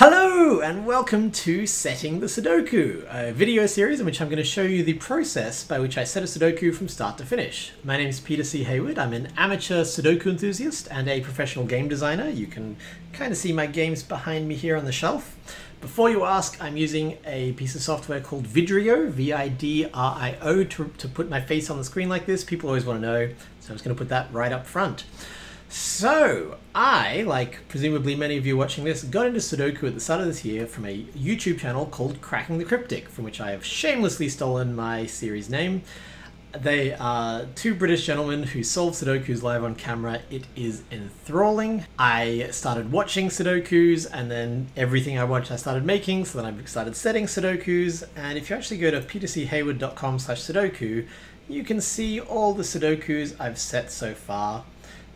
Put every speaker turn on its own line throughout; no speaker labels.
Hello and welcome to Setting the Sudoku, a video series in which I'm going to show you the process by which I set a Sudoku from start to finish. My name is Peter C. Hayward. I'm an amateur Sudoku enthusiast and a professional game designer. You can kind of see my games behind me here on the shelf. Before you ask, I'm using a piece of software called Vidrio, V-I-D-R-I-O, to put my face on the screen like this. People always want to know, so I'm just going to put that right up front. So, I, like presumably many of you watching this, got into Sudoku at the start of this year from a YouTube channel called Cracking the Cryptic, from which I have shamelessly stolen my series name. They are two British gentlemen who solve Sudokus live on camera. It is enthralling. I started watching Sudokus, and then everything I watched I started making, so then I started setting Sudokus, and if you actually go to peterchayward.com/Sudoku, you can see all the Sudokus I've set so far.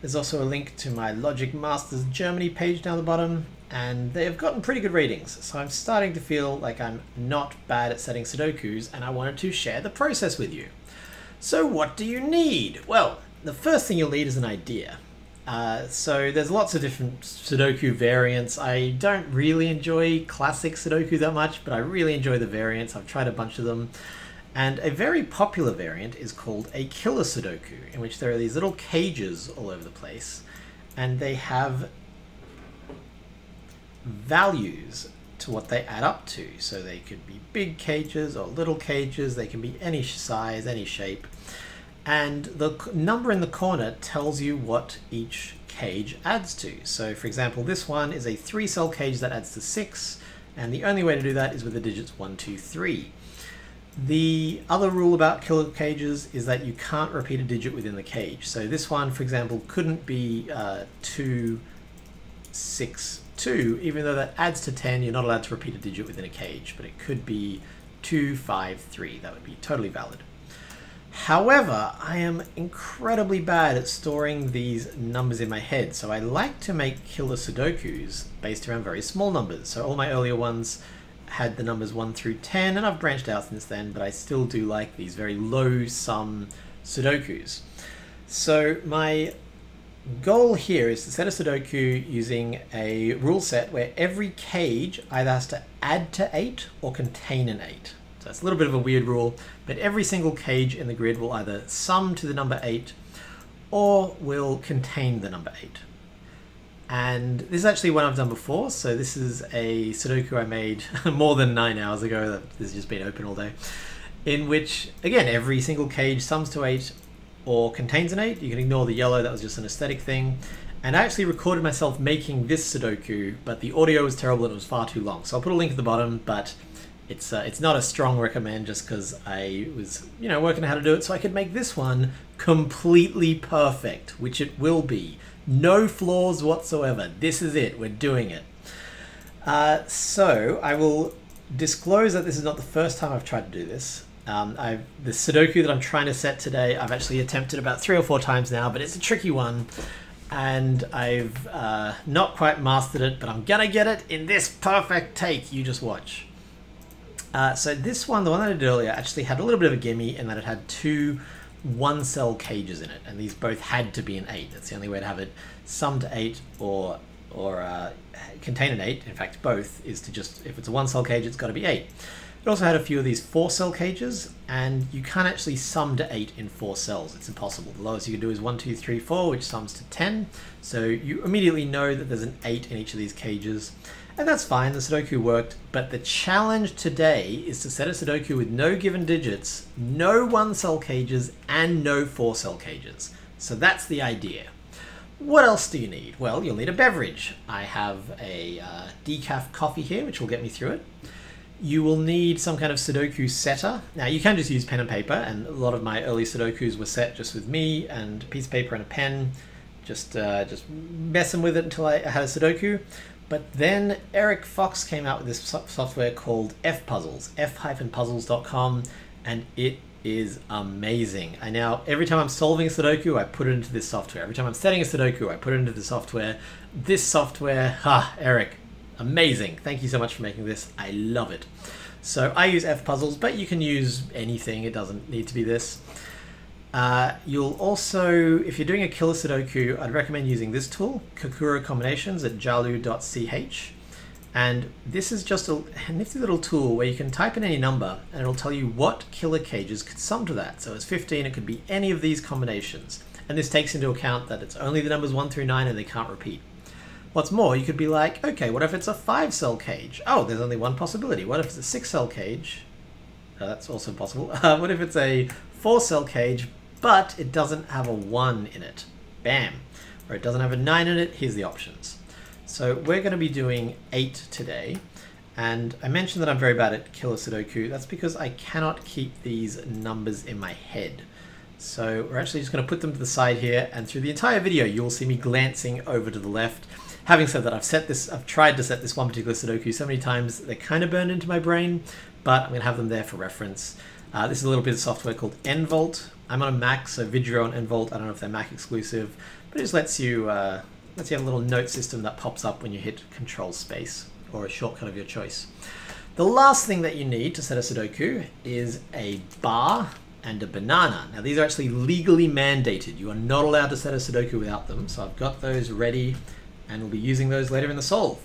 There's also a link to my Logic Masters Germany page down the bottom, and they have gotten pretty good ratings, so I'm starting to feel like I'm not bad at setting Sudokus, and I wanted to share the process with you. So what do you need? Well, the first thing you'll need is an idea. So there's lots of different Sudoku variants. I don't really enjoy classic Sudoku that much, but I really enjoy the variants. I've tried a bunch of them. And a very popular variant is called a killer Sudoku, in which there are these little cages all over the place, and they have values to what they add up to. So they could be big cages or little cages, they can be any size, any shape, and the number in the corner tells you what each cage adds to. So for example, this one is a 3-cell cage that adds to 6, and the only way to do that is with the digits 1, 2, 3. The other rule about killer cages is that you can't repeat a digit within the cage. So this one, for example, couldn't be 2, 6, 2, even though that adds to 10, you're not allowed to repeat a digit within a cage, but it could be 2, 5, 3. That would be totally valid. However, I am incredibly bad at storing these numbers in my head, so I like to make killer Sudokus based around very small numbers. So all my earlier ones had the numbers 1 through 10, and I've branched out since then, but I still do like these very low sum Sudokus. So my goal here is to set a Sudoku using a rule set where every cage either has to add to 8 or contain an 8. So it's a little bit of a weird rule, but every single cage in the grid will either sum to the number 8 or will contain the number 8. And this is actually one I've done before, so this is a Sudoku I made more than 9 hours ago. This has just been open all day, in which, again, every single cage sums to 8 or contains an 8. You can ignore the yellow, that was just an aesthetic thing. And I actually recorded myself making this Sudoku, but the audio was terrible and it was far too long. So I'll put a link at the bottom, but it's not a strong recommend just because I was, working out how to do it so I could make this one completely perfect, which it will be. No flaws whatsoever. This is it. We're doing it. So I will disclose that this is not the first time I've tried to do this. The Sudoku that I'm trying to set today, I've actually attempted about 3 or 4 times now, but it's a tricky one. And I've not quite mastered it, but I'm gonna get it in this perfect take. You just watch. So this one, the one that I did earlier, actually had a little bit of a gimme in that it had 2 1-cell cages in it, and these both had to be an 8. That's the only way to have it sum to 8 or contain an 8. In fact, both is to just, if it's a 1-cell cage, it's got to be 8. It also had a few of these 4-cell cages, and you can't actually sum to 8 in 4 cells. It's impossible. The lowest you can do is 1, 2, 3, 4, which sums to 10. So you immediately know that there's an 8 in each of these cages. And that's fine, the Sudoku worked, but the challenge today is to set a Sudoku with no given digits, no 1-cell cages, and no 4-cell cages. So that's the idea. What else do you need? Well, you'll need a beverage. I have a decaf coffee here, which will get me through it. You will need some kind of Sudoku setter. Now, you can just use pen and paper, and a lot of my early Sudokus were set just with me and a piece of paper and a pen, just messing with it until I had a Sudoku. But then Eric Fox came out with this software called F-Puzzles, f-puzzles.com, and it is amazing. Every time I'm solving a Sudoku, I put it into this software. Every time I'm setting a Sudoku, I put it into the software. This software, Eric, amazing. Thank you so much for making this. I love it. So I use F-Puzzles, but you can use anything. It doesn't need to be this. You'll also, if you're doing a killer Sudoku, I'd recommend using this tool, Kakuro Combinations at jalu.ch. And this is just a nifty little tool where you can type in any number and it'll tell you what killer cages could sum to that. So it's 15, it could be any of these combinations. And this takes into account that it's only the numbers 1 through 9 and they can't repeat. What's more, you could be like, okay, what if it's a 5-cell cage? Oh, there's only one possibility. What if it's a 6-cell cage? That's also possible. What if it's a 4-cell cage, but it doesn't have a 1 in it? Bam. Or it doesn't have a 9 in it. Here's the options. So we're going to be doing 8 today. And I mentioned that I'm very bad at killer Sudoku. That's because I cannot keep these numbers in my head. So we're actually just going to put them to the side here. And through the entire video, you'll see me glancing over to the left. Having said that, I've tried to set this one particular Sudoku so many times, they're kind of burned into my brain, but I'm going to have them there for reference. This is a little bit of software called nVolt. I'm on a Mac, so Vidro and nVolt, I don't know if they're Mac exclusive, but it just lets you have a little note system that pops up when you hit Control Space, or a shortcut of your choice. The last thing that you need to set a Sudoku is a bar and a banana. Now these are actually legally mandated. You are not allowed to set a Sudoku without them, so I've got those ready and we'll be using those later in the solve.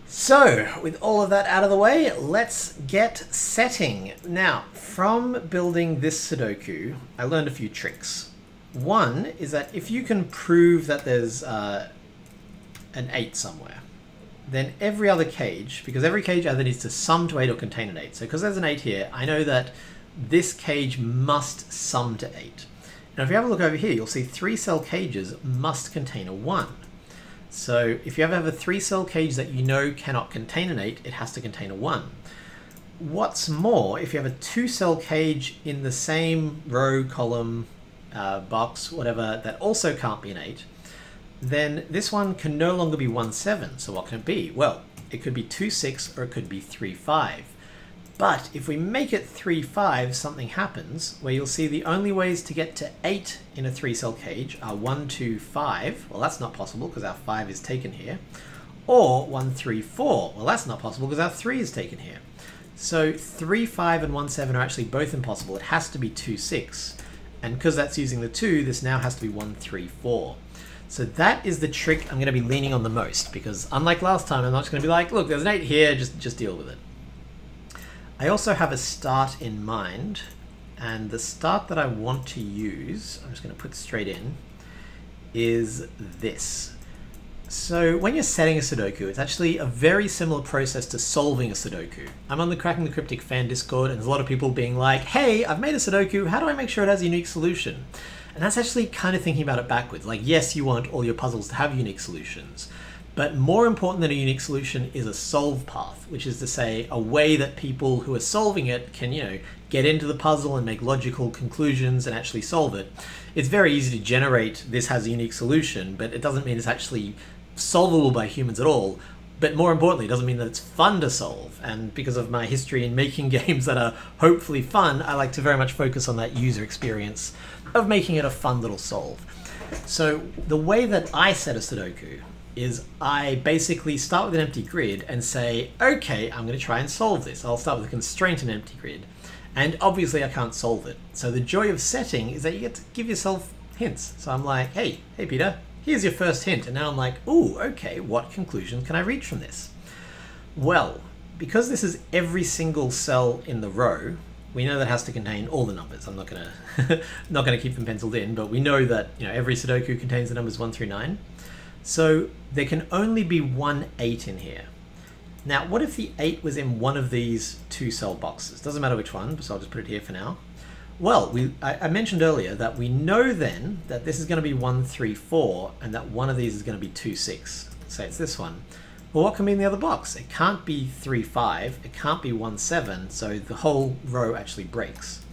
So, with all of that out of the way, let's get setting. Now, from building this Sudoku, I learned a few tricks. One is that if you can prove that there's an 8 somewhere, then every other cage, because every cage either needs to sum to 8 or contain an 8. So because there's an 8 here, I know that this cage must sum to 8. Now if you have a look over here, you'll see 3-cell cages must contain a 1. So if you ever have a 3-cell cage that you know cannot contain an 8, it has to contain a 1. What's more, if you have a 2-cell cage in the same row, column, box, whatever, that also can't be an 8, then this one can no longer be 1-7. So what can it be? Well, it could be 2-6 or it could be 3-5. But if we make it 3-5, something happens where you'll see the only ways to get to 8 in a 3-cell cage are 1, 2, 5. Well, that's not possible because our 5 is taken here. Or 1, 3, 4. Well, that's not possible because our 3 is taken here. So 3, 5 and 1, 7 are actually both impossible. It has to be 2, 6. And because that's using the 2, this now has to be 1, 3, 4. So that is the trick I'm going to be leaning on the most, because unlike last time, I'm not just going to be like, look, there's an 8 here, just deal with it. I also have a start in mind, and the start that I want to use, I'm just going to put straight in, is this. So when you're setting a Sudoku, it's actually a very similar process to solving a Sudoku. I'm on the Cracking the Cryptic fan Discord, and there's a lot of people being like, hey, I've made a Sudoku, how do I make sure it has a unique solution? And that's actually kind of thinking about it backwards. Like, yes, you want all your puzzles to have unique solutions, but more important than a unique solution is a solve path, which is to say a way that people who are solving it can, get into the puzzle and make logical conclusions and actually solve it. It's very easy to generate this has a unique solution, but it doesn't mean it's actually solvable by humans at all. But more importantly, it doesn't mean that it's fun to solve. And because of my history in making games that are hopefully fun, I like to very much focus on that user experience of making it a fun little solve. So the way that I set a Sudoku is I basically start with an empty grid and say, okay, I'm going to try and solve this. I'll start with a constraint and empty grid. And obviously I can't solve it. So the joy of setting is that you get to give yourself hints. So I'm like, hey Peter, here's your first hint. And now I'm like, ooh, okay, what conclusion can I reach from this? Well, because this is every single cell in the row, we know that has to contain all the numbers. I'm not gonna keep them penciled in, but we know that every Sudoku contains the numbers 1 through 9. So there can only be one 8 in here. Now, what if the 8 was in one of these 2-cell boxes? Doesn't matter which one, so I'll just put it here for now. Well, I mentioned earlier that we know then that this is going to be 1, 3, 4, and that one of these is going to be 2, 6. Say it's this one. Well, what can be in the other box? It can't be 3, 5. It can't be 1, 7. So the whole row actually breaks.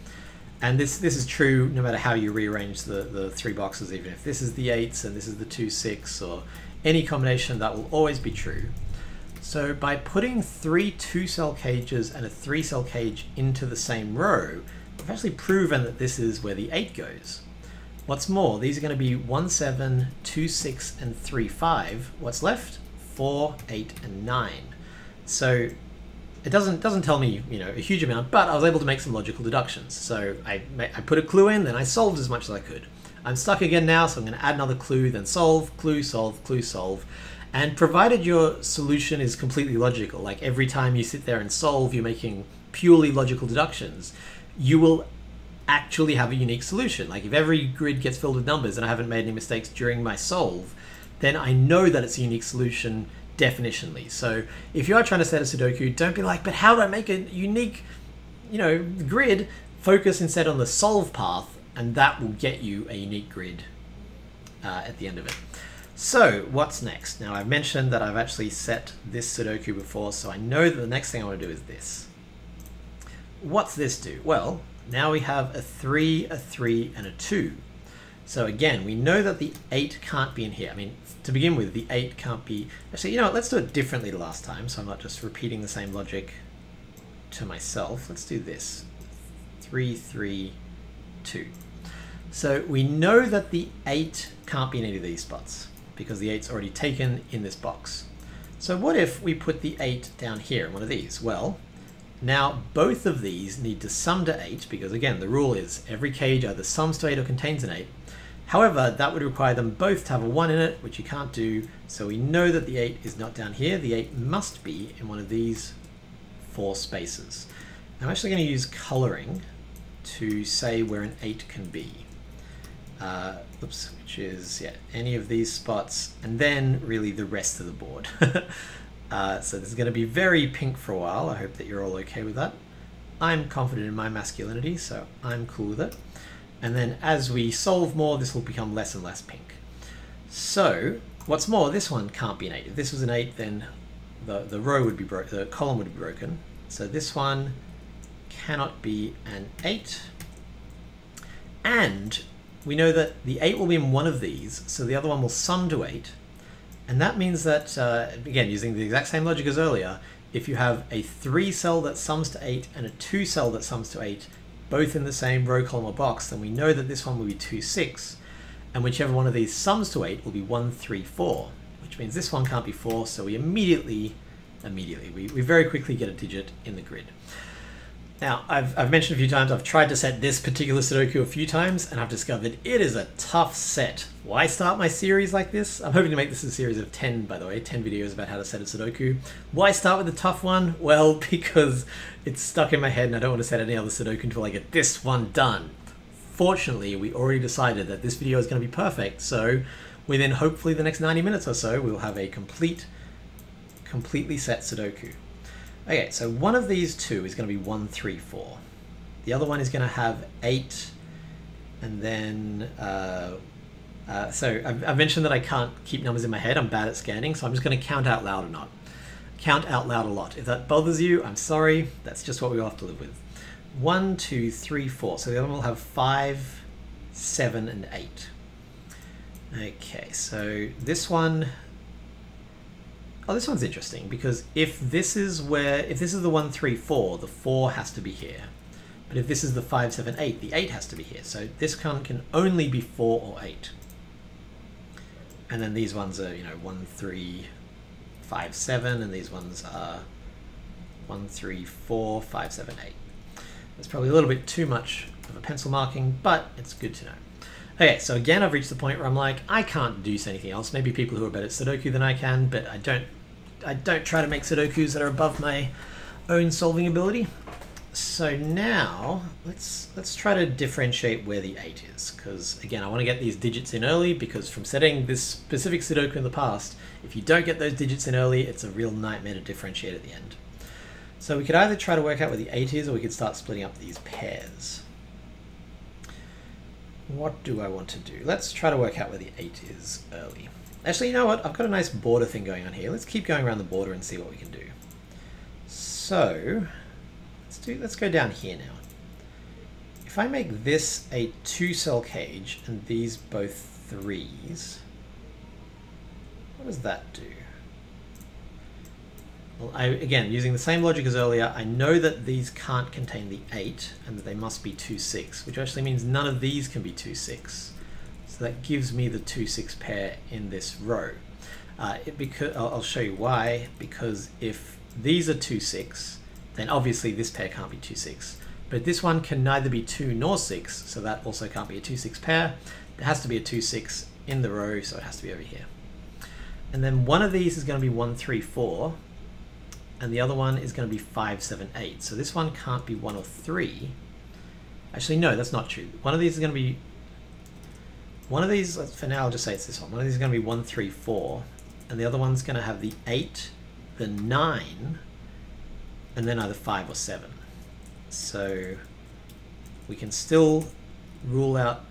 And this is true no matter how you rearrange the 3 boxes, even if this is the 8s and this is the 2, 6, or any combination, that will always be true. So by putting 3 2-cell cages and a 3-cell cage into the same row, we've actually proven that this is where the 8 goes. What's more, these are going to be 1, 7, 2, 6, and 3, 5. What's left? 4, 8, and 9. So it doesn't tell me a huge amount, but I was able to make some logical deductions. So I put a clue in, then I solved as much as I could. I'm stuck again now, so I'm going to add another clue, then solve, clue, solve, clue, solve. And provided your solution is completely logical, like every time you sit there and solve, you're making purely logical deductions, you will actually have a unique solution. Like if every grid gets filled with numbers and I haven't made any mistakes during my solve, then I know that it's a unique solution definitionally. So if you are trying to set a Sudoku, don't be like, but how do I make a unique, grid? Focus instead on the solve path, and that will get you a unique grid at the end of it. So what's next? Now I've mentioned that I've actually set this Sudoku before, so I know that the next thing I want to do is this. What's this do? Well, now we have a 3, a 3, and a 2. So again, we know that the 8 can't be in here. I mean, to begin with, the 8 can't be... Actually, you know what? Let's do it differently to last time, so I'm not just repeating the same logic to myself. Let's do this. 3, 3, 2. So we know that the 8 can't be in any of these spots because the 8's already taken in this box. So what if we put the 8 down here in one of these? Well, now both of these need to sum to 8 because again, the rule is every cage either sums to 8 or contains an 8. However, that would require them both to have a 1 in it, which you can't do. So we know that the 8 is not down here. The 8 must be in one of these 4 spaces. I'm actually going to use coloring to say where an 8 can be. Which is any of these spots, and then really the rest of the board. So this is going to be very pink for a while. I hope that you're all okay with that. I'm confident in my masculinity, so I'm cool with it. And then as we solve more, this will become less and less pink. So what's more, this one can't be an 8. If this was an 8, then the row would be broken, the column would be broken. So this one cannot be an 8. And we know that the 8 will be in one of these, so the other one will sum to 8. And that means that, again, using the exact same logic as earlier, if you have a 3 cell that sums to 8 and a 2 cell that sums to 8, both in the same row, column, or box, then we know that this one will be 2, 6. And whichever one of these sums to 8 will be 1, 3, 4, which means this one can't be 4, so we immediately, we very quickly get a digit in the grid. Now, I've mentioned a few times, I've tried to set this particular Sudoku a few times, and I've discovered it is a tough set. Why start my series like this? I'm hoping to make this a series of 10, by the way, 10 videos about how to set a Sudoku. Why start with the tough one? Well, because it's stuck in my head and I don't want to set any other Sudoku until I get this one done. Fortunately, we already decided that this video is going to be perfect, so within hopefully the next 90 minutes or so, we'll have a completely set Sudoku. Okay, so one of these two is going to be 1, 3, 4. The other one is going to have 8, and then, so I've mentioned that I can't keep numbers in my head. I'm bad at scanning, so I'm just going to count out loud or not. Count out loud a lot. If that bothers you, I'm sorry. That's just what we all have to live with. 1, 2, 3, 4. So the other one will have 5, 7, and 8. Okay, so this one... Oh, this one's interesting because if this is the 1, 3, 4, the 4 has to be here. But if this is the 5, 7, 8, the 8 has to be here. So this one can only be 4 or 8. And then these ones are, 1, 3, 5, 7, and these ones are 1, 3, 4, 5, 7, 8. That's probably a little bit too much of a pencil marking, but it's good to know. Okay, so again, I've reached the point where I'm like, I can't deduce anything else. Maybe people who are better at Sudoku than I can, but I don't try to make Sudokus that are above my own solving ability. So now let's try to differentiate where the 8 is, because again, I want to get these digits in early, because from setting this specific Sudoku in the past, if you don't get those digits in early, it's a real nightmare to differentiate at the end. So we could either try to work out where the 8 is, or we could start splitting up these pairs. What do I want to do? Let's try to work out where the 8 is early. Actually, you know what? I've got a nice border thing going on here. Let's keep going around the border and see what we can do. So, let's go down here now. If I make this a 2-cell cage and these both 3s, what does that do? Well, again, using the same logic as earlier, I know that these can't contain the 8 and that they must be 2, 6, which actually means none of these can be 2, 6. So that gives me the 2, 6 pair in this row. I'll show you why, because if these are 2, 6, then obviously this pair can't be 2, 6. But this one can neither be 2 nor 6, so that also can't be a 2, 6 pair. There has to be a 2, 6 in the row, so it has to be over here. And then one of these is going to be 1, 3, 4. And the other one is going to be 5, 7, 8. So this one can't be 1 or 3. Actually, no, that's not true. One of these is going to be... One of these, for now, I'll just say it's this one. One of these is going to be 1, 3, 4. And the other one's going to have the 8, the 9, and then either 5 or 7. So we can still rule out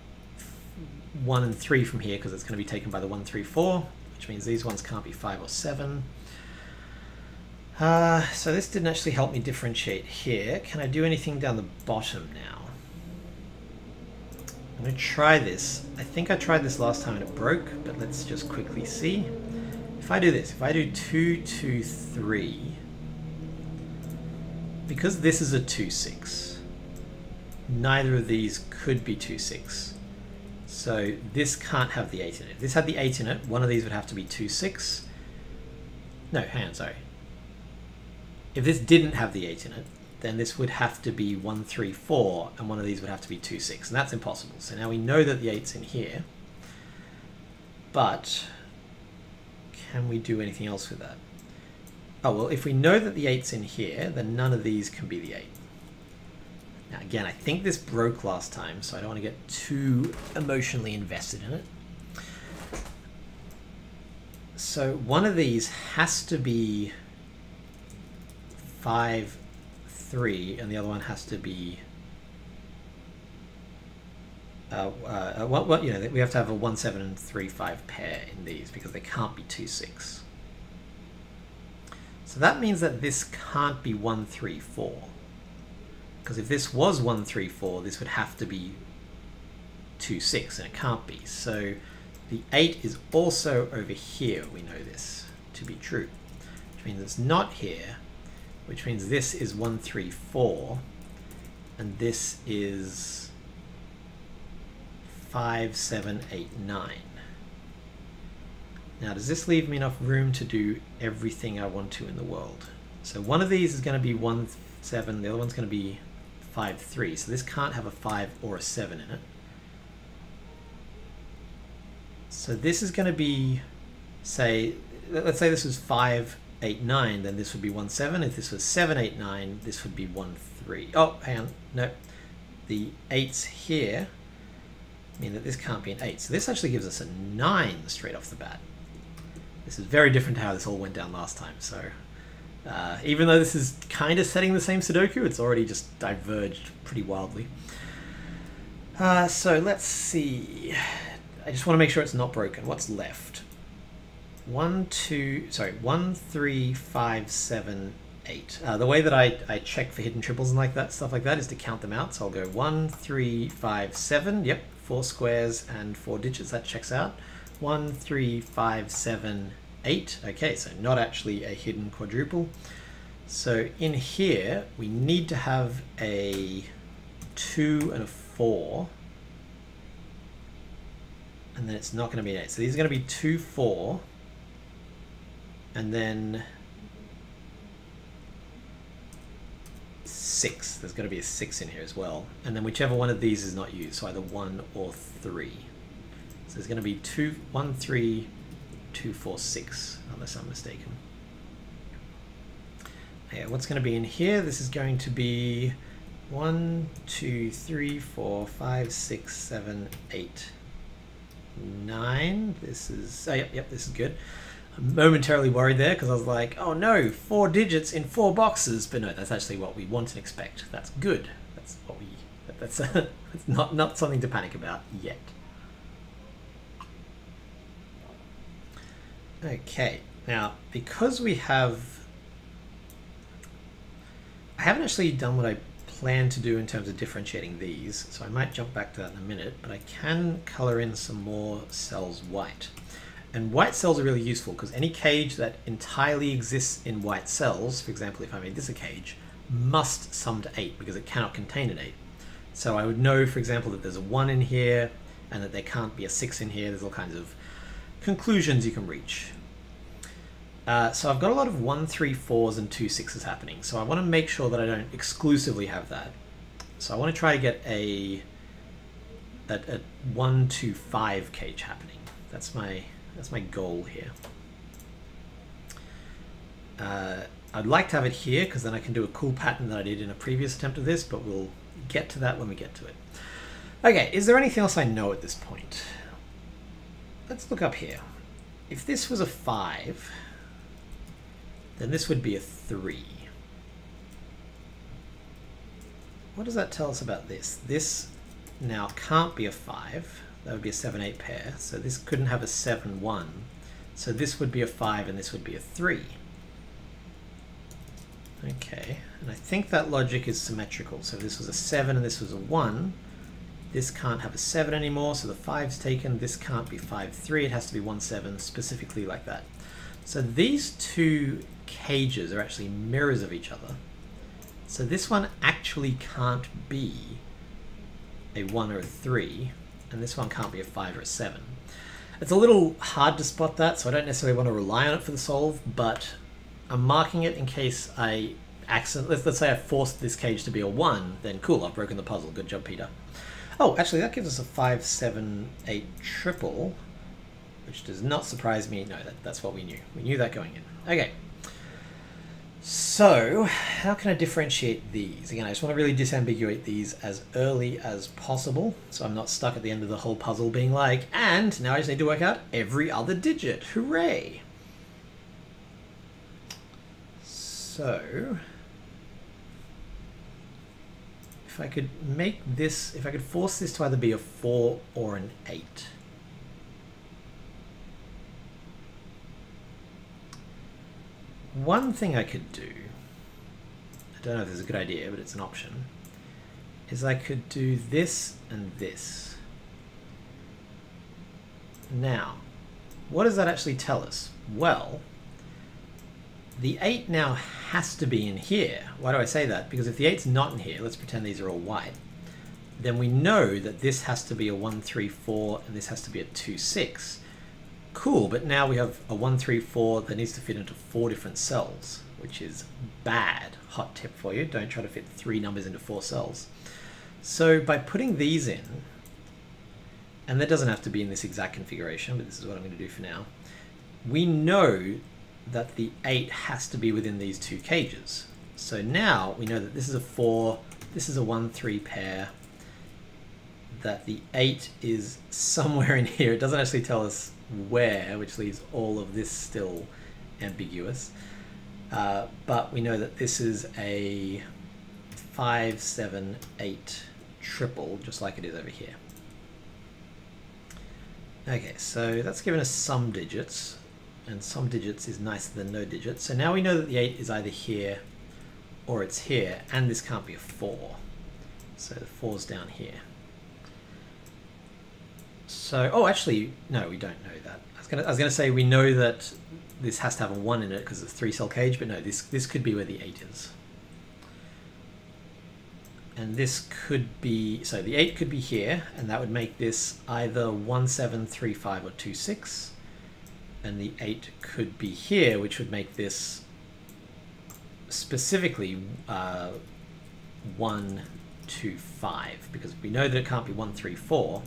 1 and 3 from here because it's going to be taken by the 1, 3, 4, which means these ones can't be 5 or 7. So this didn't actually help me differentiate here. Can I do anything down the bottom now? I'm going to try this. I think I tried this last time and it broke, but let's just quickly see. If I do this, if I do 2, 2, 3, because this is a 2, 6, neither of these could be 2, 6. So this can't have the 8 in it. If this had the 8 in it, one of these would have to be 2, 6. No, hang on, sorry. If this didn't have the 8 in it, then this would have to be 1, 3, 4, and one of these would have to be 2, 6, and that's impossible. So now we know that the 8's in here, but can we do anything else with that? Oh, well, if we know that the 8's in here, then none of these can be the 8. Now, again, I think this broke last time, so I don't want to get too emotionally invested in it. So one of these has to be 5, 3, and the other one has to be we have to have a 1, 7, and 3, 5 pair in these because they can't be 2, 6. So that means that this can't be 1, 3, 4. Because if this was 1, 3, 4, this would have to be 2, 6, and it can't be. So the 8 is also over here. We know this to be true, which means it's not here, which means this is 1, 3, 4, and this is 5, 7, 8, 9. Now, does this leave me enough room to do everything I want to in the world? So one of these is going to be 1, 7, the other one's going to be 5, 3. So this can't have a 5 or a 7 in it. So this is going to be, say, let's say this was 5, 8, 9, then this would be 1, 7. If this was 7, 8, 9, this would be 1, 3. Oh, hang on, no. The 8's here mean that this can't be an 8. So this actually gives us a 9 straight off the bat. This is very different to how this all went down last time. So even though this is kind of setting the same Sudoku, it's already just diverged pretty wildly. So let's see. I just want to make sure it's not broken. What's left? 1, 3, 5, 7, 8. The way that I check for hidden triples and stuff like that is to count them out. So I'll go 1, 3, 5, 7. Yep, 4 squares and 4 digits. That checks out. 1, 3, 5, 7, 8. Okay, so not actually a hidden quadruple. So in here, we need to have a 2 and a 4. And then it's not going to be an 8. So these are going to be 2, 4. And then 6. There's going to be a 6 in here as well. And then whichever one of these is not used, so either 1 or 3. So there's going to be 1, 3, 2, 4, 6, unless I'm mistaken. Yeah, what's going to be in here? This is going to be 1, 2, 3, 4, 5, 6, 7, 8, 9. This is, oh, yep, this is good. I'm momentarily worried there because I was like, oh no, 4 digits in 4 boxes. But no, that's actually what we want and expect. That's good. That's what we, that's not something to panic about yet. Okay, now because we have, I haven't actually done what I plan to do in terms of differentiating these, so I might jump back to that in a minute, but I can color in some more cells white. And white cells are really useful because any cage that entirely exists in white cells, for example, if I made this a cage, must sum to 8 because it cannot contain an 8. So I would know, for example, that there's a 1 in here and that there can't be a 6 in here. There's all kinds of conclusions you can reach. So I've got a lot of 1, 3, 4s and 2, 6s happening. So I want to make sure that I don't exclusively have that. So I want to try to get a 1, 2, 5 cage happening. That's my goal here. I'd like to have it here because then I can do a cool pattern that I did in a previous attempt of this, but we'll get to that when we get to it. Okay, is there anything else I know at this point? Let's look up here. If this was a 5, then this would be a 3. What does that tell us about this? This now can't be a 5. That would be a 7-8 pair. So this couldn't have a 7-1. So this would be a 5 and this would be a 3. Okay, and I think that logic is symmetrical. So if this was a 7 and this was a 1, this can't have a 7 anymore, so the 5's taken. This can't be 5-3, it has to be 1-7, specifically like that. So these two cages are actually mirrors of each other. So this one actually can't be a 1 or a 3, and this one can't be a 5 or a 7. It's a little hard to spot that, so I don't necessarily want to rely on it for the solve, but I'm marking it in case I accidentally, let's say I forced this cage to be a 1, then cool, I've broken the puzzle. Good job, Peter. Oh, actually that gives us a 5, 7, 8 triple, which does not surprise me. No, that's what we knew. We knew that going in. Okay. So, how can I differentiate these? Again, I just want to really disambiguate these as early as possible, so I'm not stuck at the end of the whole puzzle being like, and now I just need to work out every other digit. Hooray! So, if I could make this, if I could force this to either be a 4 or an 8. One thing I could do, I don't know if this is a good idea, but it's an option, is I could do this and this. Now, what does that actually tell us? Well, the 8 now has to be in here. Why do I say that? Because if the 8's not in here, let's pretend these are all white, then we know that this has to be a 1, 3, 4, and this has to be a 2, 6. Cool, but now we have a 1, 3, 4 that needs to fit into 4 different cells, which is bad. Hot tip for you, don't try to fit 3 numbers into 4 cells. So by putting these in, and that doesn't have to be in this exact configuration, but this is what I'm going to do for now, we know that the 8 has to be within these 2 cages. So now we know that this is a 4, this is a 1, 3 pair, that the 8 is somewhere in here. It doesn't actually tell us where, which leaves all of this still ambiguous. But we know that this is a 5, 7, 8 triple, just like it is over here. Okay, so that's given us some digits, and some digits is nicer than no digits. So now we know that the 8 is either here or it's here, and this can't be a 4. So the 4's down here. So, oh, actually, no, we don't know that. I was gonna say we know that this has to have a 1 in it because it's a 3-cell cage, but no, this could be where the 8 is. And this could be, so the 8 could be here, and that would make this either 1, 7, 3, 5, or 2, 6. And the 8 could be here, which would make this specifically 1, 2, 5, because we know that it can't be 1, 3, 4.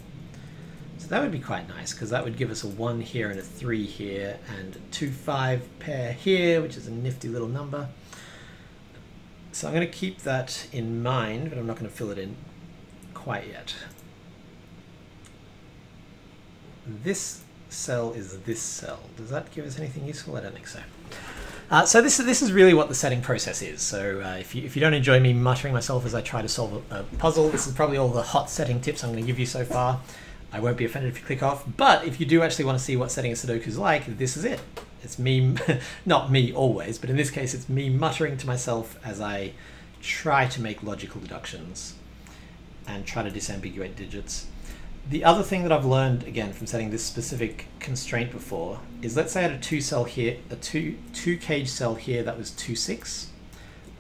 So that would be quite nice, because that would give us a 1 here and a 3 here, and a 2, 5 pair here, which is a nifty little number. So I'm going to keep that in mind, but I'm not going to fill it in quite yet. This cell is this cell. Does that give us anything useful? I don't think so. So this is really what the setting process is. So if you don't enjoy me muttering myself as I try to solve a puzzle, this is probably all the hot setting tips I'm going to give you so far. I won't be offended if you click off, but if you do actually want to see what setting a Sudoku is like, this is it. It's me, not me always, but in this case it's me muttering to myself as I try to make logical deductions and try to disambiguate digits. The other thing that I've learned, again, from setting this specific constraint before, is let's say I had a 2-cell here, a two cage cell here that was 2, 6.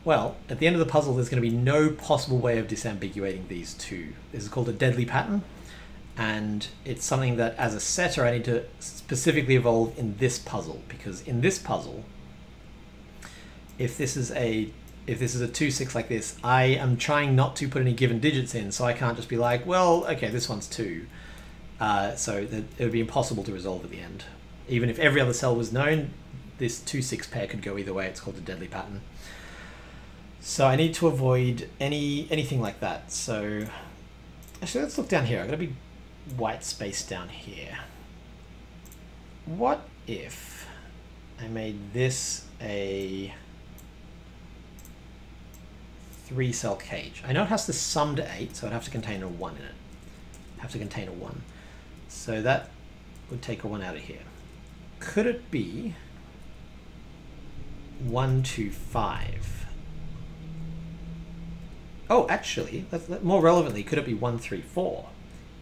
Well, at the end of the puzzle, there's going to be no possible way of disambiguating these two. This is called a deadly pattern, and it's something that, as a setter, I need to specifically evolve in this puzzle, because in this puzzle, if this is a 2, 6 like this, I am trying not to put any given digits in, so I can't just be like, well, okay, this one's 2. So it would be impossible to resolve at the end. Even if every other cell was known, this 2-6 pair could go either way. It's called a deadly pattern. So I need to avoid anything like that. So actually, let's look down here. I've got a big white space down here. What if I made this a 3-cell cage? I know it has to sum to 8, so it'd have to contain a 1 in it. Have to contain a 1. So that would take a 1 out of here. Could it be 1, 2, 5? Oh, actually, more relevantly, could it be 1, 3, 4?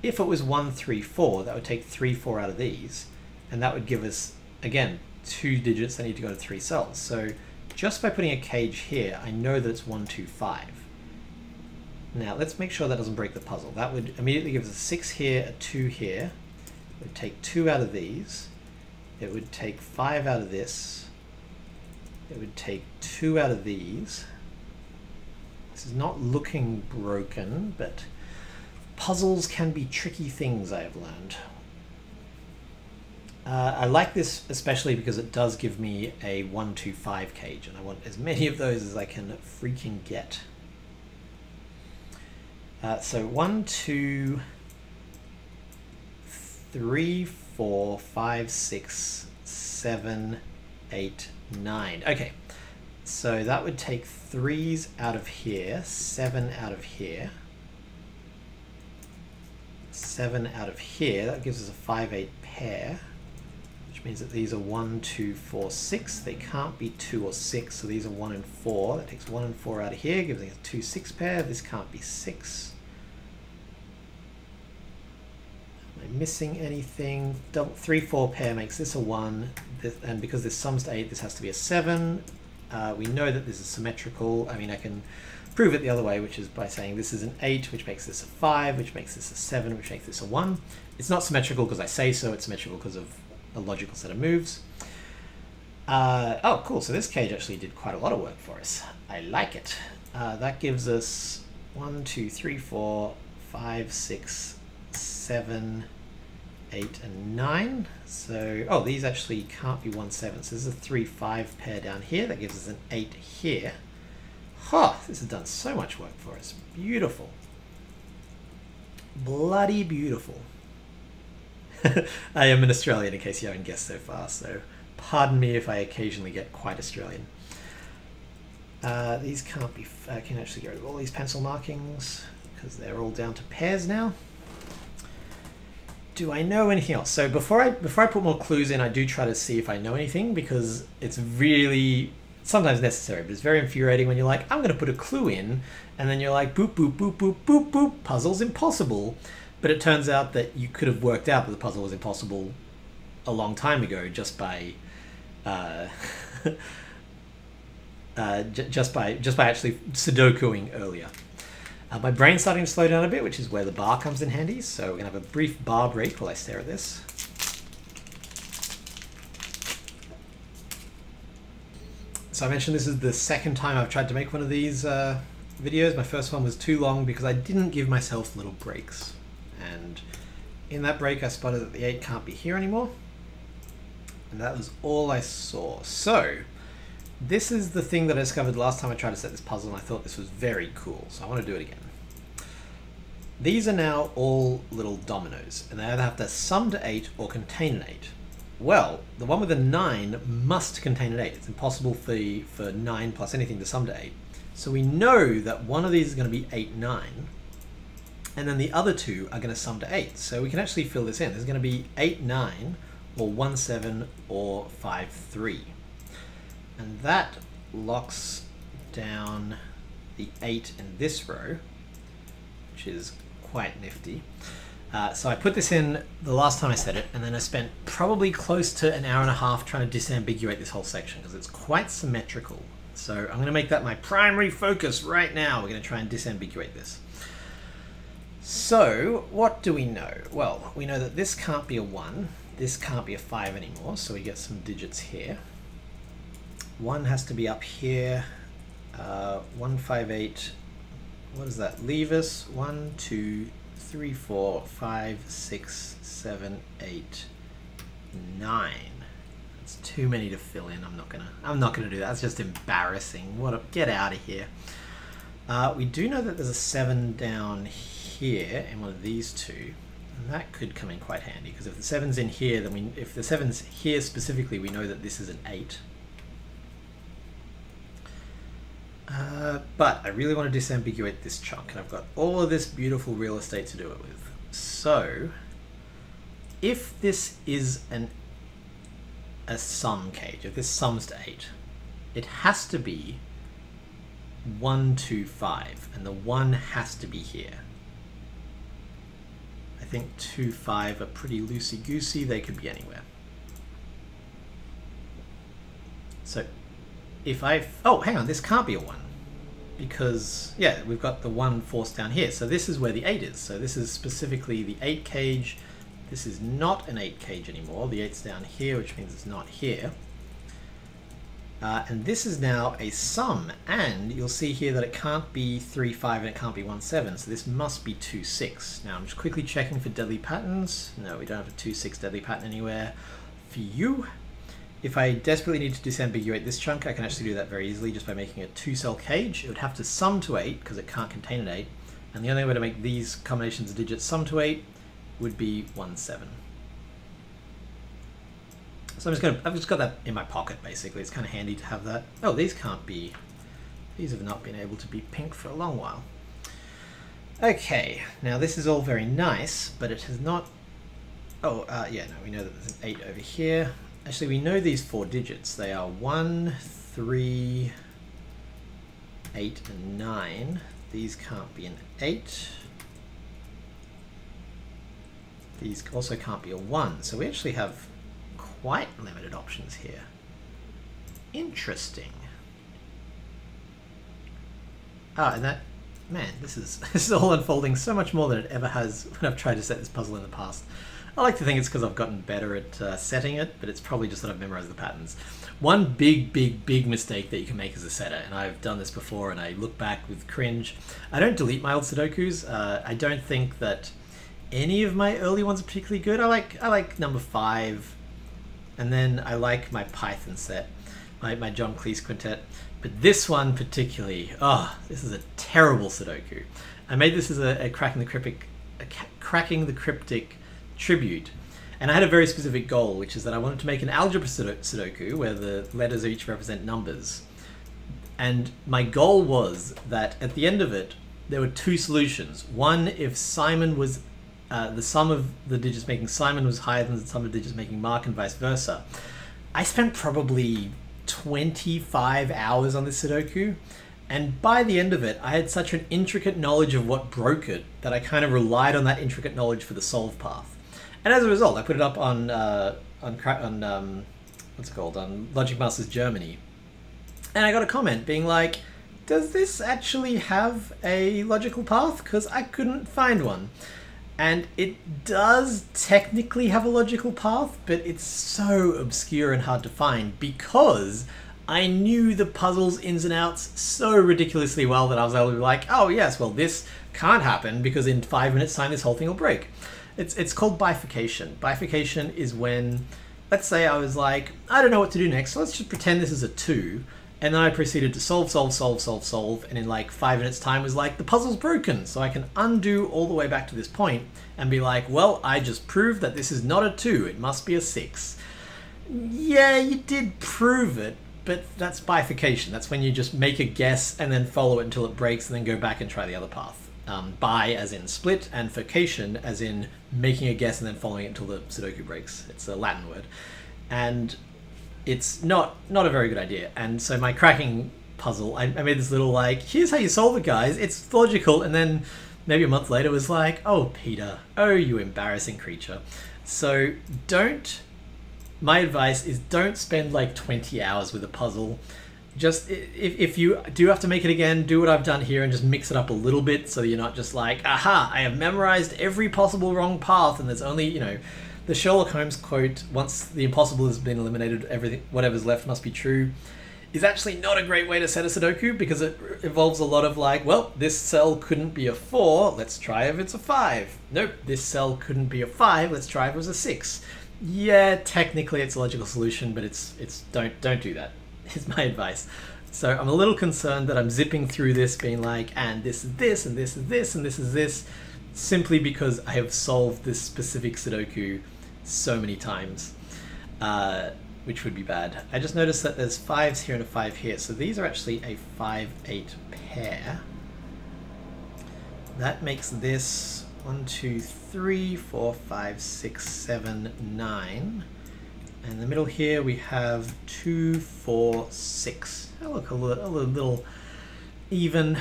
If it was 1, 3, 4, that would take 3, 4 out of these, and that would give us, again, 2 digits that need to go to 3 cells. So just by putting a cage here, I know that it's 1, 2, 5. Now let's make sure that doesn't break the puzzle. That would immediately give us a 6 here, a 2 here. It would take 2 out of these. It would take 5 out of this. It would take 2 out of these. This is not looking broken, but puzzles can be tricky things, I have learned. I like this especially because it does give me a 1, 2, 5 cage, and I want as many of those as I can freaking get. So 1, 2, 3, 4, 5, 6, 7, 8, 9. Okay, so that would take 3s out of here, 7 out of here, 7 out of here. That gives us a 5, 8 pair, which means that these are 1, 2, 4, 6. They can't be 2 or 6, so these are 1 and 4. That takes 1 and 4 out of here, giving us a 2, 6 pair. This can't be 6. Am I missing anything? 3, 4 pair makes this a 1, and because this sums to 8, this has to be a 7. We know that this is symmetrical. I mean, I can prove it the other way, which is by saying this is an 8, which makes this a 5, which makes this a 7, which makes this a 1. It's not symmetrical because I say so, it's symmetrical because of a logical set of moves. Oh, cool, so this cage actually did quite a lot of work for us. I like it. That gives us 1, 2, 3, 4, 5, 6, 7, 8, and 9. So, oh, these actually can't be 1, 7. So this is a 3, 5 pair down here. That gives us an 8 here. Huh, this has done so much work for us. Beautiful. Bloody beautiful. I am an Australian, in case you haven't guessed so far, so pardon me if I occasionally get quite Australian. These can't be... I can actually get rid of all these pencil markings because they're all down to pairs now. Do I know anything else? So before I put more clues in, I do try to see if I know anything, because it's really sometimes necessary, but it's very infuriating when you're like, I'm going to put a clue in, and then you're like, boop, boop, boop, boop, boop, boop, puzzle's impossible. But it turns out that you could have worked out that the puzzle was impossible a long time ago just by just by actually Sudokuing earlier. My brain's starting to slow down a bit, which is where the bar comes in handy. So we're going to have a brief bar break while I stare at this. So I mentioned this is the second time I've tried to make one of these videos. My first one was too long because I didn't give myself little breaks. And in that break, I spotted that the 8 can't be here anymore. And that was all I saw. So this is the thing that I discovered last time I tried to set this puzzle, and I thought this was very cool. So I want to do it again. These are now all little dominoes, and they either have to sum to 8 or contain an 8. Well, the one with a 9 must contain an 8. It's impossible for 9 plus anything to sum to 8. So we know that one of these is going to be 8, 9. And then the other two are going to sum to 8. So we can actually fill this in. There's going to be 8, 9, or 1, 7, or 5, 3. And that locks down the 8 in this row, which is quite nifty. So I put this in the last time I said it, and then I spent probably close to an hour and a half trying to disambiguate this whole section because it's quite symmetrical. So I'm going to make that my primary focus right now. We're going to try and disambiguate this. So what do we know? Well, we know that this can't be a 1, this can't be a 5 anymore, so we get some digits here. 1 has to be up here. 1, 5, 8. What does that leave us? 1, 2, 3, 4, 5, 6, 7, 8, 9. It's too many to fill in. I'm not gonna do that. That's just embarrassing. Get out of here. We do know that there's a 7 down here in one of these two. And that could come in quite handy, because if the 7's in here, then if the 7's here specifically, we know that this is an 8. But I really want to disambiguate this chunk, and I've got all of this beautiful real estate to do it with. So, if this is a sum cage, if this sums to 8, it has to be 1, 2, 5, and the 1 has to be here. I think 2, 5 are pretty loosey-goosey. They could be anywhere. So if oh, hang on, this can't be a 1. Because, yeah, we've got the 1 forced down here. So this is where the 8 is. So this is specifically the 8 cage. This is not an 8 cage anymore. The 8's down here, which means it's not here. And this is now a sum, and you'll see here that it can't be 3, 5, and it can't be 1, 7, so this must be 2, 6. Now I'm just quickly checking for deadly patterns. No, we don't have a 2, 6 deadly pattern anywhere. For you, if I desperately need to disambiguate this chunk, I can actually do that very easily just by making a 2-cell cage. It would have to sum to 8, because it can't contain an 8, and the only way to make these combinations of digits sum to 8 would be 1, 7. So I've just got that in my pocket, basically. It's kind of handy to have that. Oh, these have not been able to be pink for a long while. Okay, now this is all very nice, but it has not... Oh, yeah, no, we know that there's an 8 over here. Actually, we know these 4 digits. They are 1, 3, 8, and 9. These can't be an 8. These also can't be a 1. So we actually have quite limited options here. Interesting. And that, man, this is all unfolding so much more than it ever has when I've tried to set this puzzle in the past. I like to think it's because I've gotten better at setting it, but it's probably just that I've memorized the patterns. One big mistake that you can make as a setter, and I've done this before and I look back with cringe, I don't delete my old Sudokus. I don't think that any of my early ones are particularly good. I like number 5, and then I like my Python set, my John Cleese quintet. But this one particularly, this is a terrible Sudoku. I made this as a cracking the cryptic tribute, and I had a very specific goal, which is that I wanted to make an algebra Sudoku where the letters each represent numbers. And my goal was that at the end of it, there were 2 solutions. One, if Simon was the sum of the digits making Simon was higher than the sum of digits making Mark, and vice versa. I spent probably 25 hours on this Sudoku, and by the end of it, I had such an intricate knowledge of what broke it that I kind of relied on that intricate knowledge for the solve path. And as a result, I put it up on what's it called, on Logic Masters Germany, and I got a comment being like, does this actually have a logical path? Because I couldn't find one. And it does technically have a logical path, but it's so obscure and hard to find because I knew the puzzle's ins and outs so ridiculously well that I was able to be like, oh yes, well this can't happen because in 5 minutes time this whole thing will break. It's called bifurcation. Bifurcation is when, let's say I was like, I don't know what to do next, so let's just pretend this is a 2. And then I proceeded to solve, and in like 5 minutes time was like, the puzzle's broken. So I can undo all the way back to this point and be like, well, I just proved that this is not a 2, it must be a 6. Yeah, you did prove it, but that's bifurcation. That's when you just make a guess and then follow it until it breaks and then go back and try the other path. Bi as in split, and furcation as in making a guess and then following it until the Sudoku breaks. It's a Latin word. And it's not a very good idea. And so my cracking puzzle, I made this little like, here's how you solve it, guys. It's logical. And then maybe a month later was like, oh, Peter, oh, you embarrassing creature. So my advice is don't spend like 20 hours with a puzzle. Just if you do have to make it again, do what I've done here and just mix it up a little bit so you're not just like, aha, I have memorized every possible wrong path and there's only, you know, the Sherlock Holmes quote, once the impossible has been eliminated, everything, whatever's left must be true, is actually not a great way to set a Sudoku because it involves a lot of like, well, this cell couldn't be a 4, let's try if it's a 5. Nope, this cell couldn't be a 5, let's try if it was a 6. Yeah, technically it's a logical solution, but it's don't do that. Is my advice. So I'm a little concerned that I'm zipping through this, being like, and this is this, and this is this, and this is this, simply because I have solved this specific Sudoku so many times, which would be bad. I just noticed that there's 5s here and a 5 here, so these are actually a 5-8 pair. That makes this 1, 2, 3, 4, 5, 6, 7, 9. And in the middle here we have 2, 4, 6. Oh, look, a little even,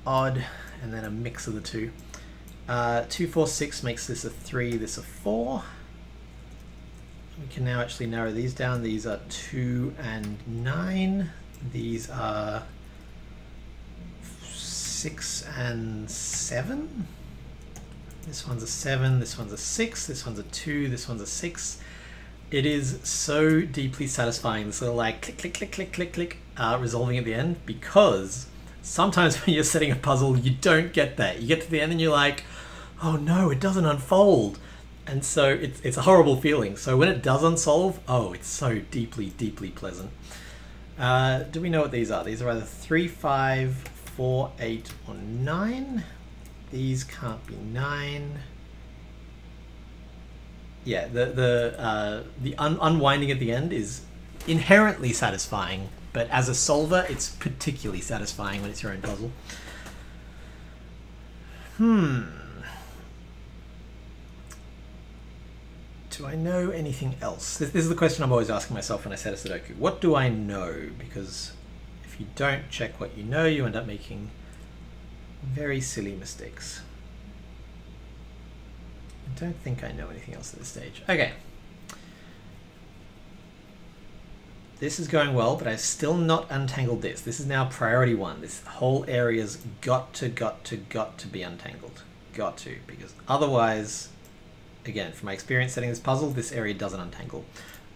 odd, and then a mix of the two. 2, 4, 6 makes this a 3, this a 4. We can now actually narrow these down. These are 2 and 9. These are 6 and 7. This one's a 7, this one's a 6, this one's a 2, this one's a 6. It is so deeply satisfying, this little like click, click, click, click, click, click, resolving at the end, because sometimes when you're setting a puzzle, you don't get that. You get to the end and you're like, oh no, it doesn't unfold. And so it's a horrible feeling. So when it does unsolve, oh, it's so deeply, deeply pleasant. Do we know what these are? These are either 3, 5, 4, 8, or 9. These can't be 9. Yeah, the unwinding at the end is inherently satisfying, but as a solver, it's particularly satisfying when it's your own puzzle. Do I know anything else? This is the question I'm always asking myself when I set a Sudoku. What do I know? Because if you don't check what you know, you end up making very silly mistakes. I don't think I know anything else at this stage. Okay. This is going well, but I've still not untangled this. This is now priority 1. This whole area's got to be untangled. Got to, because otherwise, again, from my experience setting this puzzle, this area doesn't untangle.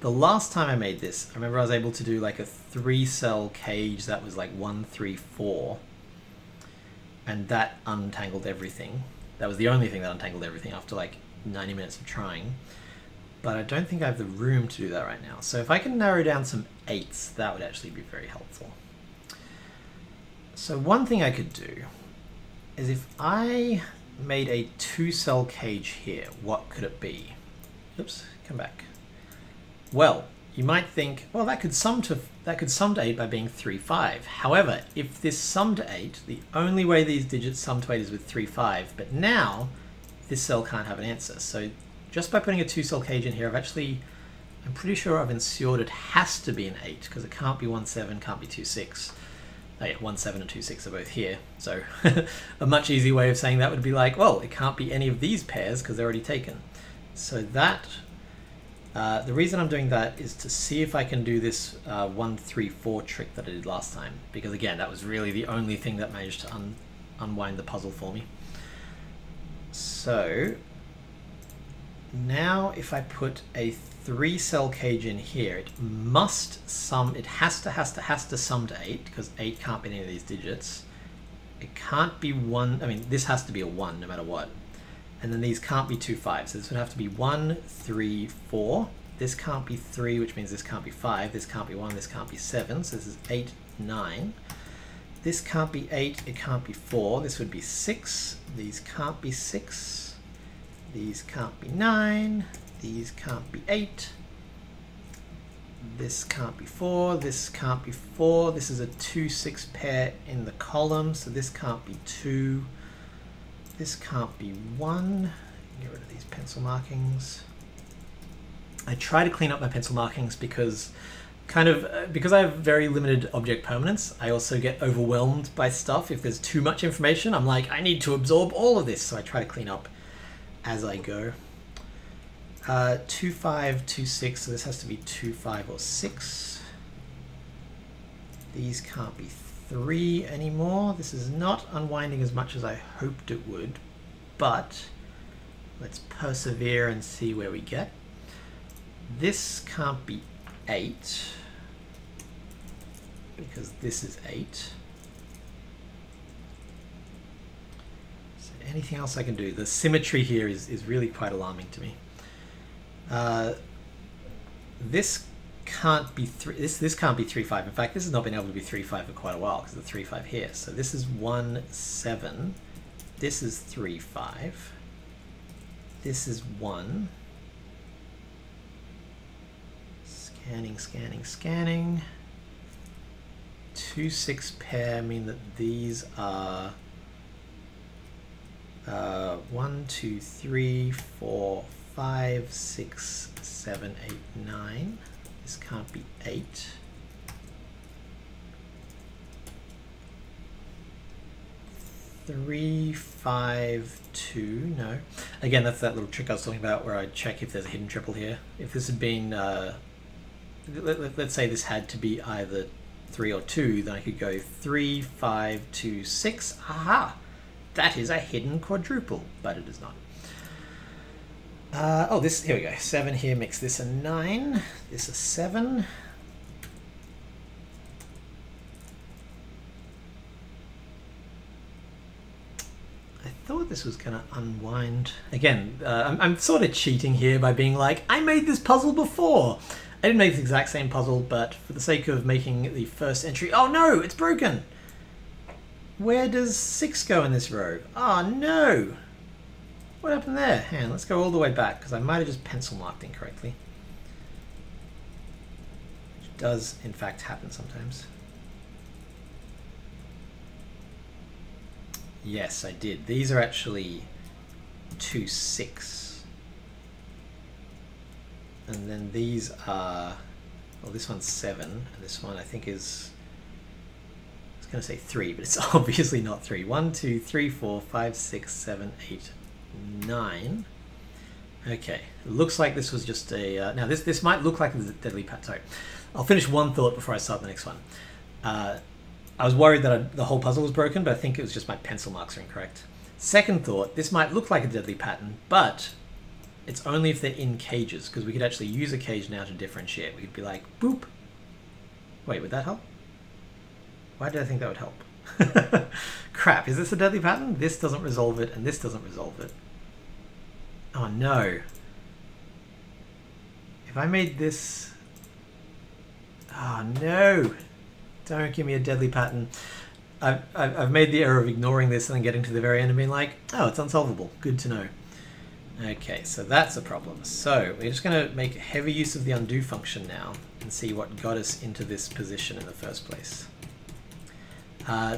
The last time I made this, I remember I was able to do like a 3-cell cage that was like 1, 3, 4. And that untangled everything. That was the only thing that untangled everything after like 90 minutes of trying. But I don't think I have the room to do that right now. So if I can narrow down some 8s, that would actually be very helpful. So one thing I could do is if I made a 2-cell cage here, what could it be? Oops, come back. Well, you might think, well, that could sum to 8 by being 3, 5. However, if this sum to 8, the only way these digits sum to 8 is with 3, 5. But now this cell can't have an answer. So just by putting a 2-cell cage in here, I'm pretty sure I've ensured it has to be an 8, because it can't be 1, 7, can't be 2, 6. Oh yeah, 1, 7 and 2, 6 are both here. So a much easier way of saying that would be like, well, it can't be any of these pairs because they're already taken. So that, the reason I'm doing that is to see if I can do this 1, 3, 4 trick that I did last time. Because again, that was really the only thing that managed to unwind the puzzle for me. So now if I put a 3-cell cage in here, it must sum, it has to sum to 8, because 8 can't be any of these digits. It can't be 1, I mean, this has to be a 1 no matter what. And then these can't be 2, 5, so this would have to be 1, 3, 4. This can't be 3, which means this can't be 5. This can't be 1, this can't be 7, so this is 8, 9. This can't be 8, it can't be 4. This would be 6. These can't be 6. These can't be 9. These can't be 8. This can't be 4. This can't be 4. This is a 2, 6 pair in the column, so this can't be 2. This can't be 1. Get rid of these pencil markings. I try to clean up my pencil markings because because I have very limited object permanence, I also get overwhelmed by stuff. If there's too much information, I'm like, I need to absorb all of this, so I try to clean up as I go. 2, 5, 2, 6, so this has to be 2, 5, or 6. These can't be 3 anymore. This is not unwinding as much as I hoped it would, but let's persevere and see where we get. This can't be 8, because this is 8. So anything else I can do? The symmetry here is really quite alarming to me. this can't be this can't be 3, 5. In fact, this has not been able to be 3, 5 for quite a while because of the 3, 5 here. So this is 1, 7. This is 3, 5. This is 1. Scanning, scanning, scanning. 2, 6 pair mean that these are 1, 2, 3, 4, 5, 6, 7, 8, 9. This can't be 8. Three, 5, 2, no. Again, that's that little trick I was talking about where I check if there's a hidden triple here. If this had been, let's say this had to be either 3 or 2, then I could go 3, 5, 2, 6. Aha! That is a hidden quadruple, but it is not. Oh, this, here we go. 7 here makes this a 9. This a 7. I thought this was going to unwind. Again, I'm sort of cheating here by being like, I made this puzzle before. I didn't make the exact same puzzle, but for the sake of making the first entry... Oh no, it's broken! Where does 6 go in this row? Oh no! What happened there? Hang on, let's go all the way back, because I might have just pencil marked incorrectly. Which does, in fact, happen sometimes. Yes, I did. These are actually 2, 6. And then these are... Well, this one's 7, and this one I think is... I was going to say 3, but it's obviously not 3. 1, 2, 3, 4, 5, 6, 7, 8, 9. Okay, it looks like this was just a... now this might look like a deadly pattern. Sorry, I'll finish one thought before I start the next one. I was worried that the whole puzzle was broken, but I think it was just my pencil marks are incorrect. Second thought, this might look like a deadly pattern, but it's only if they're in cages, because we could actually use a cage now to differentiate. We could be like, boop. Wait, would that help? Why did I think that would help? Crap, is this a deadly pattern? This doesn't resolve it, and this doesn't resolve it. Oh no. If I made this... Oh no. Don't give me a deadly pattern. I've made the error of ignoring this and then getting to the very end and being like, oh, it's unsolvable. Good to know. Okay, so that's a problem. So we're just going to make heavy use of the undo function now and see what got us into this position in the first place.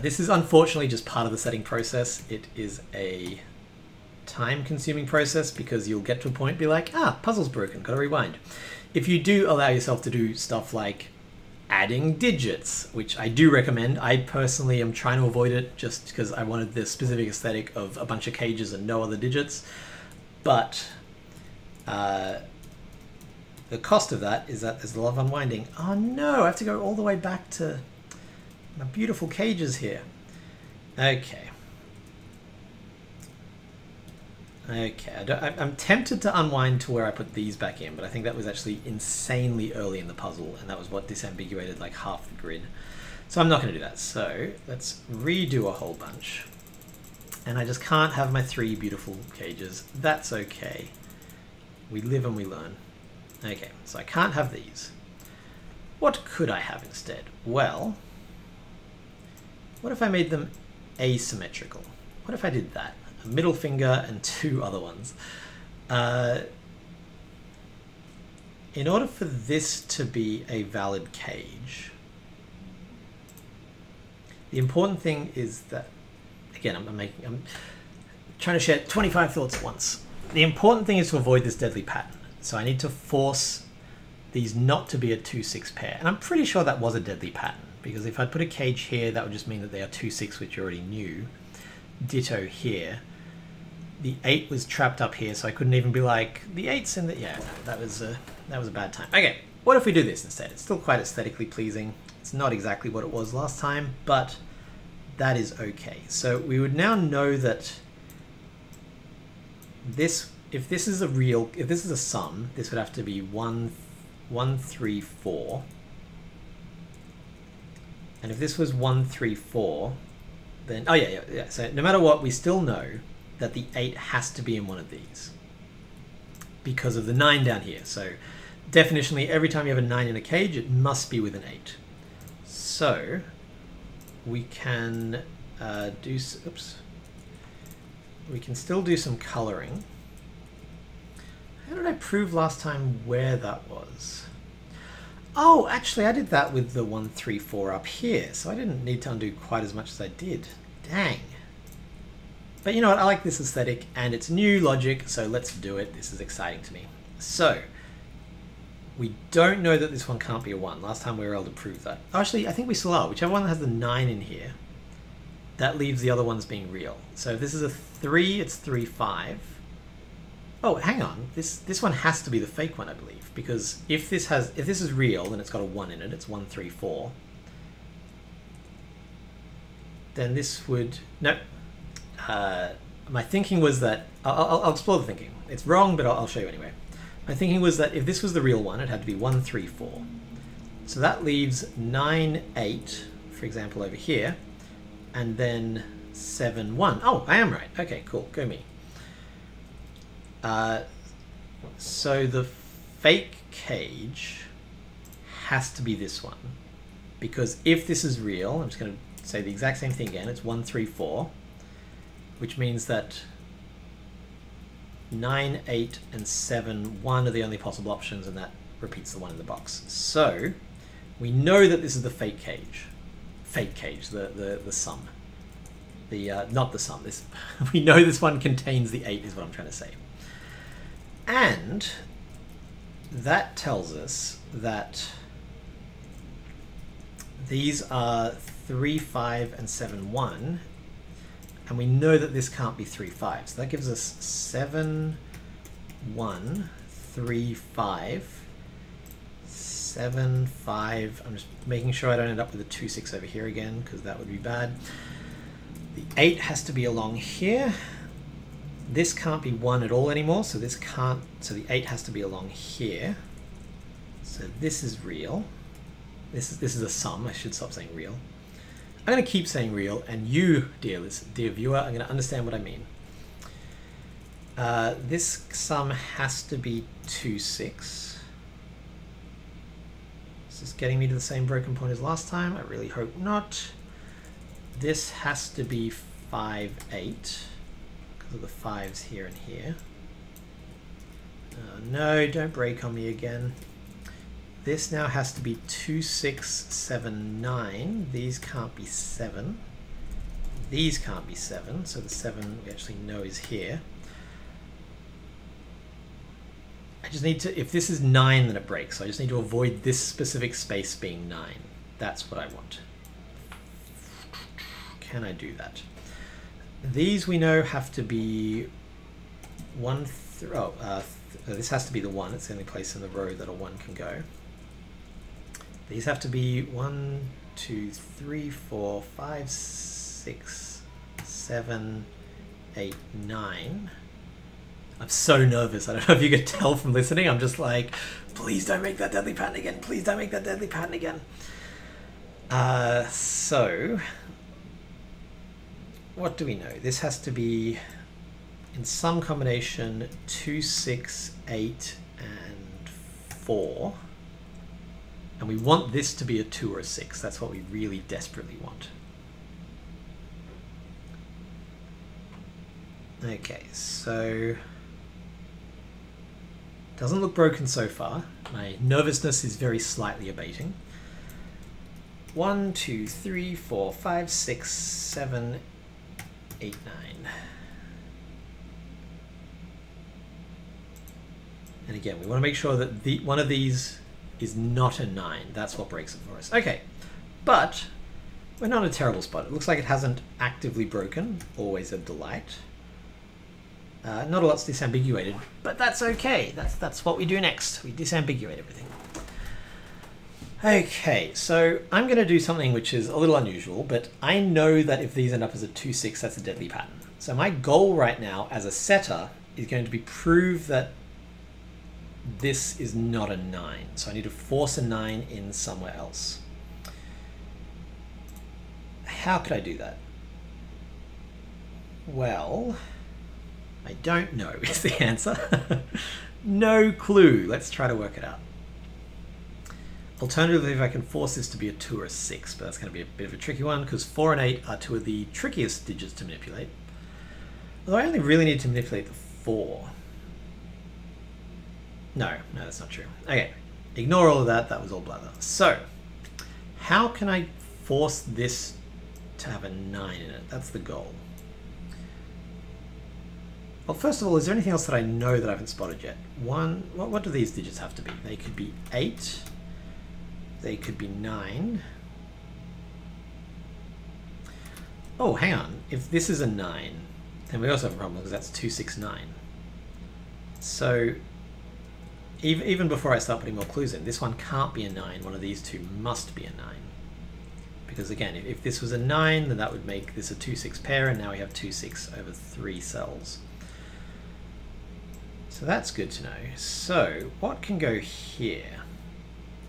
This is unfortunately just part of the setting process. It is a time-consuming process because you'll get to a point and be like, ah, puzzle's broken, gotta rewind. If you do allow yourself to do stuff like adding digits, which I do recommend. I personally am trying to avoid it just because I wanted the specific aesthetic of a bunch of cages and no other digits. But the cost of that is that there's a lot of unwinding. Oh no, I have to go all the way back to my beautiful cages here. Okay. Okay, I'm tempted to unwind to where I put these back in, but I think that was actually insanely early in the puzzle, and that was what disambiguated like half the grid. So I'm not going to do that. So let's redo a whole bunch. And I just can't have my 3 beautiful cages. That's okay. We live and we learn. Okay, so I can't have these. What could I have instead? Well, what if I made them asymmetrical? What if I did that? A middle finger and 2 other ones. In order for this to be a valid cage, the important thing is that, again, I'm trying to share 25 thoughts at once. The important thing is to avoid this deadly pattern. So I need to force these not to be a 2-6 pair. And I'm pretty sure that was a deadly pattern, because if I put a cage here, that would just mean that they are 2-6, which you already knew. Ditto here. The 8 was trapped up here, so I couldn't even be like, the 8's in the... Yeah, no, that was a bad time. Okay, what if we do this instead? It's still quite aesthetically pleasing. It's not exactly what it was last time, but that is okay. So we would now know that this, if this is a sum, this would have to be 1, 3, 4. And if this was 1, 3, 4, then, oh yeah. So no matter what, we still know that the 8 has to be in one of these because of the 9 down here. So definitionally, every time you have a 9 in a cage, it must be with an 8. So we can we can still do some coloring. How did I prove last time where that was? Oh, actually I did that with the 1, 3, 4 up here, so I didn't need to undo quite as much as I did. Dang. But you know what, I like this aesthetic and it's new logic, so let's do it. This is exciting to me. So, we don't know that this one can't be a 1. Last time we were able to prove that. Actually, I think we still are. Whichever one has the 9 in here, that leaves the other ones being real. So if this is a 3, it's 3, 5. Oh, hang on. This one has to be the fake one, I believe, because if this is real, then it's got a 1 in it. It's 1, 3, 4. Then this would no. My thinking was that I'll explore the thinking. It's wrong, but I'll show you anyway. My thinking was that if this was the real one, it had to be 1, 3, 4. So that leaves 9, 8, for example, over here, and then 7, 1. Oh, I am right. Okay, cool. Go me. So the fake cage has to be this one, because if this is real, I'm just going to say the exact same thing again. It's 1, 3, 4, which means that 9, 8, and 7, 1 are the only possible options, and that repeats the one in the box. So we know that this is the fake cage. Fake cage, the sum. Not the sum. This we know this one contains the 8 is what I'm trying to say. And that tells us that these are 3, 5, and 7, 1. And we know that this can't be 3, 5. So that gives us 7, 1, 3, 5, 7, 5. I'm just making sure I don't end up with a 2, 6 over here again, because that would be bad. The 8 has to be along here. This can't be 1 at all anymore, so this can't. So the 8 has to be along here. So this is real. This is a sum. I should stop saying real. I'm going to keep saying real, and you, dear viewer, are going to understand what I mean. This sum has to be 2, 6. Is this getting me to the same broken point as last time? I really hope not. This has to be 5, 8, because of the 5s here and here. No, don't break on me again. This now has to be 2, 6, 7, 9. These can't be 7. These can't be 7, so the 7 we actually know is here. I just need to, if this is 9, then it breaks. So I just need to avoid this specific space being 9. That's what I want. Can I do that? These we know have to be 1 through, this has to be the 1. It's the only place in the row that a 1 can go. These have to be 1, 2, 3, 4, 5, 6, 7, 8, 9. I'm so nervous. I don't know if you could tell from listening. I'm just like, please don't make that deadly pattern again. Please don't make that deadly pattern again. So, what do we know? This has to be, in some combination, 2, 6, 8, and 4. And we want this to be a 2 or a 6. That's what we really desperately want. Okay, so doesn't look broken so far. My nervousness is very slightly abating. 1, 2, 3, 4, 5, 6, 7, 8, 9. And again, we want to make sure that one of these is not a 9. That's what breaks it for us. Okay, but we're not in a terrible spot. It looks like it hasn't actively broken. Always a delight. Not a lot's disambiguated, but that's okay. That's what we do next. We disambiguate everything. Okay, so I'm going to do something which is a little unusual, but I know that if these end up as a 2, 6, that's a deadly pattern. So my goal right now as a setter is going to be prove that this is not a 9. So I need to force a 9 in somewhere else. How could I do that? Well, I don't know is the answer. No clue. Let's try to work it out. Alternatively, if I can force this to be a 2 or a 6, but that's going to be a bit of a tricky one because 4 and 8 are two of the trickiest digits to manipulate. Although I only really need to manipulate the 4. No, that's not true. Okay, ignore all of that. That was all blather. So, how can I force this to have a 9 in it? That's the goal. Well, first of all, is there anything else that I know that I haven't spotted yet? What do these digits have to be? They could be 8. They could be 9. Oh, hang on. If this is a 9, then we also have a problem because that's 2, 6, 9. So even before I start putting more clues in, this one can't be a 9. One of these two must be a 9. Because again, if this was a 9, then that would make this a 2, 6 pair, and now we have 2, 6 over 3 cells. So that's good to know. So what can go here?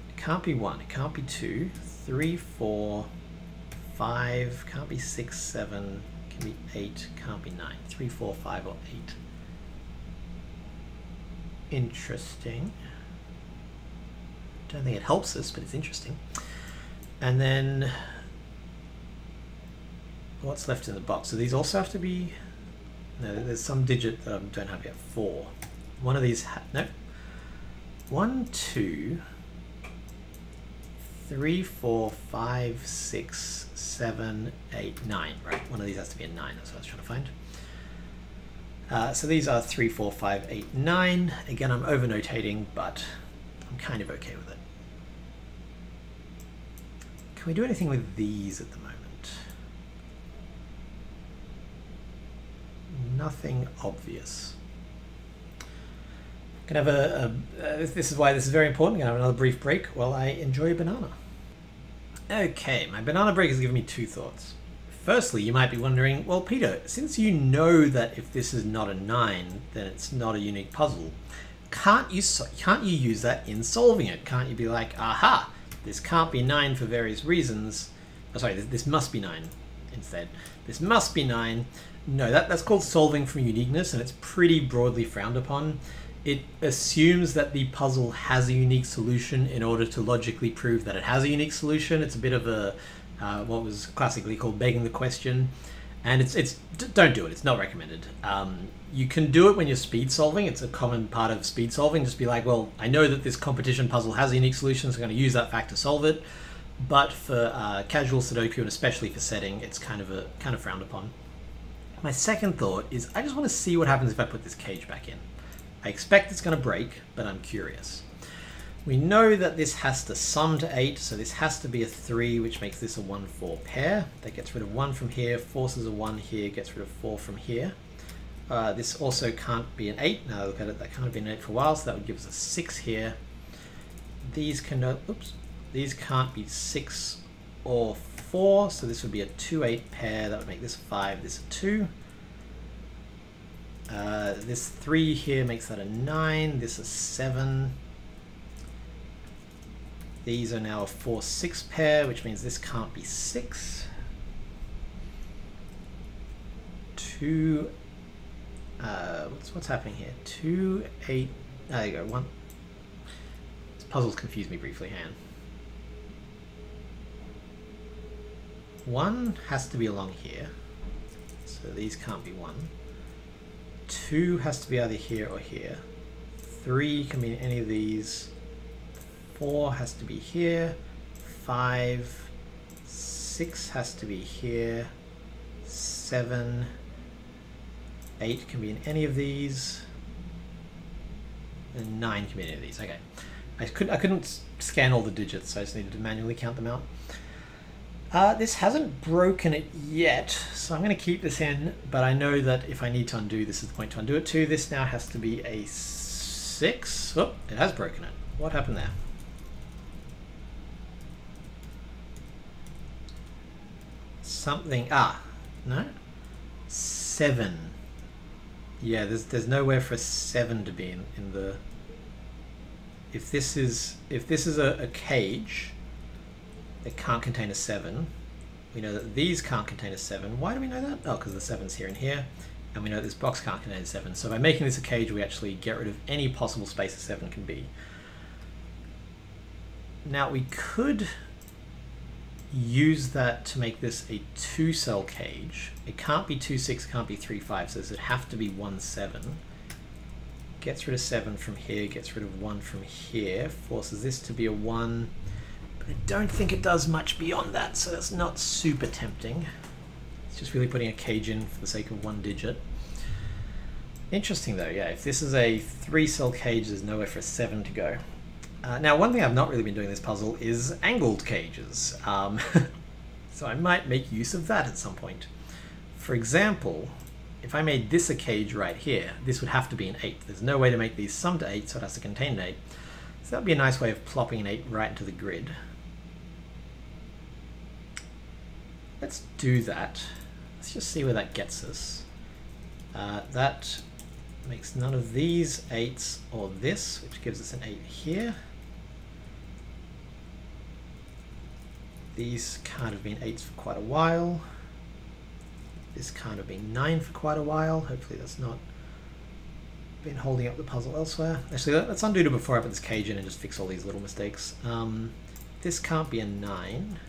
It can't be 1, it can't be 2, 3, 4, 5, can't be 6, 7, can be 8, can't be 9. 3, 4, 5, or 8. Interesting. Don't think it helps us, but it's interesting. And then what's left in the box? So these also have to be, no, there's some digit that I don't have yet. 4. One of these, no. 1, 2, 3, 4, 5, 6, 7, 8, 9. Right, one of these has to be a 9. That's what I was trying to find. So these are 3, 4, 5, 8, 9. Again, I'm over-notating, but I'm kind of okay with it. Can we do anything with these at the moment? Nothing obvious. Gonna have this is why this is very important. Gonna have another brief break while I enjoy a banana. Okay, my banana break has given me 2 thoughts. Firstly, you might be wondering, well, Peter, since you know that if this is not a 9, then it's not a unique puzzle, can't you use that in solving it? Can't you be like, aha, this can't be 9 for various reasons. Oh, sorry, this must be 9 instead. This must be 9. No, that's called solving from uniqueness, and it's pretty broadly frowned upon. It assumes that the puzzle has a unique solution in order to logically prove that it has a unique solution. It's a bit of a what was classically called begging the question, and don't do it. It's not recommended. You can do it when you're speed solving. It's a common part of speed solving. Just be like, well, I know that this competition puzzle has a unique solution, so I'm going to use that fact to solve it. But for casual Sudoku, and especially for setting, it's kind of frowned upon. My second thought is I just want to see what happens if I put this cage back in. I expect it's going to break, but I'm curious. We know that this has to sum to 8, so this has to be a 3, which makes this a 1-4 pair. That gets rid of 1 from here, forces a 1 here, gets rid of 4 from here. This also can't be an 8. Now look at it, that can't be an 8 for a while, so that would give us a 6 here. These these can't be 6 or 4, so this would be a 2-8 pair. That would make this 5, this a 2. This 3 here makes that a 9, this a 7. These are now a 4-6 pair, which means this can't be 6. 2, what's happening here? 2, 8, there you go, 1. This puzzle's confused me briefly, hang on. 1 has to be along here, so these can't be 1. 2 has to be either here or here. 3 can be in any of these. 4 has to be here. 5, 6 has to be here. 7, 8 can be in any of these. And 9 can be in any of these. Okay. I couldn't scan all the digits, so I just needed to manually count them out. This hasn't broken it yet, so I'm going to keep this in, but I know that if I need to undo, this is the point to undo it to. This now has to be a 6. Oh, it has broken it. What happened there? Something, no? 7. Yeah, there's nowhere for a 7 to be in the... If this is a cage, it can't contain a 7. We know that these can't contain a 7. Why do we know that? Oh, because the 7's here and here. And we know this box can't contain a 7. So by making this a cage, we actually get rid of any possible space a 7 can be. Now we could use that to make this a 2-cell cage. It can't be 2-6, can't be 3-5, so it'd have to be 1-7. Gets rid of 7 from here, gets rid of 1 from here, forces this to be a 1, but I don't think it does much beyond that, so that's not super tempting. It's just really putting a cage in for the sake of 1 digit. Interesting though, yeah, if this is a 3-cell cage, there's nowhere for a 7 to go. Now, one thing I've not really been doing in this puzzle is angled cages. So I might make use of that at some point. For example, if I made this a cage right here, this would have to be an 8. There's no way to make these sum to 8, so it has to contain an 8. So that would be a nice way of plopping an 8 right into the grid. Let's do that. Let's just see where that gets us. That makes none of these 8s or this, which gives us an 8 here. These can't have been 8s for quite a while. This can't have been 9 for quite a while. Hopefully that's not been holding up the puzzle elsewhere. Actually, let's undo it before I put this cage in and just fix all these little mistakes. This can't be a 9.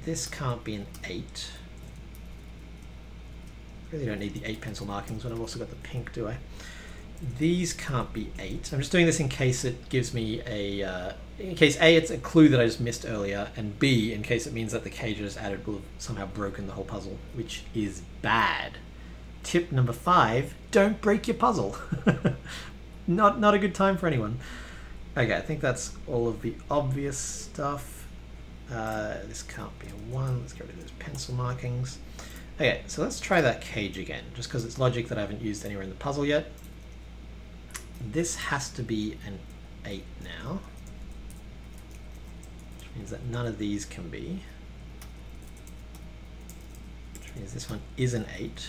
This can't be an 8. Really don't need the 8 pencil markings when I've also got the pink, do I? These can't be 8. I'm just doing this in case it gives me a... in case A, it's a clue that I just missed earlier, and B, in case it means that the cage I just added will have somehow broken the whole puzzle, which is bad. Tip number 5, don't break your puzzle. Not a good time for anyone. Okay, I think that's all of the obvious stuff. This can't be a 1. Let's get rid of those pencil markings. Okay, so let's try that cage again, just because it's logic that I haven't used anywhere in the puzzle yet. This has to be an 8 now, which means that none of these can be, which means this one is an 8.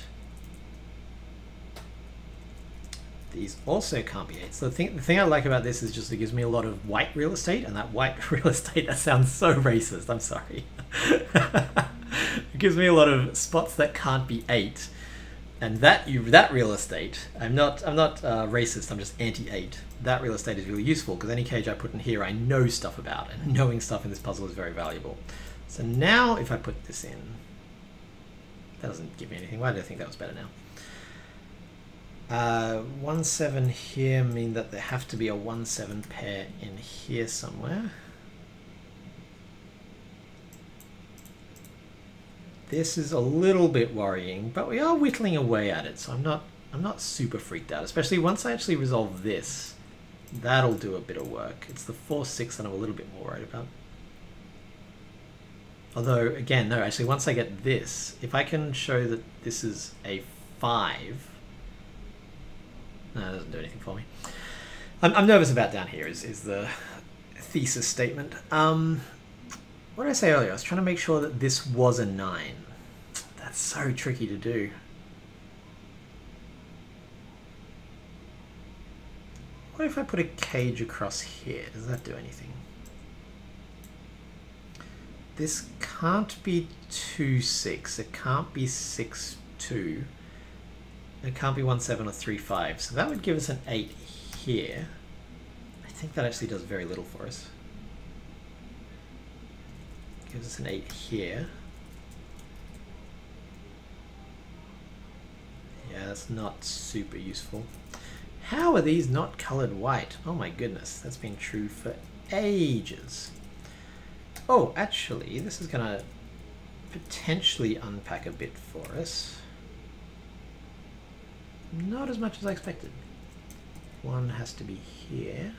These also can't be 8. So the thing I like about this is just it gives me a lot of white real estate, and that white real estate, that sounds so racist, I'm sorry. It gives me a lot of spots that can't be 8. And that real estate, I'm not racist, I'm just anti-8. That real estate is really useful because any cage I put in here I know stuff about, and knowing stuff in this puzzle is very valuable. So now if I put this in, that doesn't give me anything. Why do I think that was better now? 1 7 here mean that there have to be a 1 7 pair in here somewhere. This is a little bit worrying, but we are whittling away at it, so I'm not super freaked out, especially once I actually resolve this. That'll do a bit of work. It's the 4 6 that I'm a little bit more worried about. Although, again, no, actually once I get this, if I can show that this is a 5, no, that doesn't do anything for me. I'm nervous about down here is the thesis statement. What did I say earlier? I was trying to make sure that this was a 9. That's so tricky to do. What if I put a cage across here? Does that do anything? This can't be 2 6. It can't be 6 2. It can't be 1 7 or 3 5. So that would give us an 8 here. I think that actually does very little for us. Gives us an 8 here. Yeah, that's not super useful. How are these not colored white? Oh my goodness, that's been true for ages. Oh, actually, this is gonna potentially unpack a bit for us. Not as much as I expected. One has to be here.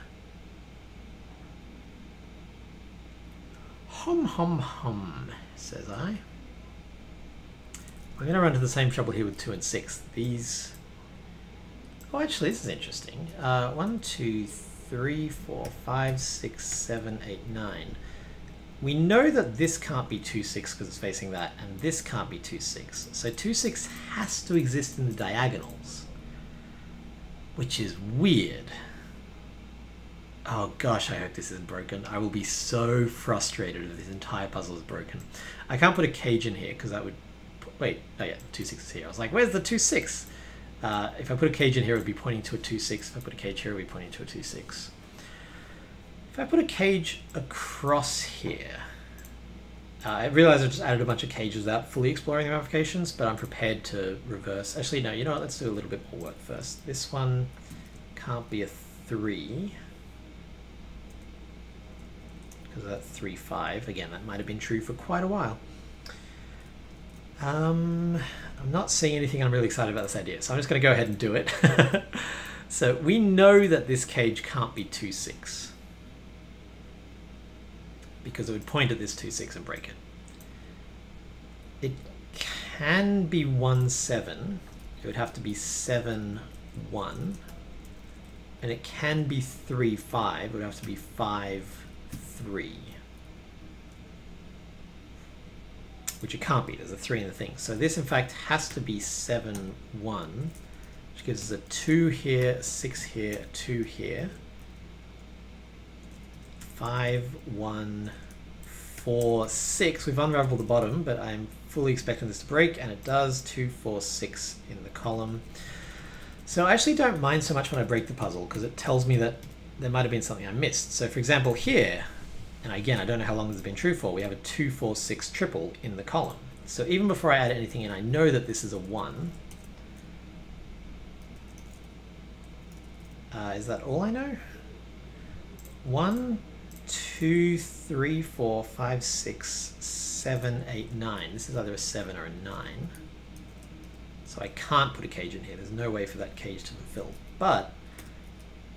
Hum hum hum, says I. I'm going to run into the same trouble here with 2 and 6. These... Oh, actually, this is interesting. 1, 2, 3, 4, 5, 6, 7, 8, 9. We know that this can't be 2 6 because it's facing that, and this can't be 2 6. So 2 6 has to exist in the diagonals, which is weird. Oh gosh, I hope this isn't broken. I will be so frustrated if this entire puzzle is broken. I can't put a cage in here because that would... Wait, oh yeah, 2 6 is here. I was like, where's the 2 6? If I put a cage in here, it would be pointing to a 2 6. If I put a cage here, it would be pointing to a 2 6. If I put a cage across here, I realize I just added a bunch of cages without fully exploring the ramifications, but I'm prepared to reverse. Actually, no, you know what? Let's do a little bit more work first. This one can't be a 3. Because of that 3, 5. Again, that might have been true for quite a while. I'm not seeing anything I'm really excited about this idea, so I'm just going to go ahead and do it. So we know that this cage can't be 2, 6. Because it would point at this 2, 6 and break it. It can be 1, 7. It would have to be 7, 1. And it can be 3, 5. It would have to be 5, 3. Which it can't be, there's a 3 in the thing. So this in fact has to be 7, 1, which gives us a 2 here, a 6 here, a 2 here. 5, 1, 4, 6. We've unraveled the bottom, but I'm fully expecting this to break, and it does. 2, 4, 6 in the column. So I actually don't mind so much when I break the puzzle, because it tells me that there might have been something I missed. So for example here, and again, I don't know how long this has been true for, we have a 2, 4, 6 triple in the column. So even before I add anything in, I know that this is a 1. Is that all I know? 1, 2, 3, 4, 5, 6, 7, 8, 9. This is either a 7 or a 9. So I can't put a cage in here. There's no way for that cage to fulfill. But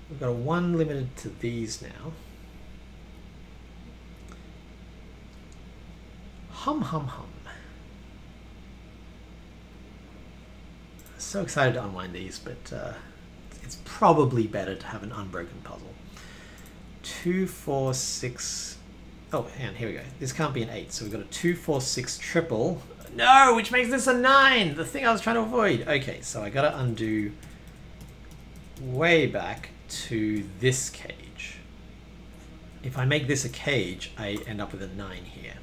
we've got a 1 limited to these now. Hum, hum, hum. So excited to unwind these, but it's probably better to have an unbroken puzzle. 2, 4, 6. Oh, and here we go. This can't be an 8, so we've got a 2, 4, 6 triple. No, which makes this a 9. The thing I was trying to avoid. Okay, so I got to undo way back to this cage. If I make this a cage, I end up with a 9 here.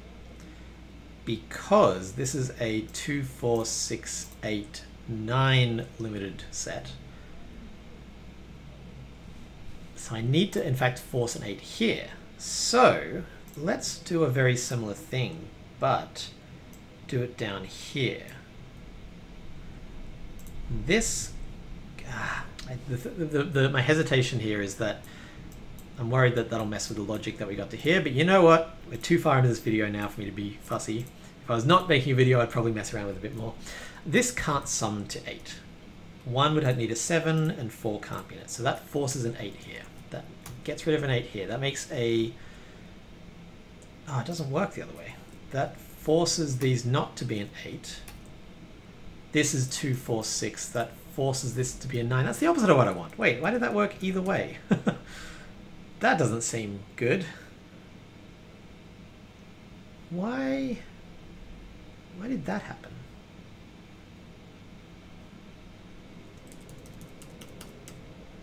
Because this is a 2, 4, 6, 8, 9 limited set. So I need to, in fact, force an 8 here. So let's do a very similar thing, but do it down here. This, my hesitation here is that I'm worried that that'll mess with the logic that we got to here, but you know what? We're too far into this video now for me to be fussy. If I was not making a video, I'd probably mess around with it a bit more. This can't sum to 8. 1 would need a 7 and 4 can't be in it. So that forces an 8 here. That gets rid of an 8 here. That makes a... Oh, it doesn't work the other way. That forces these not to be an 8. This is 2, 4, 6. That forces this to be a 9. That's the opposite of what I want. Wait, why did that work either way? That doesn't seem good. Why did that happen?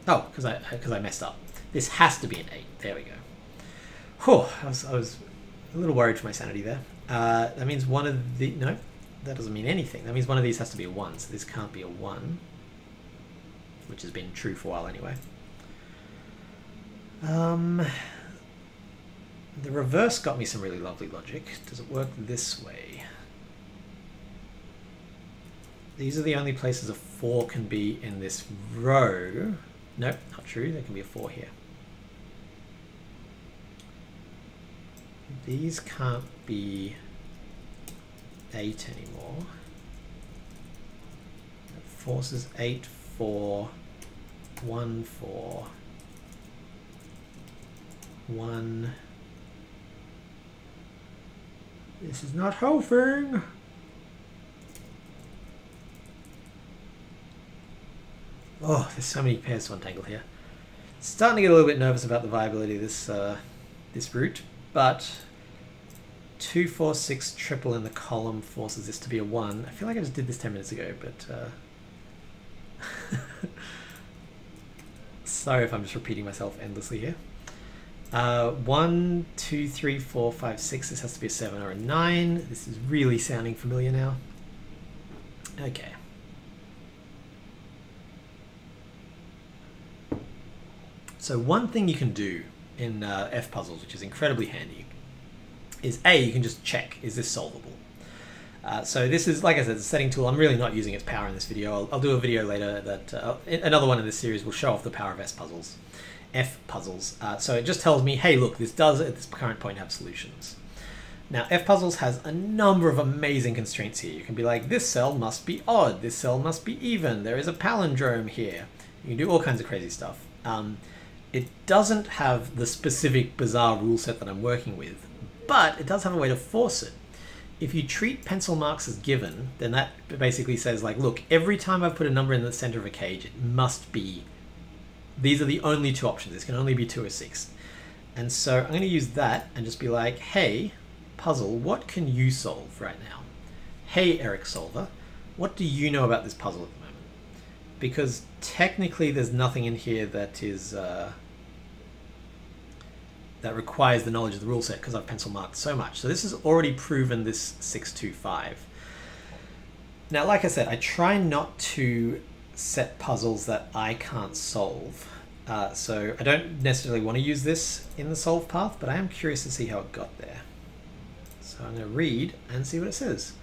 Oh, because I messed up. This has to be an 8. There we go. Whew, I was a little worried for my sanity there. That means one of the... No, that doesn't mean anything. That means one of these has to be a 1, so this can't be a 1. Which has been true for a while anyway. The reverse got me some really lovely logic. Does it work this way? These are the only places a 4 can be in this row. Nope, not true. There can be a 4 here. These can't be 8 anymore. That forces 8, 4, 1, 4, 1. This is not helping. Oh, there's so many pairs to untangle here. Starting to get a little bit nervous about the viability of this this route, but 2, 4, 6 triple in the column forces this to be a 1. I feel like I just did this 10 minutes ago, but sorry if I'm just repeating myself endlessly here. 1, 2, 3, 4, 5, 6. This has to be a 7 or a 9. This is really sounding familiar now. Okay. So one thing you can do in F puzzles, which is incredibly handy, is A, you can just check, is this solvable? So this is, like I said, it's a setting tool. I'm really not using its power in this video. I'll do a video later that another one in this series will show off the power of F puzzles. So it just tells me, hey, look, this does at this current point have solutions. Now, F puzzles has a number of amazing constraints here. You can be like, this cell must be odd, this cell must be even, there is a palindrome here. You can do all kinds of crazy stuff. It doesn't have the specific bizarre rule set that I'm working with, but it does have a way to force it. If you treat pencil marks as given, then that basically says, like, look, every time I put a number in the center of a cage, it must be, these are the only two options. This can only be 2 or 6. And so I'm going to use that and just be like, hey, puzzle, what can you solve right now? Hey, Eric Solver, what do you know about this puzzle at the moment? Because technically there's nothing in here that is that requires the knowledge of the rule set because I've pencil marked so much. So this has already proven this 625. Now, like I said, I try not to set puzzles that I can't solve. So I don't necessarily want to use this in the solve path, but I am curious to see how it got there. So I'm going to read and see what it says.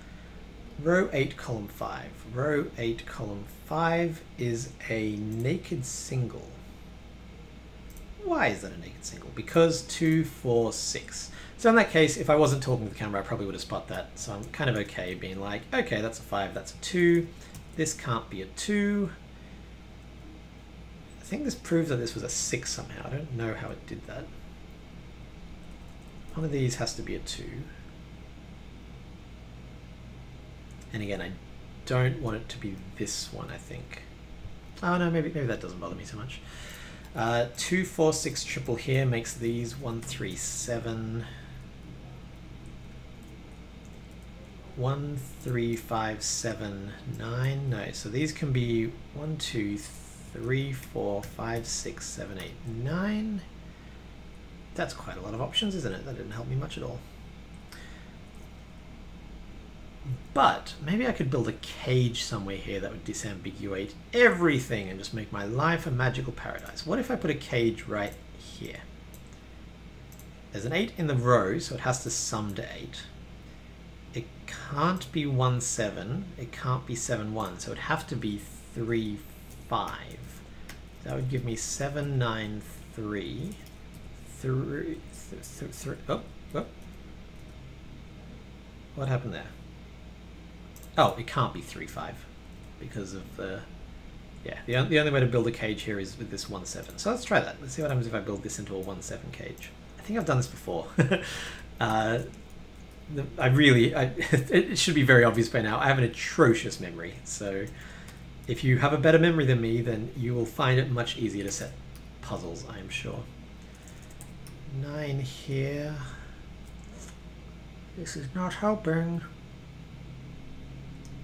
Row 8, column 5. Row 8, column 5 is a naked single. Why is that a naked single? Because 2, 4, 6. So in that case, if I wasn't talking to the camera, I probably would have spot that. So I'm kind of okay being like, okay, that's a 5, that's a 2. This can't be a 2. I think this proves that this was a 6 somehow. I don't know how it did that. One of these has to be a 2. And again, I don't want it to be this one, I think. Oh no, maybe that doesn't bother me so much. 2, 4, 6 triple here makes these 1, 3, 7. 1, 3, 5, 7, 9. No, so these can be 1, 2, 3, 4, 5, 6, 7, 8, 9. That's quite a lot of options, isn't it? That didn't help me much at all. But maybe I could build a cage somewhere here that would disambiguate everything and just make my life a magical paradise. What if I put a cage right here? There's an 8 in the row, so it has to sum to 8. It can't be 1, 7. It can't be 7, 1. So it'd have to be 3, 5. That would give me 7, 9, 3. 3. Oh. What happened there? Oh, it can't be 3, 5 because of the, yeah, the only way to build a cage here is with this 1, 7. So let's try that. Let's see what happens if I build this into a 1, 7 cage. I think I've done this before. It should be very obvious by now. I have an atrocious memory. So if you have a better memory than me, then you will find it much easier to set puzzles, I am sure. 9 here. This is not helping.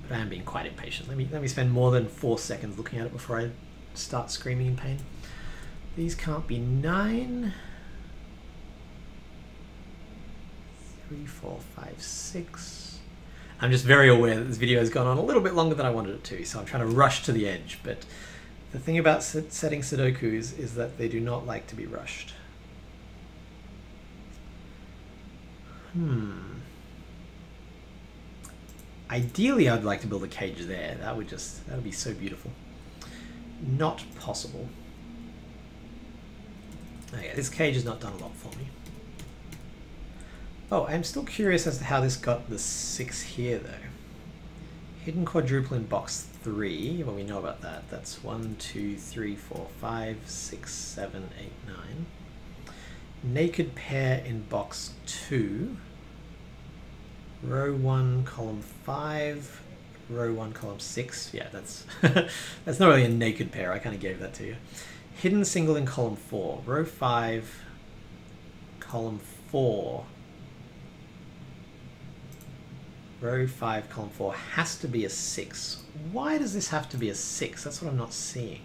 I am being quite impatient. Let me spend more than 4 seconds looking at it before I start screaming in pain. These can't be 9. 3, 4, 5, 6. I'm just very aware that this video has gone on a little bit longer than I wanted it to, so I'm trying to rush to the edge. But the thing about setting Sudokus is that they do not like to be rushed. Ideally, I'd like to build a cage there. That would be so beautiful. Not possible. Okay, this cage has not done a lot for me. Oh, I'm still curious as to how this got the 6 here, though. Hidden quadruple in box 3. Well, we know about that. That's 1, 2, 3, 4, 5, 6, 7, 8, 9. Naked pair in box 2. Row 1, column 5, row 1, column 6. Yeah, that's that's not really a naked pair. I kind of gave that to you. Hidden single in column 4. Row 5, column 4. Row 5, column 4 has to be a 6. Why does this have to be a 6? That's what I'm not seeing.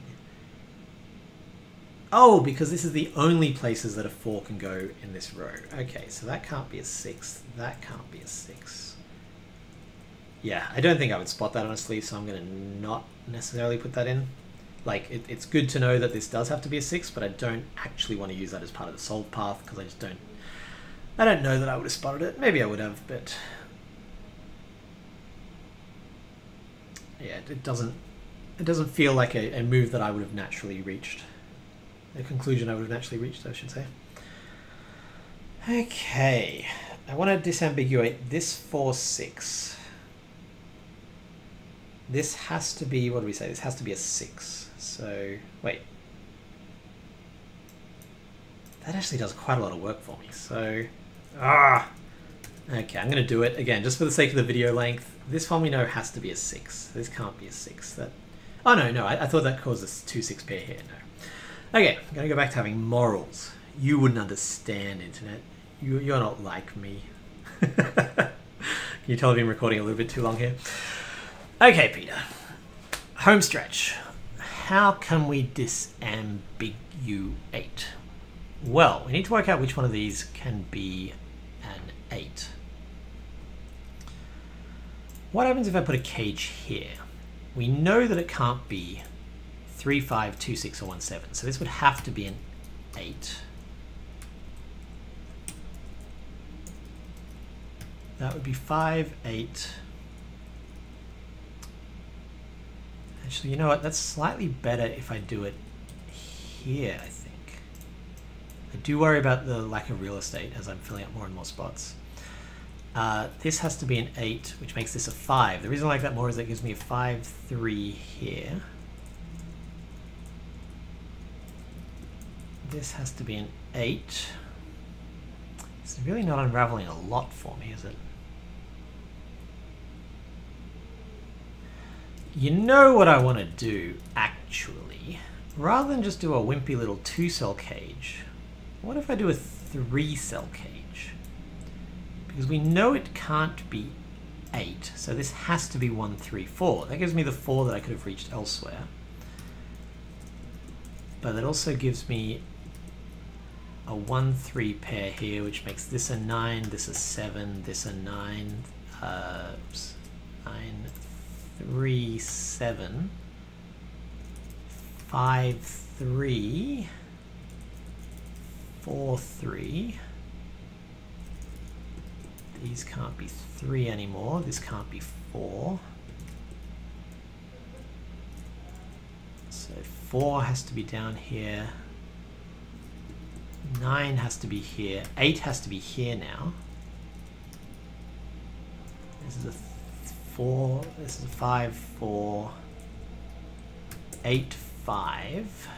Oh, because this is the only places that a 4 can go in this row. Okay, so that can't be a 6. That can't be a 6. Yeah, I don't think I would spot that, honestly, so I'm going to not necessarily put that in. Like, it's good to know that this does have to be a 6, but I don't actually want to use that as part of the solve path because I don't know that I would have spotted it. Maybe I would have, but yeah, it doesn't feel like a move that I would have naturally reached. A conclusion I would have naturally reached, I should say. Okay, I want to disambiguate this 4-6. This has to be, what do we say? This has to be a 6. So, wait. That actually does quite a lot of work for me. So, okay, I'm going to do it. Again, just for the sake of the video length, this one we know has to be a 6. This can't be a 6. Oh, no, I thought that caused us 2-6 pair here. No. Okay, I'm going to go back to having morals. You wouldn't understand, Internet. You're not like me. Can you tell I've been recording a little bit too long here? Okay, Peter. Home stretch. How can we disambiguate? Well, we need to work out which one of these can be an 8. What happens if I put a cage here? We know that it can't be 3, 5, 2, 6, or 1, 7. So this would have to be an 8. That would be 5, 8. Actually, you know what? That's slightly better if I do it here, I think. I do worry about the lack of real estate as I'm filling up more and more spots. This has to be an 8, which makes this a 5. The reason I like that more is that it gives me a 5, 3 here. This has to be an 8. It's really not unraveling a lot for me, is it? You know what I want to do, actually? Rather than just do a wimpy little 2-cell cage, what if I do a 3-cell cage? Because we know it can't be 8, so this has to be 1, 3, 4. That gives me the 4 that I could have reached elsewhere. But that also gives me a 1, 3 pair here, which makes this a 9, this a 7, this a 9, 9, 3, 7, 5, 3, 4, 3. These can't be 3 anymore. This can't be 4. So 4 has to be down here. 9 has to be here. 8 has to be here now. This is a 4. This is a 5, 4, 8, 5.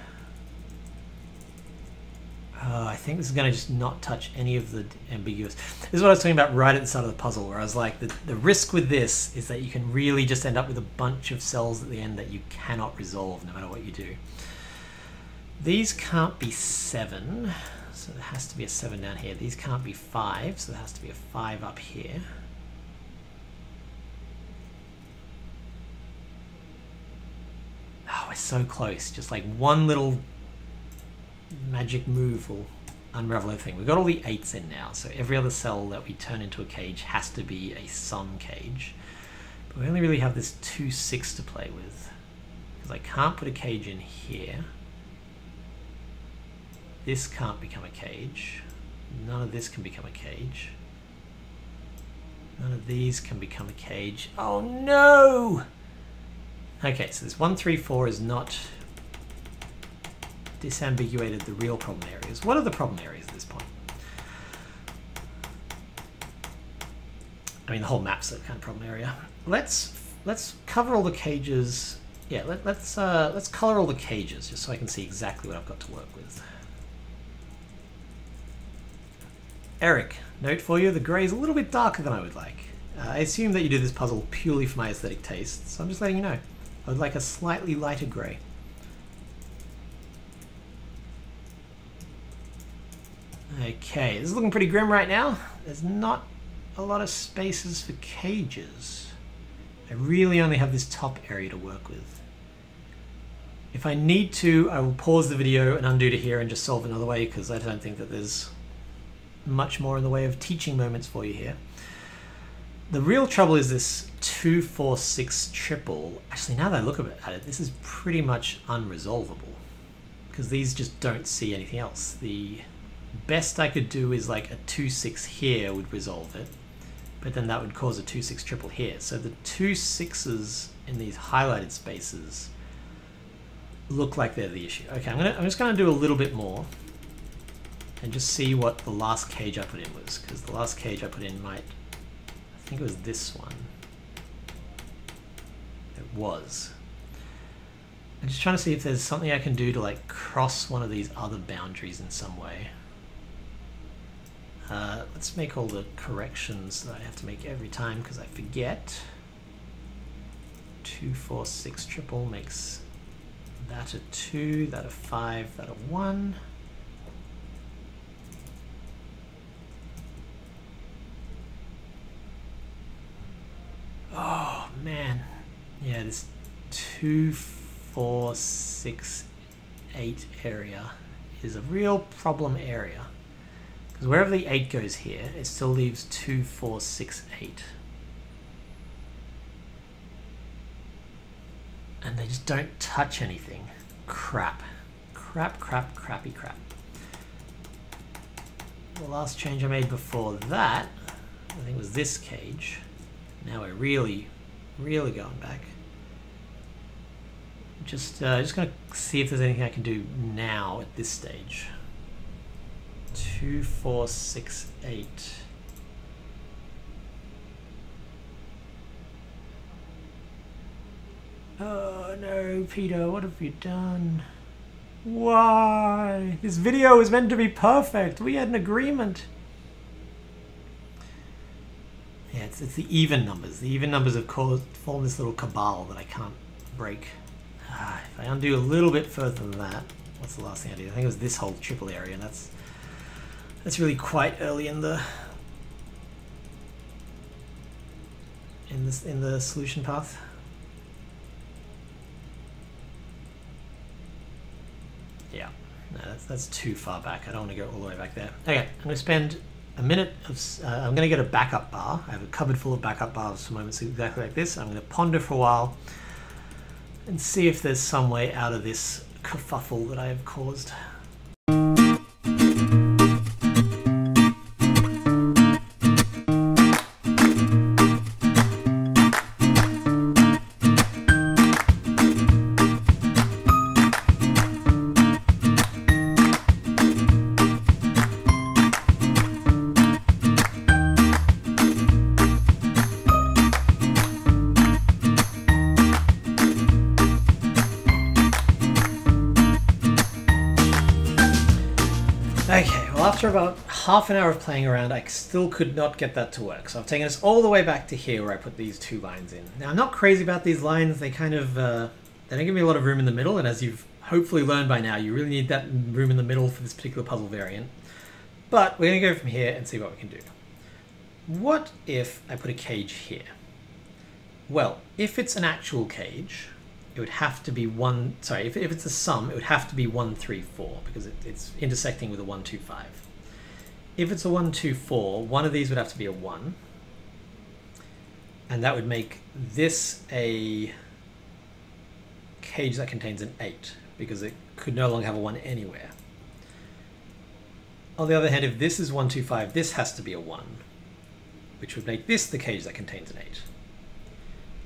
Oh, I think this is going to just not touch any of the ambiguous. This is what I was talking about right at the start of the puzzle, where I was like, the risk with this is that you can really just end up with a bunch of cells at the end that you cannot resolve no matter what you do. These can't be 7, so there has to be a 7 down here. These can't be 5, so there has to be a 5 up here. Oh, we're so close. Just like one little magic move will unravel everything. We've got all the 8s in now, so every other cell that we turn into a cage has to be a sum cage. But we only really have this 2, 6 to play with, because I can't put a cage in here. This can't become a cage. None of this can become a cage. None of these can become a cage. Oh no! Okay, so this 1, 3, 4 is not disambiguated the real problem areas. What are the problem areas at this point? I mean, the whole map's a kind of problem area. Let's cover all the cages. Yeah, let's color all the cages just so I can see exactly what I've got to work with. Eric, note for you: the grey is a little bit darker than I would like. I assume that you do this puzzle purely for my aesthetic taste, so I'm just letting you know. I would like a slightly lighter grey. Okay, this is looking pretty grim right now. There's not a lot of spaces for cages. I really only have this top area to work with. If I need to, I will pause the video and undo to here and just solve another way, because I don't think that there's much more in the way of teaching moments for you here. The real trouble is this 2, 4, 6 triple. Actually, now that I look at it, this is pretty much unresolvable because these just don't see anything else. The best I could do is like a 2, 6 here would resolve it, but then that would cause a 2, 6 triple here. So the 2 6s in these highlighted spaces look like they're the issue. Okay, I'm just gonna do a little bit more and just see what the last cage I put in was, because the last cage I put in might, I think it was this one. It was. I'm just trying to see if there's something I can do to like cross one of these other boundaries in some way. Let's make all the corrections that I have to make every time because I forget. 2, 4, 6 triple makes that a 2, that a 5, that a 1. Oh man, yeah, this 2, 4, 6, 8 area is a real problem area because wherever the 8 goes here, it still leaves 2, 4, 6, 8. And they just don't touch anything. Crap. Crap, crap, crappy crap. The last change I made before that, I think was this cage. Now we're really, really going back. Just gonna see if there's anything I can do now at this stage. 2, 4, 6, 8. Oh no, Peter, what have you done? Why? This video was meant to be perfect. We had an agreement. Yeah, it's the even numbers. The even numbers have formed this little cabal that I can't break. If I undo a little bit further than that, what's the last thing I did? I think it was this whole triple area, and that's really quite early in the solution path. Yeah, no, that's too far back. I don't want to go all the way back there. Okay, I'm going to spend a minute of, I'm going to get a backup bar. I have a cupboard full of backup bars for moments exactly like this. I'm going to ponder for a while and see if there's some way out of this kerfuffle that I have caused. Okay, well after about half an hour of playing around, I still could not get that to work. So I've taken us all the way back to here where I put these 2 lines in. Now I'm not crazy about these lines. They kind of, they don't give me a lot of room in the middle. And as you've hopefully learned by now, you really need that room in the middle for this particular puzzle variant. But we're going to go from here and see what we can do. What if I put a cage here? Well, if it's an actual cage, it would have to be if it's a sum, it would have to be 1, 3, 4 because it's intersecting with a 1, 2, 5. If it's a 1, 2, 4, one of these would have to be a 1. And that would make this a cage that contains an 8 because it could no longer have a 1 anywhere. On the other hand, if this is 1, 2, 5, this has to be a 1, which would make this the cage that contains an 8.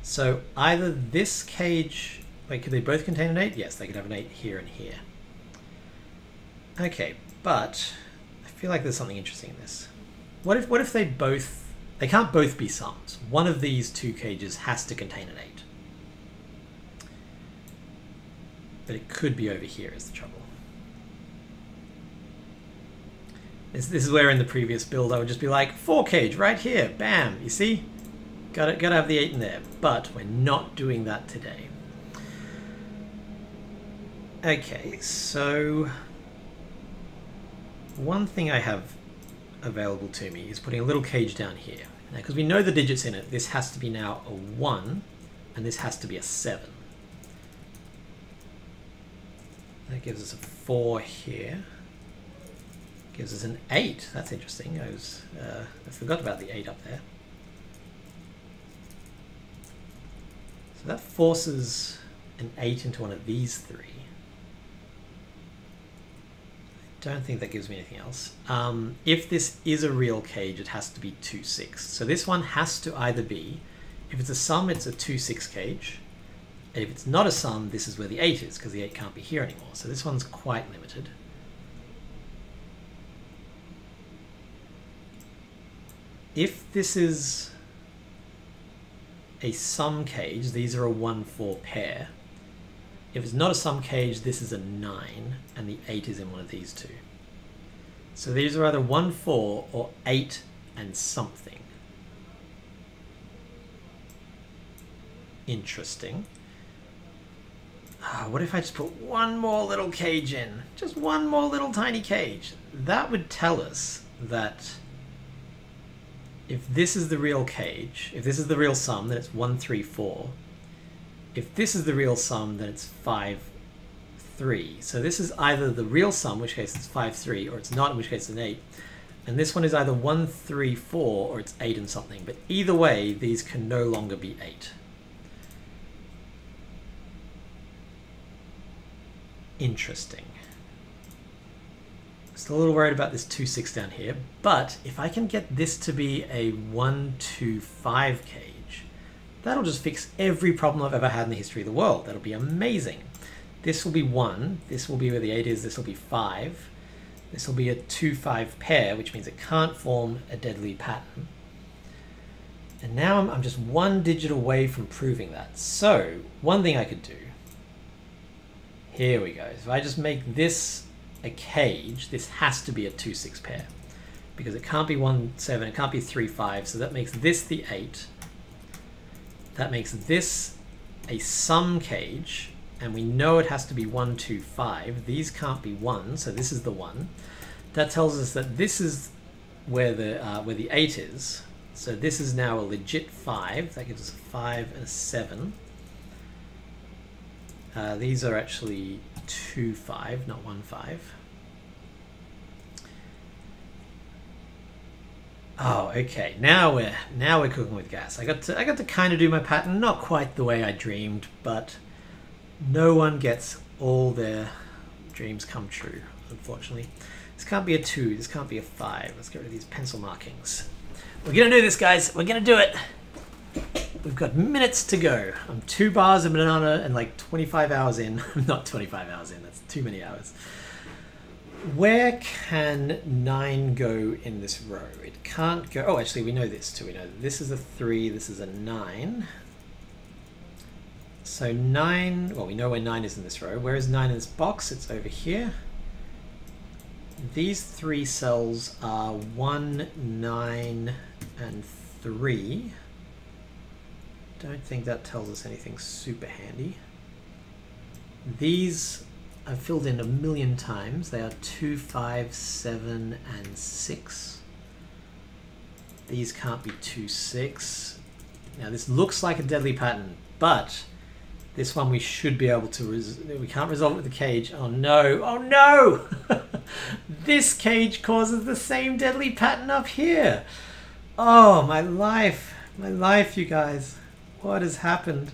So either this cage, wait, could they both contain an 8? Yes, they could have an 8 here and here. Okay, but I feel like there's something interesting in this. What if they can't both be sums. One of these 2 cages has to contain an 8. But it could be over here is the trouble. This is where in the previous build I would just be like, 4 cage right here, bam, you see? Gotta have the 8 in there, but we're not doing that today. Okay, so one thing I have available to me is putting a little cage down here. Now, because we know the digits in it, this has to be now a 1, and this has to be a 7. That gives us a 4 here. Gives us an 8. That's interesting. I forgot about the 8 up there. So that forces an 8 into one of these three. I don't think that gives me anything else. If this is a real cage, it has to be 2-6. So this one has to either be, if it's a sum, it's a 2-6 cage. And if it's not a sum, this is where the 8 is, because the 8 can't be here anymore. So this one's quite limited. If this is a sum cage, these are a 1-4 pair. If it's not a sum cage, this is a 9, and the 8 is in one of these two. So these are either 1-4 or 8 and something. Interesting. What if I just put one more little cage in? Just one more little tiny cage. That would tell us that if this is the real cage, if this is the real sum, then it's 1, 3, 4. If this is the real sum, then it's 5, 3. So this is either the real sum, in which case it's 5, 3, or it's not, in which case it's an 8. And this one is either 1, 3, 4, or it's 8 and something. But either way, these can no longer be 8. Interesting. Still a little worried about this 2-6 down here, but if I can get this to be a 1-2-5 cage, that'll just fix every problem I've ever had in the history of the world. That'll be amazing. This will be 1, this will be where the 8 is, this will be 5. This will be a 2-5 pair, which means it can't form a deadly pattern. And now I'm just one digit away from proving that. So one thing I could do, here we go. If I just make this a cage, this has to be a 2-6 pair, because it can't be 1-7, it can't be 3-5, so that makes this the 8. That makes this a sum cage, and we know it has to be 1-2-5. These can't be 1, so this is the 1. That tells us that this is where the 8 is. So this is now a legit 5. That gives us a 5 and a 7. These are actually 2-5, not 1-5. Oh, okay. Now we're cooking with gas. I got to kind of do my pattern, not quite the way I dreamed, but no one gets all their dreams come true, unfortunately. This can't be a 2. This can't be a 5. Let's get rid of these pencil markings. We're gonna do this, guys. We're gonna do it. We've got minutes to go. I'm 2 bars of banana and like 25 hours in. Not 25 hours in, that's too many hours. Where can 9 go in this row? It can't go, oh, actually we know this too. We know this is a 3, this is a 9. So 9, well, we know where 9 is in this row. Where is 9 in this box? It's over here. These 3 cells are 1, 9, and 3. Don't think that tells us anything super handy. These I've filled in a million times. They are 2, 5, 7, and 6. These can't be 2, 6. Now this looks like a deadly pattern, but this one we should be able to, we can't resolve it with the cage. Oh no, oh no! This cage causes the same deadly pattern up here. Oh, my life, you guys. What has happened?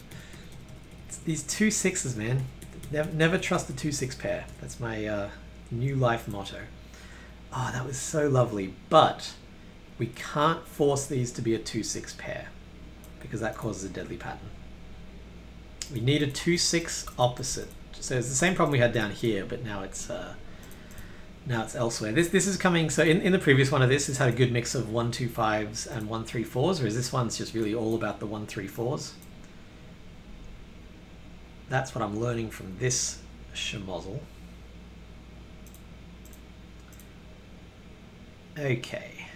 It's these 2 6s, man. Never trust a 2-6 pair. That's my new life motto. Oh, that was so lovely. But we can't force these to be a 2-6 pair because that causes a deadly pattern. We need a 2-6 opposite. So it's the same problem we had down here, but now it's elsewhere. This is coming. So in the previous one of this, it's had a good mix of 1-2-5s and 1-3-4s, whereas this one's just really all about the 1-3-4s. That's what I'm learning from this schmozzle. Okay.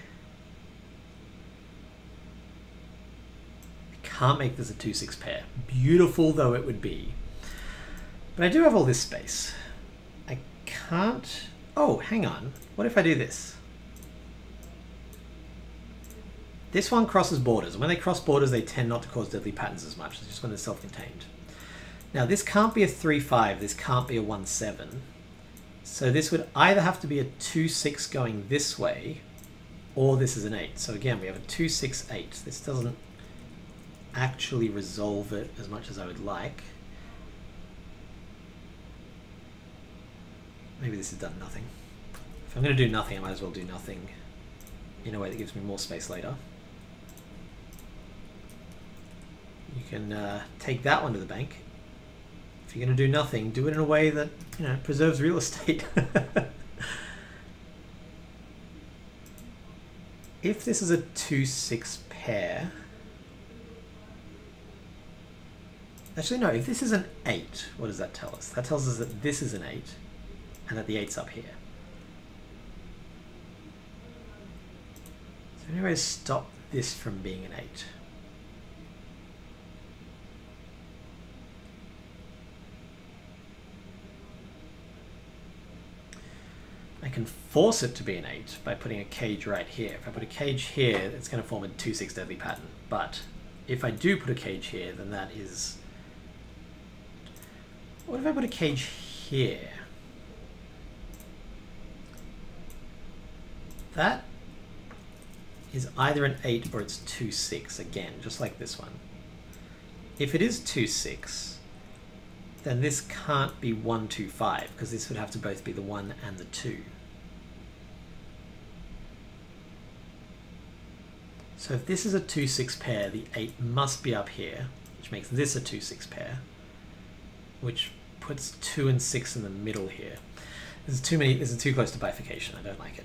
I can't make this a 2-6 pair. Beautiful though it would be. But I do have all this space. I can't... Oh, hang on. What if I do this? This one crosses borders. When they cross borders, they tend not to cause deadly patterns as much. It's just when they're self-contained. Now, this can't be a 3-5. This can't be a 1-7. So this would either have to be a 2-6 going this way, or this is an 8. So again, we have a 2-6-8. This doesn't actually resolve it as much as I would like. Maybe this has done nothing. If I'm going to do nothing, I might as well do nothing in a way that gives me more space later. You can take that one to the bank. If you're going to do nothing, do it in a way that, you know, preserves real estate. If this is a 2-6 pair... Actually, no, if this is an 8, what does that tell us? That tells us that this is an 8, and that the 8's up here. So anyway, stop this from being an 8. I can force it to be an 8 by putting a cage right here. If I put a cage here, it's going to form a 2-6 deadly pattern. But if I do put a cage here, then that is... What if I put a cage here? That is either an 8 or it's 2-6 again, just like this one. If it is 2-6, then this can't be 1-2-5 because this would have to both be the 1 and the 2. So if this is a 2-6 pair, the 8 must be up here, which makes this a 2-6 pair, which puts 2 and 6 in the middle here. This is too close to bifurcation. I don't like it.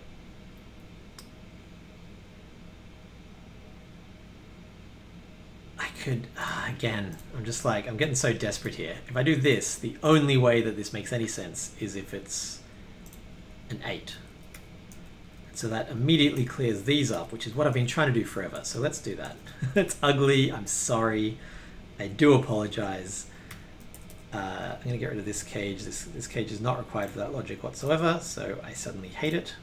I could, again, I'm just like, I'm getting so desperate here. If I do this, the only way that this makes any sense is if it's an 8. So that immediately clears these up, which is what I've been trying to do forever. So let's do that. It's ugly. I'm sorry. I do apologize. I'm going to get rid of this cage. This cage is not required for that logic whatsoever, so I suddenly hate it.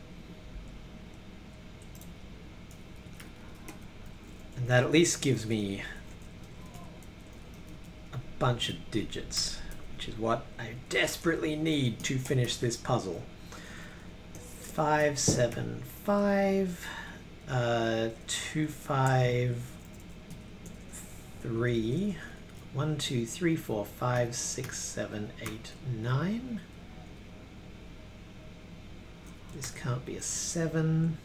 And that at least gives me a bunch of digits, which is what I desperately need to finish this puzzle. 5, 7, 5, 2, 5, 3, 1, 2, 3, 4, 5, 6, 7, 8, 9. This can't be a 7.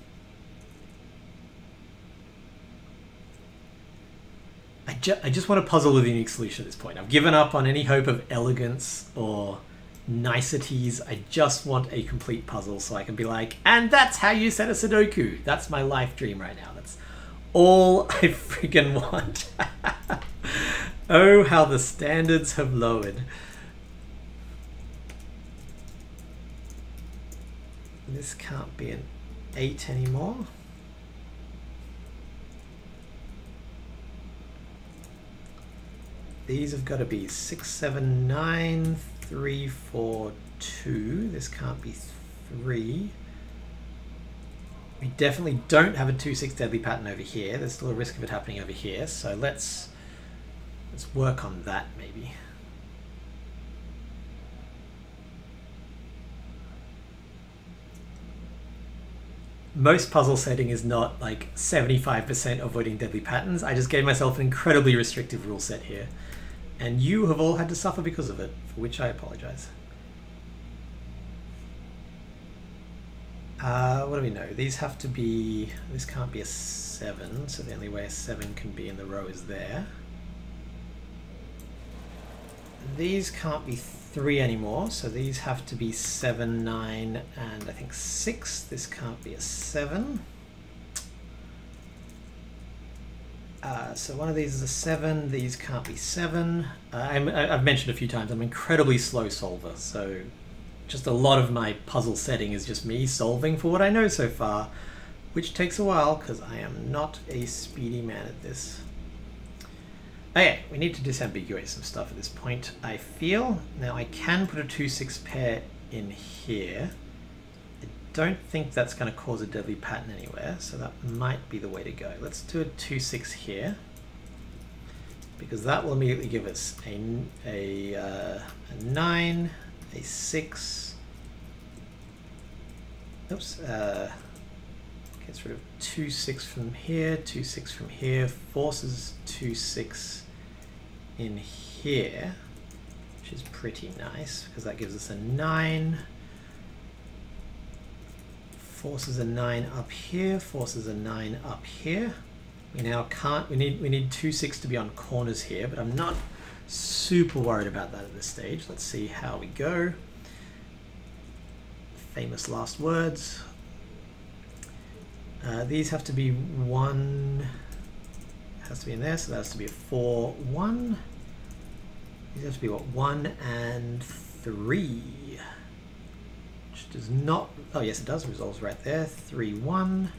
I just want a puzzle with a unique solution at this point. I've given up on any hope of elegance or niceties. I just want a complete puzzle so I can be like, and that's how you set a Sudoku. That's my life dream right now. That's all I freaking want. Oh, how the standards have lowered. This can't be an 8 anymore. These have got to be 6, 7, 9, 3, 4, 2. This can't be 3. We definitely don't have a 2-6 deadly pattern over here. There's still a risk of it happening over here. So let's work on that maybe. Most puzzle setting is not like 75% avoiding deadly patterns. I just gave myself an incredibly restrictive rule set here. And you have all had to suffer because of it, for which I apologize. What do we know? These have to be, this can't be a 7, so the only way a 7 can be in the row is there. These can't be 3 anymore, so these have to be 7, 9, and I think 6. This can't be a 7. So one of these is a 7, these can't be 7. I've mentioned a few times, I'm an incredibly slow solver, so just a lot of my puzzle setting is just me solving for what I know so far, which takes a while because I am not a speedy man at this. Okay, we need to disambiguate some stuff at this point, I feel. Now I can put a 2-6 pair in here. I don't think that's going to cause a deadly pattern anywhere, so that might be the way to go. Let's do a 2-6 here, because that will immediately give us a 9, a 6. Oops. Okay, gets rid of 2, 6 from here, 2, 6 from here, forces 2, 6 in here, which is pretty nice because that gives us a 9. Forces a 9 up here, forces a 9 up here. We now can't, we need 2, 6 to be on corners here, but I'm not super worried about that at this stage. Let's see how we go. Famous last words. These have to be 1, has to be in there, so that has to be a 4, 1. These have to be what, 1 and 3. Which does not, oh yes it does, resolves right there, 3, 1.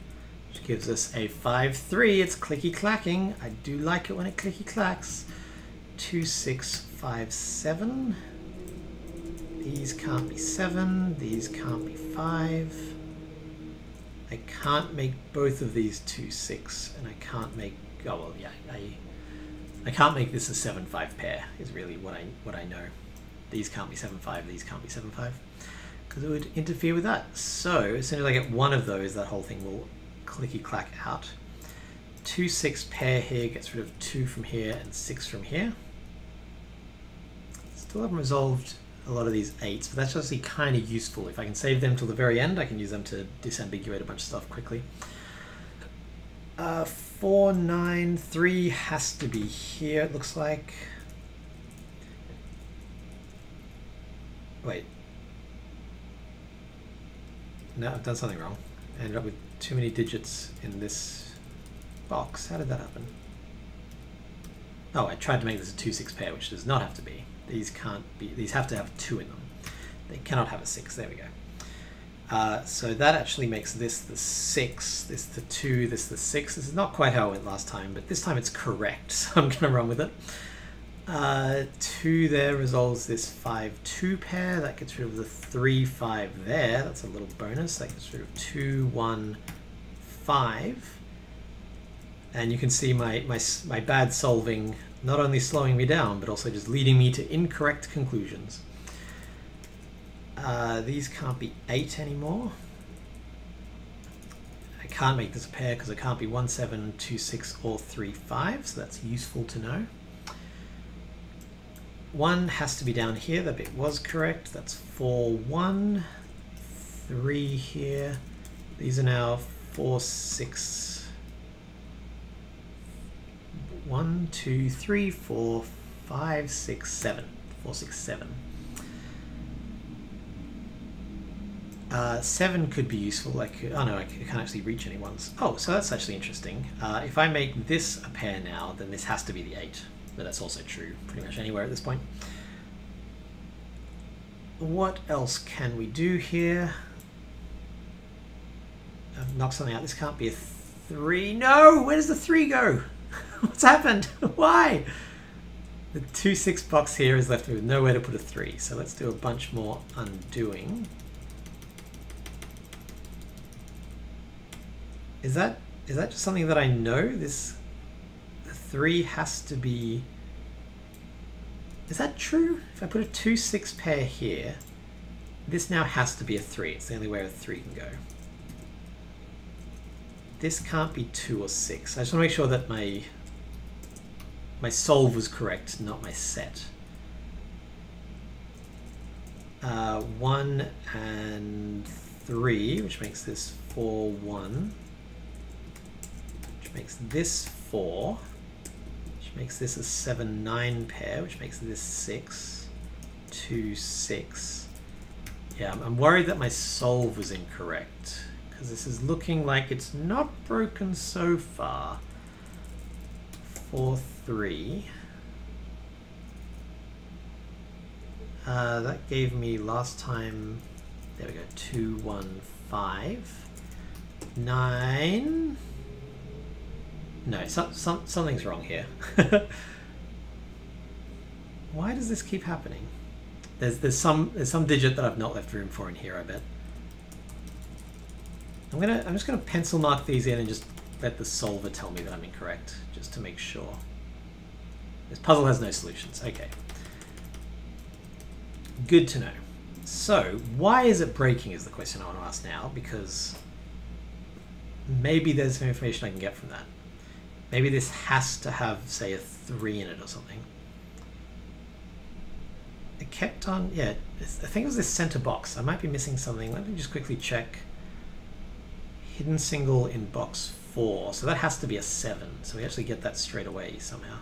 Which gives us a 5, 3. It's clicky clacking. I do like it when it clicky clacks. 2, 6, 5, 7. These can't be 7. These can't be 5. I can't make both of these 2, 6, and I can't make. Oh well, yeah. I can't make this a 7, 5 pair. Is really what I know. These can't be 7, 5. These can't be 7, 5, because it would interfere with that. So as soon as I get one of those, that whole thing will clicky clack out. 2, 6 pair here gets rid of 2 from here and 6 from here. Still haven't resolved a lot of these 8s, but that's actually kind of useful. If I can save them till the very end, I can use them to disambiguate a bunch of stuff quickly. 4, 9, 3 has to be here, it looks like. Wait. No, I've done something wrong. I ended up with too many digits in this box. How did that happen? Oh, I tried to make this a 2, 6 pair, which does not have to be. These can't be, these have to have 2 in them. They cannot have a 6, there we go. So that actually makes this the 6, this the 2, this the 6. This is not quite how it went last time, but this time it's correct, so I'm gonna run with it. 2 there resolves this 5, 2 pair. That gets rid of the 3, 5 there. That's a little bonus. That gets rid of 2, 1, 5. And you can see my bad solving not only slowing me down, but also just leading me to incorrect conclusions. These can't be 8 anymore. I can't make this a pair because it can't be 1, 7, 2, 6, or 3, 5, so that's useful to know. 1 has to be down here, that bit was correct. That's 4, 1, 3 here. These are now 4, 6, 1, 2, 3, 4, 5, 6, 7. 4, 6, 7. 7 could be useful, like, oh no, I can't actually reach any ones. Oh, so that's actually interesting. If I make this a pair now, then this has to be the 8. But that's also true pretty much anywhere at this point. What else can we do here? I've knocked something out. This can't be a 3. No! Where does the 3 go? What's happened? Why? The 2, 6 box here is left with nowhere to put a 3. So let's do a bunch more undoing. Is that just something that I know? This, the 3 has to be. Is that true? If I put a 2, 6 pair here, this now has to be a 3. It's the only way a 3 can go. This can't be 2 or 6. I just want to make sure that my solve was correct, not my set. 1 and 3, which makes this 4, 1. Which makes this 4. Which makes this a 7, 9 pair, which makes this 6, 2, 6. Yeah, I'm worried that my solve was incorrect, because this is looking like it's not broken so far. 4, 3. That gave me last time, there we go, 2, 1, 5, 9. No, something's wrong here. Why does this keep happening? There's some digit that I've not left room for in here, I bet. I'm just gonna pencil mark these in and just let the solver tell me that I'm incorrect, just to make sure. This puzzle has no solutions. Okay. Good to know. So, why is it breaking is the question I want to ask now, because maybe there's some information I can get from that. Maybe this has to have, say, a 3 in it or something. It kept on, yeah, I think it was this center box. I might be missing something. Let me just quickly check. Hidden single in box 4. So that has to be a 7. So we actually get that straight away somehow.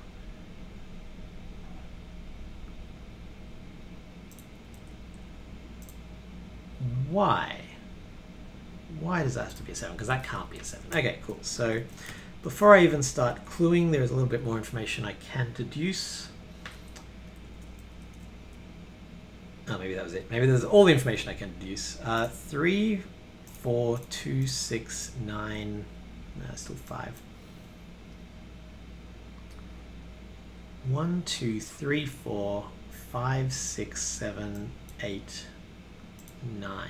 Why? Why does that have to be a 7? Because that can't be a 7. Okay, cool. So before I even start cluing, there's a little bit more information I can deduce. Oh, maybe that was it. Maybe there's all the information I can deduce. 3, 4, 2, 6, 9. No, still 5. 1, 2, 3, 4, 5, 6, 7, 8, 9.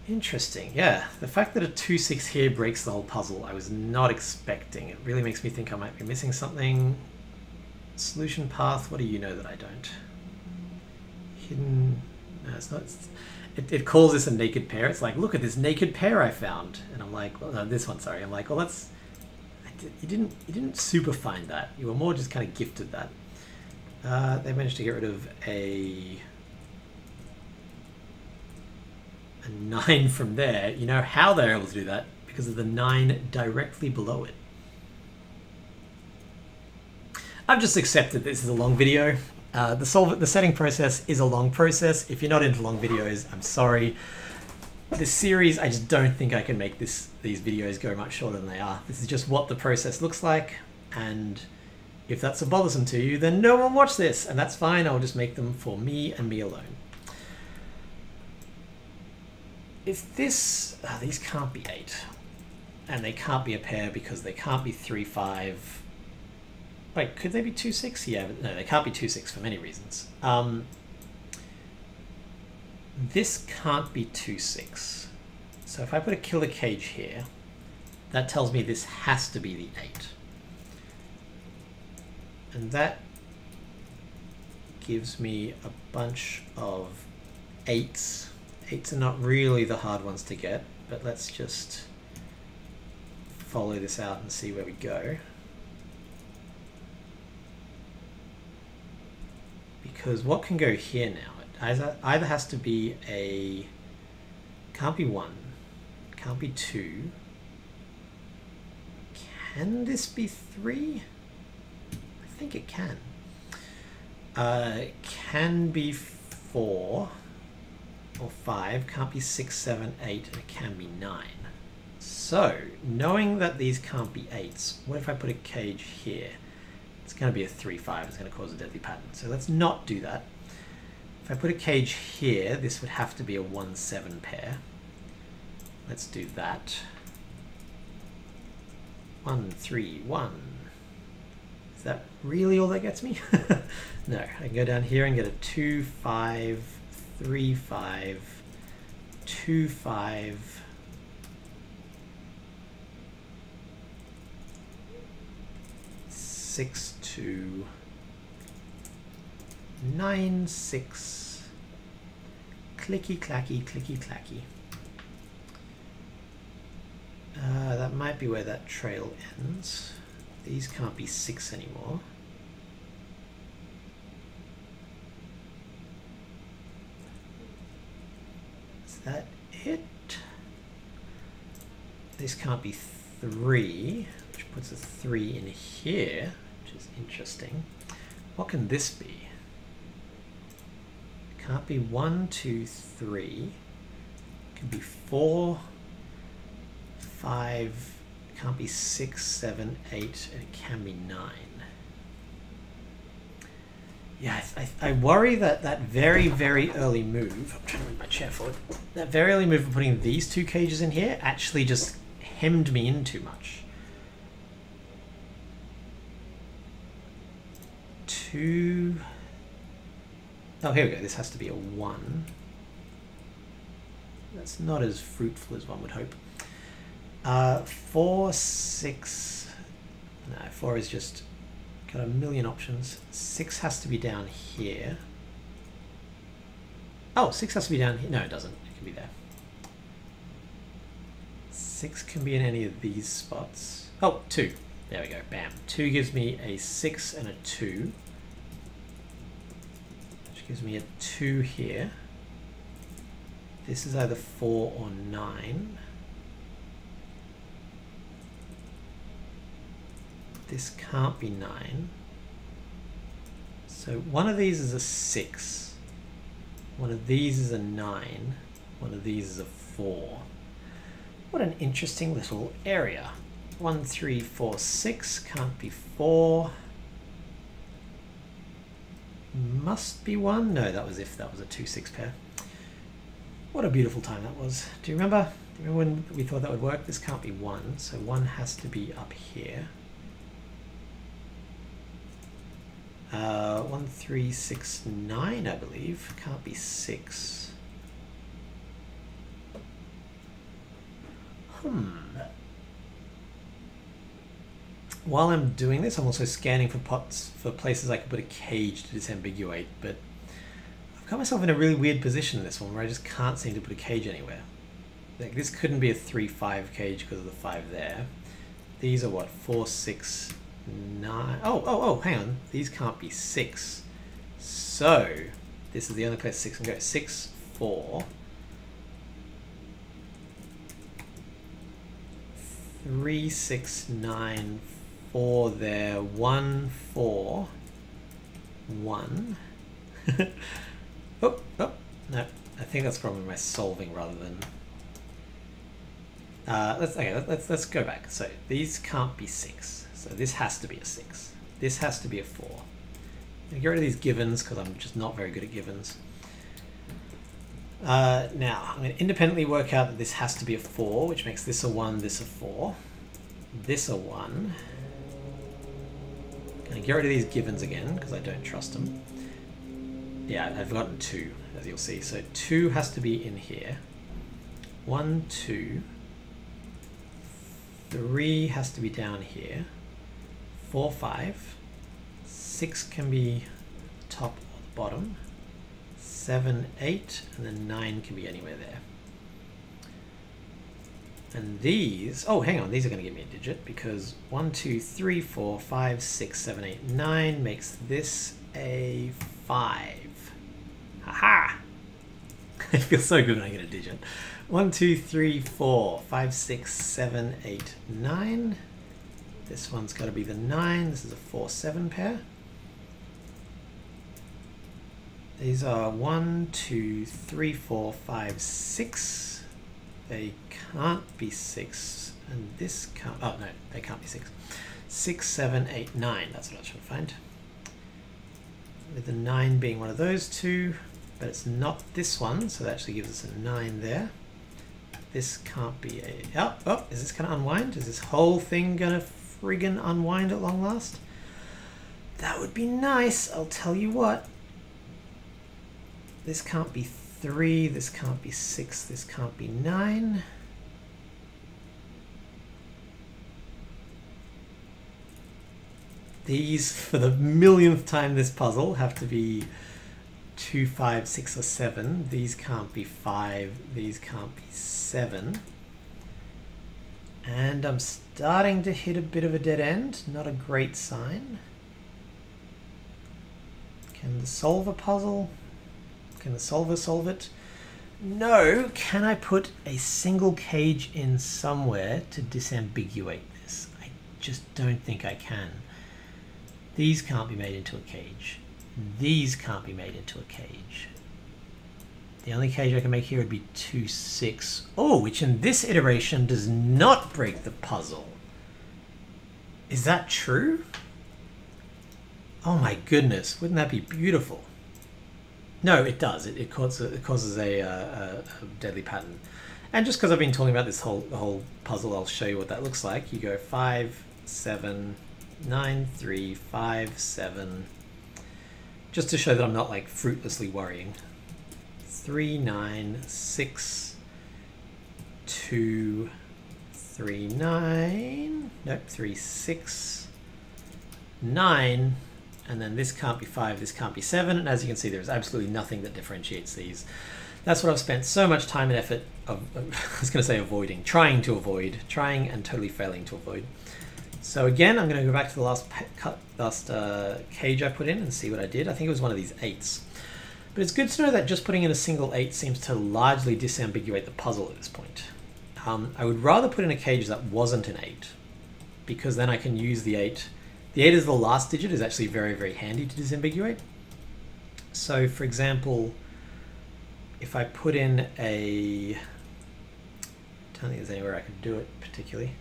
Interesting. Yeah, the fact that a 2, 6 here breaks the whole puzzle, I was not expecting. It really makes me think I might be missing something. Solution path, what do you know that I don't? Hidden, no, it's not. It calls this a naked pair. It's like, look at this naked pair I found. And I'm like, well, no, this one, sorry. I'm like, well, that's, you didn't super find that. You were more just kind of gifted that. They managed to get rid of a 9 from there. You know how they're able to do that? Because of the 9 directly below it. I've just accepted this is a long video. The setting process is a long process. If you're not into long videos, I'm sorry. This series, I just don't think I can make these videos go much shorter than they are. This is just what the process looks like, and if that's so bothersome to you, then no one watch this, and that's fine. I'll just make them for me and me alone. If this, these can't be 8, and they can't be a pair because they can't be 3, 5. Wait, could they be 2, 6? Yeah, but no, they can't be 2, 6 for many reasons. This can't be 2, 6. So if I put a killer cage here, that tells me this has to be the 8. And that gives me a bunch of 8s. 8s are not really the hard ones to get, but let's just follow this out and see where we go. Because what can go here now? It either has to be a, can't be 1, can't be 2. Can this be 3? I think it can. Can be 4 or 5, can't be 6, 7, 8, and it can be 9. So, knowing that these can't be 8s, what if I put a cage here? It's going to be a 3, 5. It's going to cause a deadly pattern. So let's not do that. If I put a cage here, this would have to be a 1, 7 pair. Let's do that. 1, 3, 1. Is that really all that gets me? No, I can go down here and get a 2, 5, 3, 5, 2, 5. 6, 2, 9, 6, clicky clacky, clicky clacky. That might be where that trail ends. These can't be 6 anymore. Is that it? This can't be 3, which puts a 3 in here, which is interesting. What can this be? It can't be 1, 2, 3. It can be 4, 5. It can't be 6, 7, 8, and it can be 9. Yeah, I worry that that very, very early move, I'm trying to move my chair forward, that very early move of putting these 2 cages in here actually just hemmed me in too much. 2. Oh, here we go. This has to be a 1. That's not as fruitful as one would hope. 4, 6. No, 4 is just got a million options. 6 has to be down here. Oh, 6 has to be down here. No, it doesn't. It can be there. 6 can be in any of these spots. Oh, 2. There we go. Bam. 2 gives me a 6 and a 2. Which gives me a 2 here. This is either 4 or 9. This can't be 9. So one of these is a 6. One of these is a 9. One of these is a 4. What an interesting little area. 1, 3, 4, 6 can't be 4. Must be 1. No, that was if that was a 2, 6 pair. What a beautiful time that was. Do you remember? Do you remember when we thought that would work? This can't be 1, so 1 has to be up here. 1, 3, 6, 9, I believe. Can't be 6. While I'm doing this, I'm also scanning for places I can put a cage to disambiguate, but I've got myself in a really weird position in this one where I just can't seem to put a cage anywhere. Like, this couldn't be a 3, 5 cage because of the 5 there. These are what? 4, 6, 9. Oh, hang on. These can't be 6. So, this is the only place 6 can go. 6, 4. 3, 6, 9, 4 there. 1, 4. 1. Oh, no. I think that's probably my solving rather than... let's go back. So these can't be 6. So this has to be a 6. This has to be a 4. Get rid of these givens because I'm just not very good at givens. Now, I'm going to independently work out that this has to be a 4, which makes this a 1, this a 4. This a 1. Going to get rid of these givens again because I don't trust them. Yeah, I've gotten 2, as you'll see. So 2 has to be in here. 1, 2. 3 has to be down here. 4, 5. 6 can be top or the bottom. 7, 8, and then 9 can be anywhere there. And these, oh, hang on, these are going to give me a digit because 1, 2, 3, 4, 5, 6, 7, 8, 9 makes this a 5. Haha! It feels so good when I get a digit. 1, 2, 3, 4, 5, 6, 7, 8, 9. This one's got to be the 9. This is a 4, 7 pair. These are 1, 2, 3, 4, 5, 6. They can't be 6. And this can't... Oh, no, they can't be 6. 6, 7, 8, 9. That's what I was trying to find. With the 9 being one of those two. But it's not this one, so that actually gives us a 9 there. This can't be a... Oh, is this going to unwind? Is this whole thing going to friggin' unwind at long last? That would be nice, I'll tell you what. This can't be 3, this can't be 6, this can't be 9. These, for the millionth time this puzzle, have to be 2, 5, 6, or 7. These can't be 5, these can't be 7. And I'm starting to hit a bit of a dead end, not a great sign. Can the solver puzzle? Can the solver solve it? No. Can I put a single cage in somewhere to disambiguate this? I just don't think I can. These can't be made into a cage. These can't be made into a cage. The only cage I can make here would be 2, 6. Oh, which in this iteration does not break the puzzle. Is that true? Oh my goodness, wouldn't that be beautiful? No, it does. It causes a deadly pattern. And just because I've been talking about this whole puzzle, I'll show you what that looks like. You go 5, 7, 9, 3, 5, 7. Just to show that I'm not like fruitlessly worrying. 3, 9, 6, 2, 3, 9. Nope, 3, 6, 9. And then this can't be 5, this can't be 7. And as you can see, there's absolutely nothing that differentiates these. That's what I've spent so much time and effort of, I was going to say avoiding, trying and totally failing to avoid. So again, I'm going to go back to the last cage I put in and see what I did. I think it was one of these 8s. But it's good to know that just putting in a single 8 seems to largely disambiguate the puzzle at this point. I would rather put in a cage that wasn't an 8, because then I can use the 8. The 8 as the last digit is actually very, very handy to disambiguate. So for example, if I put in a, I don't think there's anywhere I could do it particularly.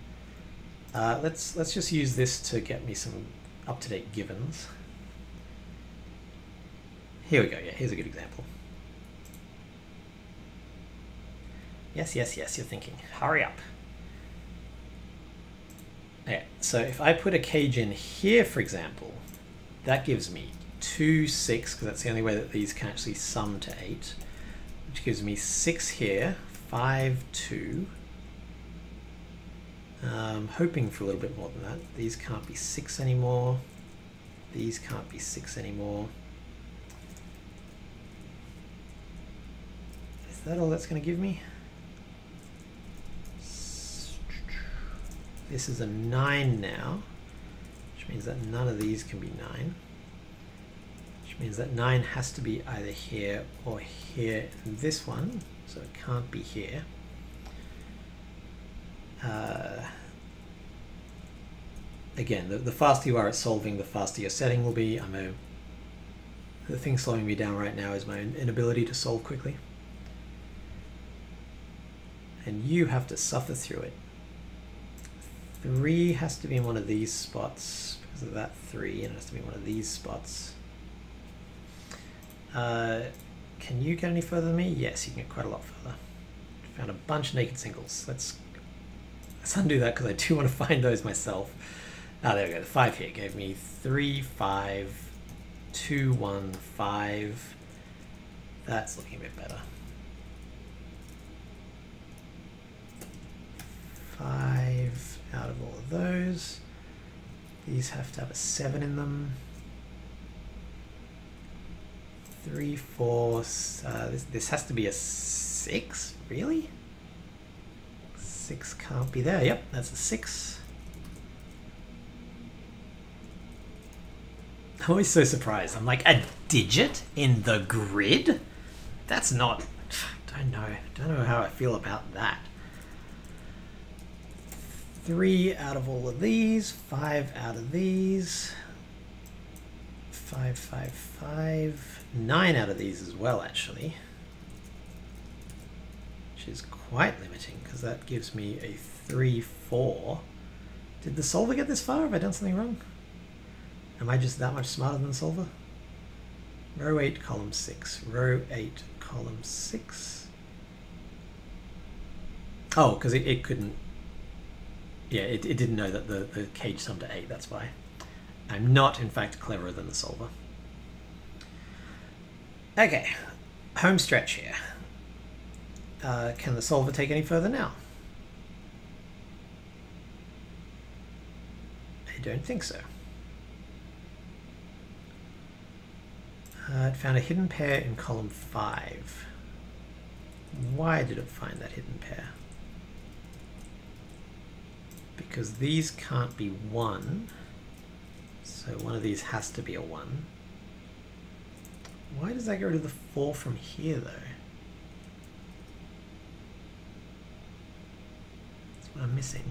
Let's just use this to get me some up-to-date givens. Here we go. Yeah, here's a good example. Yes, yes, yes, you're thinking. Hurry up. Okay, so if I put a cage in here, for example, that gives me 2, 6, because that's the only way that these can actually sum to 8, which gives me 6 here, 5, 2. Hoping for a little bit more than that. These can't be 6 anymore. These can't be 6 anymore. Is that all that's going to give me? This is a 9 now, which means that none of these can be 9. Which means that 9 has to be either here or here in this one, so it can't be here. Again, the faster you are at solving, the faster your setting will be. The thing slowing me down right now is my inability to solve quickly. And you have to suffer through it. 3 has to be in one of these spots because of that 3, and it has to be in one of these spots. Can you get any further than me? Yes, you can get quite a lot further. Found a bunch of naked singles. Let's undo that because I do want to find those myself. Ah, there we go. The 5 here gave me 3, 5, 2, 1, 5. That's looking a bit better. 5 out of all of those. These have to have a 7 in them. 3, 4. This has to be a 6. Really? 6 can't be there. Yep, that's a 6. I'm always so surprised. I'm like, a digit in the grid? That's not... Don't know how I feel about that. 3 out of all of these. 5 out of these. 5, 5, 5. 9 out of these as well, actually. Which is quite limiting, because that gives me a 3, 4. Did the solver get this far? Have I done something wrong? Am I just that much smarter than the solver? Row 8, column 6. Row 8, column 6. Oh, because it couldn't... Yeah, it didn't know that the cage summed to 8, that's why. I'm not, in fact, cleverer than the solver. Okay, home stretch here. Can the solver take any further now? I don't think so. It found a hidden pair in column 5. Why did it find that hidden pair? Because these can't be 1. So one of these has to be a 1. Why does that get rid of the 4 from here, though? That's what I'm missing.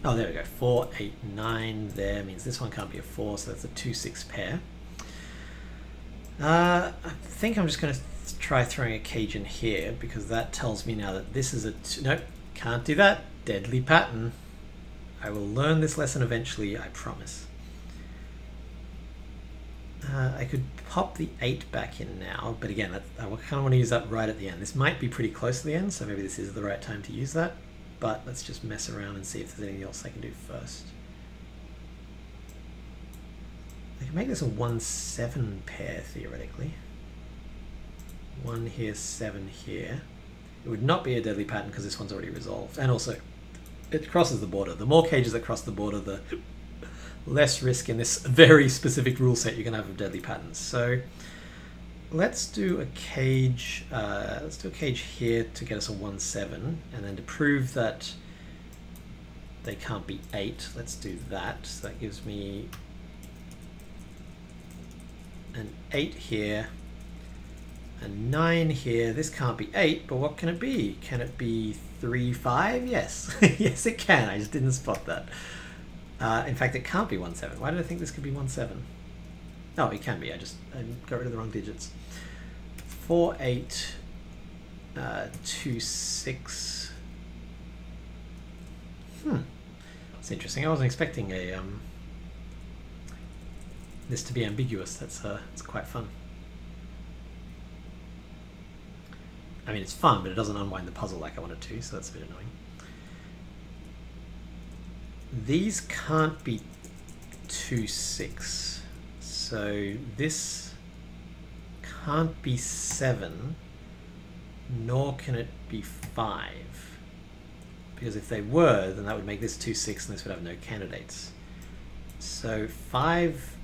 Oh, there we go. 4, 8, 9 there means this one can't be a 4, so that's a 2, 6 pair. I think I'm just going to try throwing a cage in here, because that tells me now that this is a... Nope, can't do that. Deadly pattern. I will learn this lesson eventually, I promise. I could pop the 8 back in now, but again, I kind of want to use that right at the end. This might be pretty close to the end, so maybe this is the right time to use that. But let's just mess around and see if there's anything else I can do first. I can make this a 1, 7 pair, theoretically. 1 here, 7 here. It would not be a deadly pattern because this one's already resolved. And also, it crosses the border. The more cages that cross the border, the less risk in this very specific rule set you're going to have of deadly patterns. So let's do a cage. Let's do a cage here to get us a 1-7, and then to prove that they can't be 8, let's do that. So that gives me an 8 here, a 9 here. This can't be 8, but what can it be? Can it be 3, 5? Yes. Yes, it can. I just didn't spot that. In fact, it can't be 1-7. Why did I think this could be 1-7? Oh, it can be. I got rid of the wrong digits. 4, 8, 2, 6. It's interesting. I wasn't expecting this to be ambiguous. It's quite fun. I mean, it's fun, but it doesn't unwind the puzzle like I want it to, so that's a bit annoying. These can't be 2, 6. So this can't be 7, nor can it be 5. Because if they were, then that would make this 2, 6, and this would have no candidates. So 5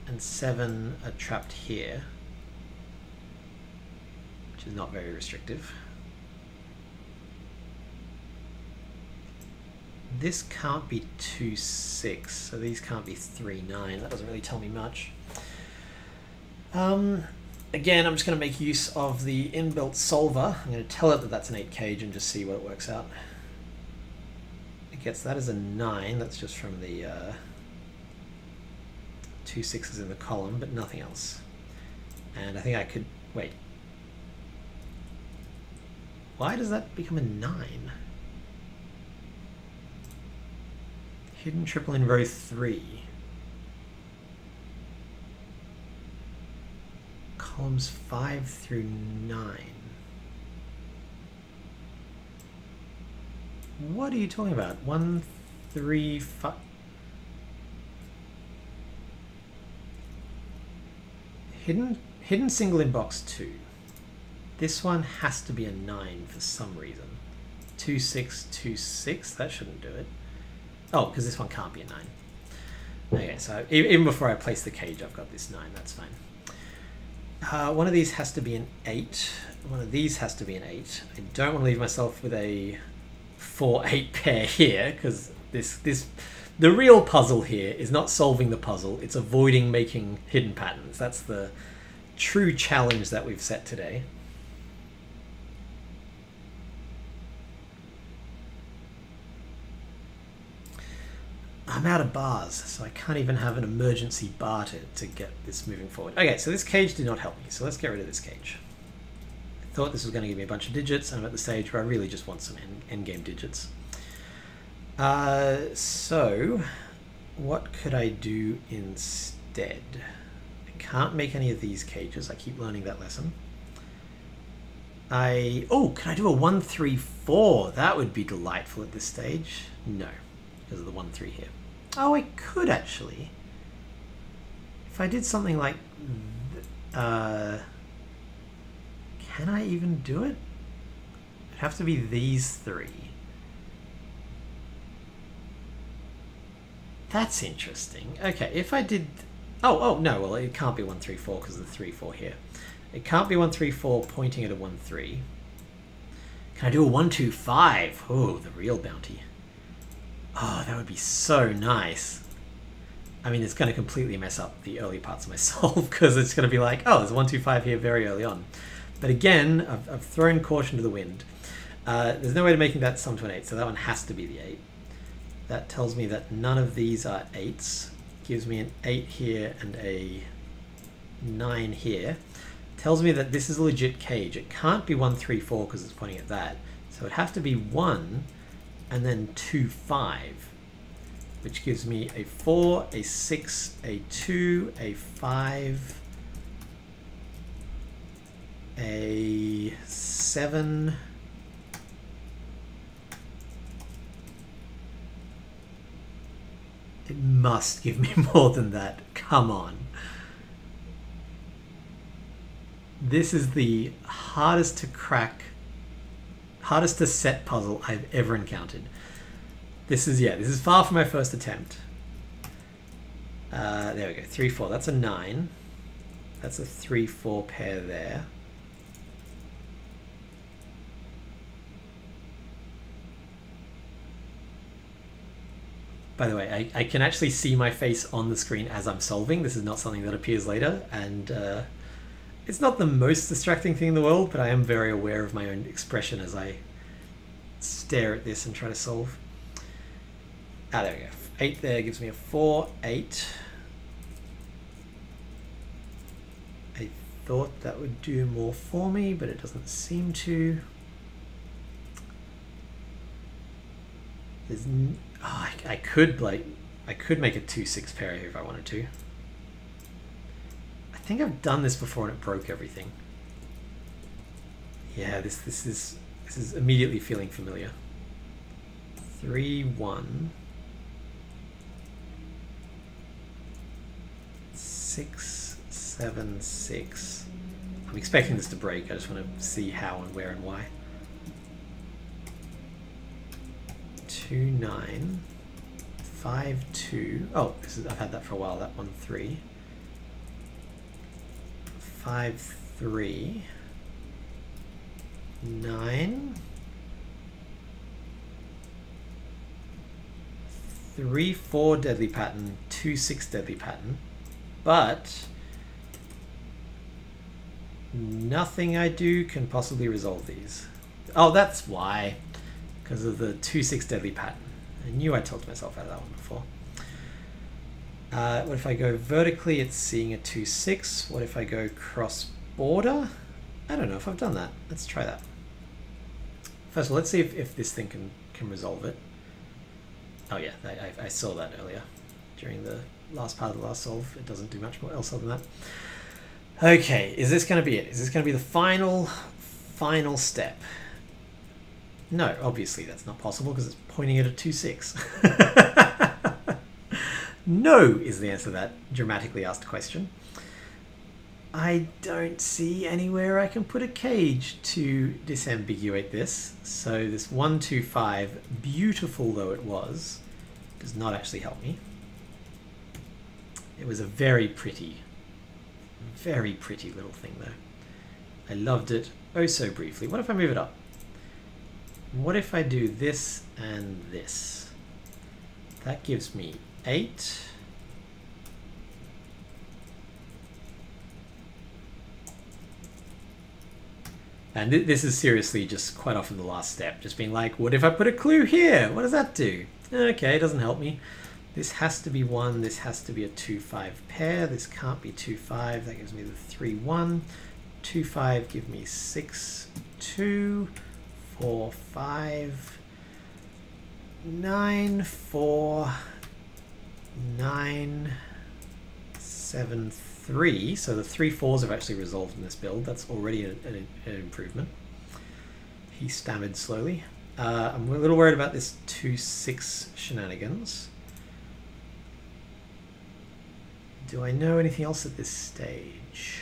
and 7 are trapped here, which is not very restrictive. This can't be 2, 6, so these can't be 3, 9. That doesn't really tell me much. Again, I'm just going to make use of the inbuilt solver. I'm going to tell it that that's an 8 cage and just see what it works out. It gets that as a 9. That's just from the 2 6s in the column, but nothing else. And I think I could... wait. Why does that become a 9? Hidden triple in row 3. Columns 5 through 9. What are you talking about? 1, 3, 5. Hidden single in box 2. This one has to be a 9 for some reason. 2, 6, 2, 6. That shouldn't do it. Oh, because this one can't be a 9. Okay, so even before I place the cage, I've got this 9. That's fine. One of these has to be an 8. One of these has to be an 8. I don't want to leave myself with a 4-8 pair here, because the real puzzle here is not solving the puzzle, it's avoiding making hidden patterns. That's the true challenge that we've set today. I'm out of bars, so I can't even have an emergency bar to get this moving forward. Okay, so this cage did not help me, so let's get rid of this cage. I thought this was going to give me a bunch of digits, and I'm at the stage where I really just want some endgame digits. So, what could I do instead? I can't make any of these cages, I keep learning that lesson. Oh, can I do a 1, 3, 4? That would be delightful at this stage. No, because of the 1, 3 here. Oh, I could actually. If I did something like... can I even do it? It'd have to be these 3. That's interesting. Okay, if I did... Oh, no, well, it can't be 1, 3, 4 because of the 3, 4 here. It can't be 1, 3, 4 pointing at a 1, 3. Can I do a 1, 2, 5? Oh, the real bounty. Oh, that would be so nice. I mean, it's going to completely mess up the early parts of my solve because it's going to be like, oh, there's a 1, 2, 5 here very early on. But again, I've thrown caution to the wind. There's no way of making that sum to an 8, so that one has to be the 8. That tells me that none of these are 8s. Gives me an 8 here and a 9 here. Tells me that this is a legit cage. It can't be 1, 3, 4 because it's pointing at that. So it has to be 1 and then 2, 5, which gives me a 4, a 6, a 2, a 5, a 7, it must give me more than that. Come on. This is the hardest to crack, hardest to set puzzle I've ever encountered. This is far from my first attempt. There we go, 3, 4, that's a 9. That's a 3-4 pair there. By the way, I can actually see my face on the screen as I'm solving. This is not something that appears later, and it's not the most distracting thing in the world, but I am very aware of my own expression as I stare at this and try to solve. Ah, there we go. 8 there gives me a 4, 8. I thought that would do more for me, but it doesn't seem to. There's I could make a 2-6 pair here if I wanted to. I think I've done this before and it broke everything. Yeah, this is immediately feeling familiar. 3, 1, 6, 7, 6. I'm expecting this to break. I just want to see how and where and why. 2, 9, 5, 2. Oh, I've had that for a while. That 1, 3, 5, 3, 9, 3, 4 deadly pattern, 2, 6 deadly pattern, but nothing I do can possibly resolve these. Oh, that's why. Because of the 2, 6 deadly pattern. I knew I talked myself out of that one before. What if I go vertically? It's seeing a 2, 6. What if I go cross border? I don't know if I've done that. Let's try that. First of all, let's see if this thing can resolve it. Oh yeah, I saw that earlier during the last part of the last solve. It doesn't do much more else other than that. Okay, is this going to be it? Is this going to be the final step? No, obviously that's not possible because it's pointing at a 2, 6. No is the answer to that dramatically asked question. I don't see anywhere I can put a cage to disambiguate this. So this 1, 2, 5, beautiful though it was, does not actually help me. It was a very pretty little thing though. I loved it oh so briefly. What if I move it up? What if I do this and this? That gives me 8. And this is seriously just quite often the last step. Just being like, what if I put a clue here? What does that do? Okay, it doesn't help me. This has to be 1. This has to be a 2, 5 pair. This can't be 2, 5. That gives me the 3, 1. 2, 5 give me 6, 2. 4, 5, 9, 4, 9, 7, 3. So the 3 4s have actually resolved in this build. That's already an improvement. He stammered slowly. I'm a little worried about this 2, 6 shenanigans. Do I know anything else at this stage?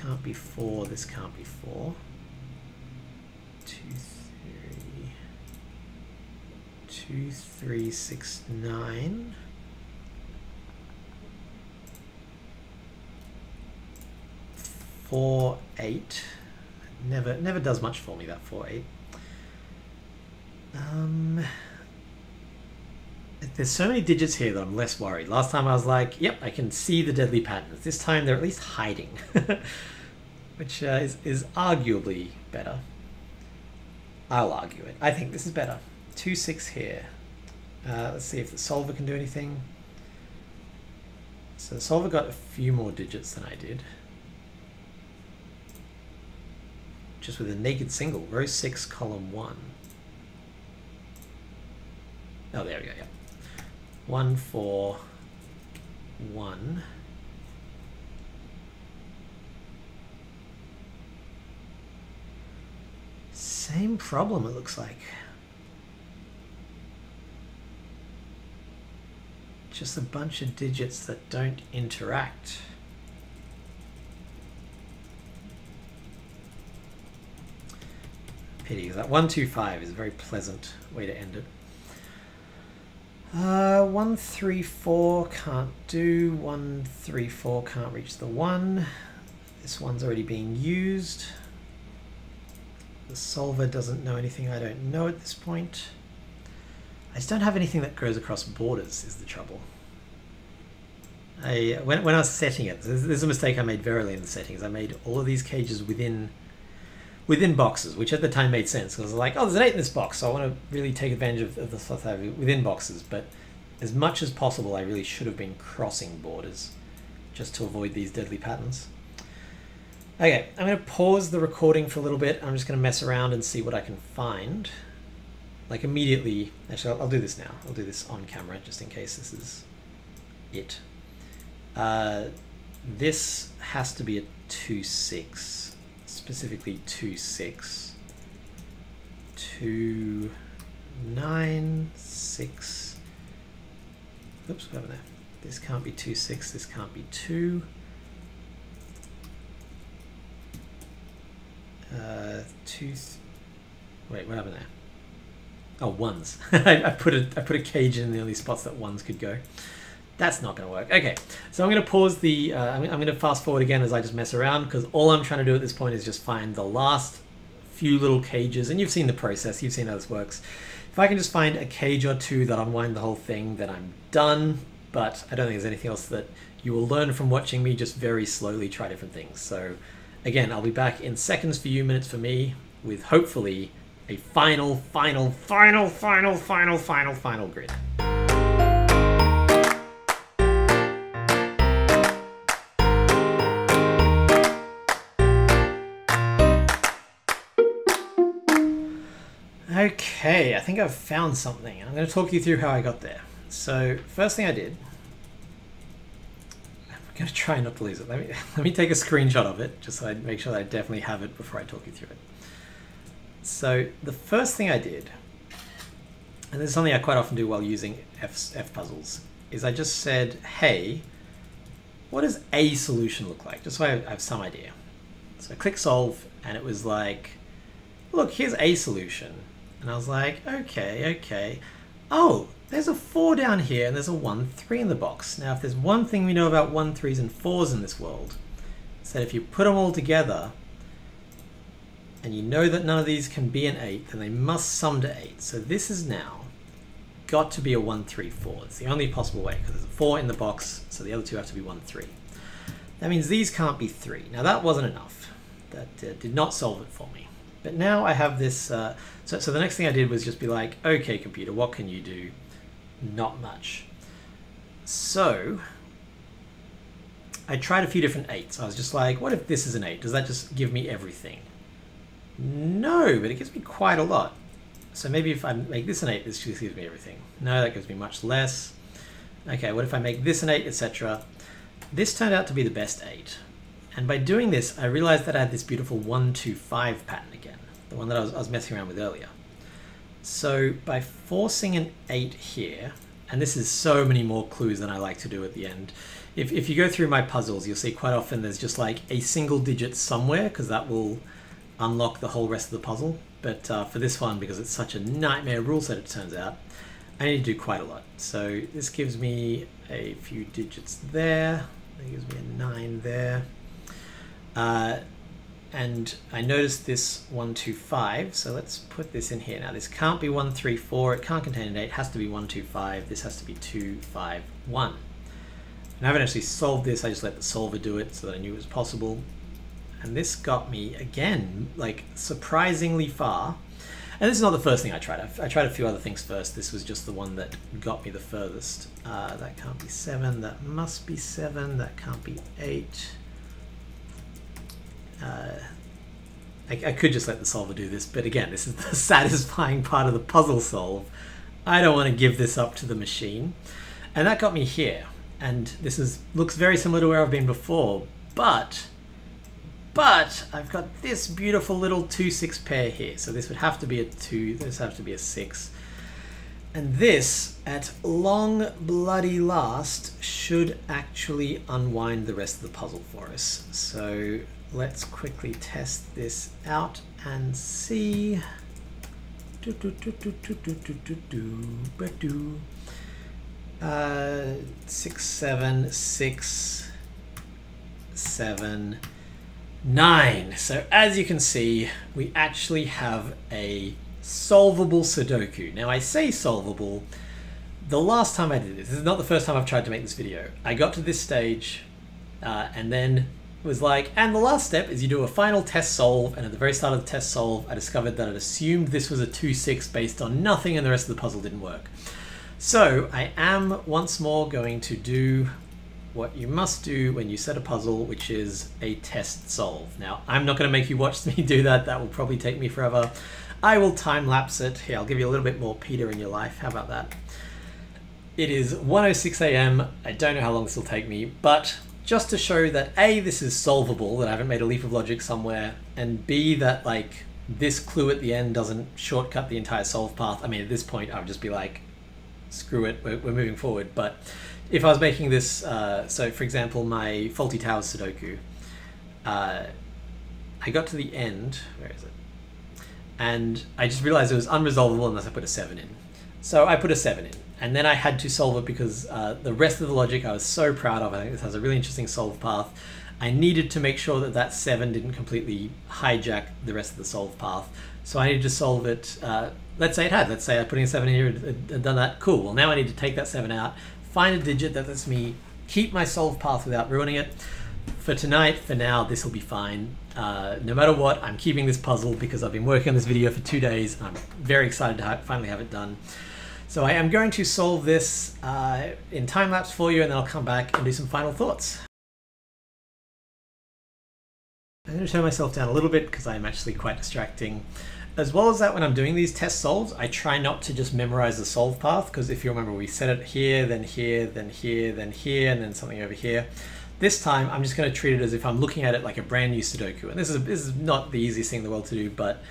Can't be 4, this can't be 4. 2, 3, 2, 3, 6, 9. 4, 8. Never does much for me, that 4, 8. There's so many digits here that I'm less worried. Last time I was like, yep, I can see the deadly patterns. This time they're at least hiding, which is arguably better. I'll argue it. I think this is better. 2, 6 here. Let's see if the solver can do anything. So the solver got a few more digits than I did. Just with a naked single, row 6, column 1. Oh, there we go, yeah. 1, 4, 1. Same problem, it looks like. Just a bunch of digits that don't interact. Pity, that 1, 2, 5 is a very pleasant way to end it. 1, 3, 4 can't do. 1, 3, 4 can't reach the 1. This one's already being used. The solver doesn't know anything I don't know at this point. I just don't have anything that goes across borders is the trouble. When I was setting it, this is a mistake I made very early in the settings. I made all of these cages within boxes, which at the time made sense. Because I was like, oh, there's an 8 in this box, so I want to really take advantage of the stuff I have within boxes. But as much as possible, I really should have been crossing borders just to avoid these deadly patterns. Okay, I'm going to pause the recording for a little bit. I'm just going to mess around and see what I can find. Like immediately, actually, I'll do this now. I'll do this on camera just in case this is it. This has to be a 2-6. Specifically 2-6, 2, 9, 6. Oops, what happened there? This can't be 2-6. This can't be 2. 2. Wait, what happened there? Oh, 1s. I put a cage in the only spots that 1s could go. That's not going to work. Okay, so I'm going to pause the, I'm going to fast forward again as I just mess around, because all I'm trying to do at this point is just find the last few little cages, and you've seen the process, you've seen how this works. If I can just find a cage or two that unwind the whole thing, then I'm done, but I don't think there's anything else that you will learn from watching me just very slowly try different things. So again, I'll be back in seconds for you, minutes for me, with hopefully a final grid. Okay, I think I've found something. I'm going to talk you through how I got there. So first thing I did, I'm going to try not to lose it. Let me take a screenshot of it just so I make sure that I definitely have it before I talk you through it. So the first thing I did, and this is something I quite often do while using F puzzles, is I just said, hey, what does a solution look like? Just so I have some idea. So I click solve, and it was like, look, here's a solution. And I was like, okay. Oh, there's a 4 down here and there's a 1, 3 in the box. Now, if there's one thing we know about 1, 3s and 4s in this world, it's that if you put them all together and you know that none of these can be an 8, then they must sum to 8. So this is now got to be a 1, 3, 4. It's the only possible way because there's a 4 in the box, so the other two have to be 1, 3. That means these can't be 3. Now that wasn't enough. That did not solve it for me. But now I have this, so the next thing I did was just be like, okay, computer, what can you do? Not much. So I tried a few different 8s. I was just like, what if this is an 8? Does that just give me everything? No, but it gives me quite a lot. So maybe if I make this an 8, this just gives me everything. No, that gives me much less. Okay, what if I make this an 8, etc.? This turned out to be the best 8. And by doing this, I realized that I had this beautiful 1, 2, 5 pattern again, the one that I was messing around with earlier. So by forcing an 8 here, and this is so many more clues than I like to do at the end. If you go through my puzzles, you'll see quite often there's just like a single digit somewhere, because that will unlock the whole rest of the puzzle. But for this one, because it's such a nightmare rule set, it turns out, I need to do quite a lot. So this gives me a few digits there. That gives me a 9 there. And I noticed this 1, 2, 5, so let's put this in here. Now this can't be 1, 3, 4, it can't contain an 8, it has to be 1, 2, 5, this has to be 2, 5, 1. And I haven't actually solved this, I just let the solver do it so that I knew it was possible. And this got me, again, like surprisingly far. And this is not the first thing I tried. I tried a few other things first. This was just the one that got me the furthest. That can't be 7, that must be 7, that can't be 8. I could just let the solver do this, but again, this is the satisfying part of the puzzle solve. I don't want to give this up to the machine. And that got me here. And this looks very similar to where I've been before, but I've got this beautiful little 2, 6 pair here. So this would have to be a 2, this would have to be a 6. And this, at long bloody last, should actually unwind the rest of the puzzle for us. So let's quickly test this out and see. 6, 7, 6, 7, 9. So as you can see, we actually have a solvable Sudoku. Now I say solvable, the last time I did this is not the first time I've tried to make this video. I got to this stage and then was like, and the last step is you do a final test solve, and at the very start of the test solve I discovered that I'd assumed this was a 2-6 based on nothing and the rest of the puzzle didn't work. So I am once more going to do what you must do when you set a puzzle, which is a test solve. Now, I'm not going to make you watch me do that. That will probably take me forever. I will time lapse it. Here, I'll give you a little bit more Peter in your life. How about that? It is 1:06 a.m. I don't know how long this will take me, but just to show that A, this is solvable, that I haven't made a leap of logic somewhere, and B, that like this clue at the end doesn't shortcut the entire solve path. I mean, at this point, I would just be like, screw it, we're moving forward. But if I was making this, so for example, my Faulty Towers Sudoku, I got to the end, where is it? And I just realized it was unresolvable unless I put a 7 in. So I put a 7 in, and then I had to solve it because the rest of the logic I was so proud of. I think this has a really interesting solve path. I needed to make sure that that 7 didn't completely hijack the rest of the solve path. So I needed to solve it. Let's say it had. Let's say I put in a 7 here and done that. Cool. Well, now I need to take that 7 out, find a digit that lets me keep my solve path without ruining it. For tonight, for now, this will be fine. No matter what, I'm keeping this puzzle because I've been working on this video for 2 days. I'm very excited to finally have it done. So I am going to solve this in time lapse for you, and then I'll come back and do some final thoughts. I'm going to turn myself down a little bit because I'm actually quite distracting. As well as that, when I'm doing these test solves, I try not to just memorize the solve path, because if you remember, we set it here, then here, then here, then here, and then something over here. This time, I'm just going to treat it as if I'm looking at it like a brand new Sudoku. And this is not the easiest thing in the world to do, but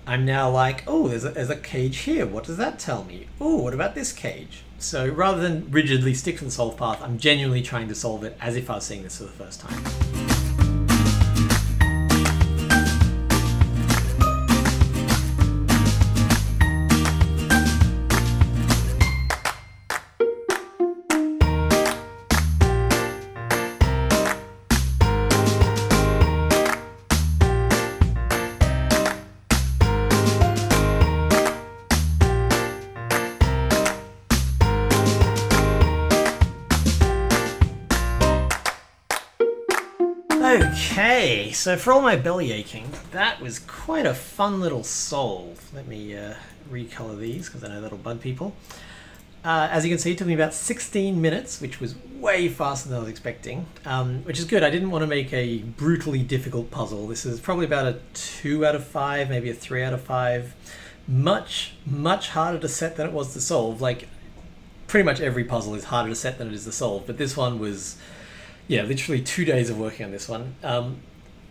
I'm now like, oh, there's a cage here. What does that tell me? Oh, what about this cage? So rather than rigidly stick to the solve path, I'm genuinely trying to solve it as if I was seeing this for the first time. Okay, so for all my belly aching, that was quite a fun little solve. Let me recolor these because I know that'll bug people. As you can see, it took me about 16 minutes, which was way faster than I was expecting, which is good. I didn't want to make a brutally difficult puzzle. This is probably about a 2 out of 5, maybe a 3 out of 5. Much, much harder to set than it was to solve. Like, pretty much every puzzle is harder to set than it is to solve, but this one was, yeah, literally 2 days of working on this one.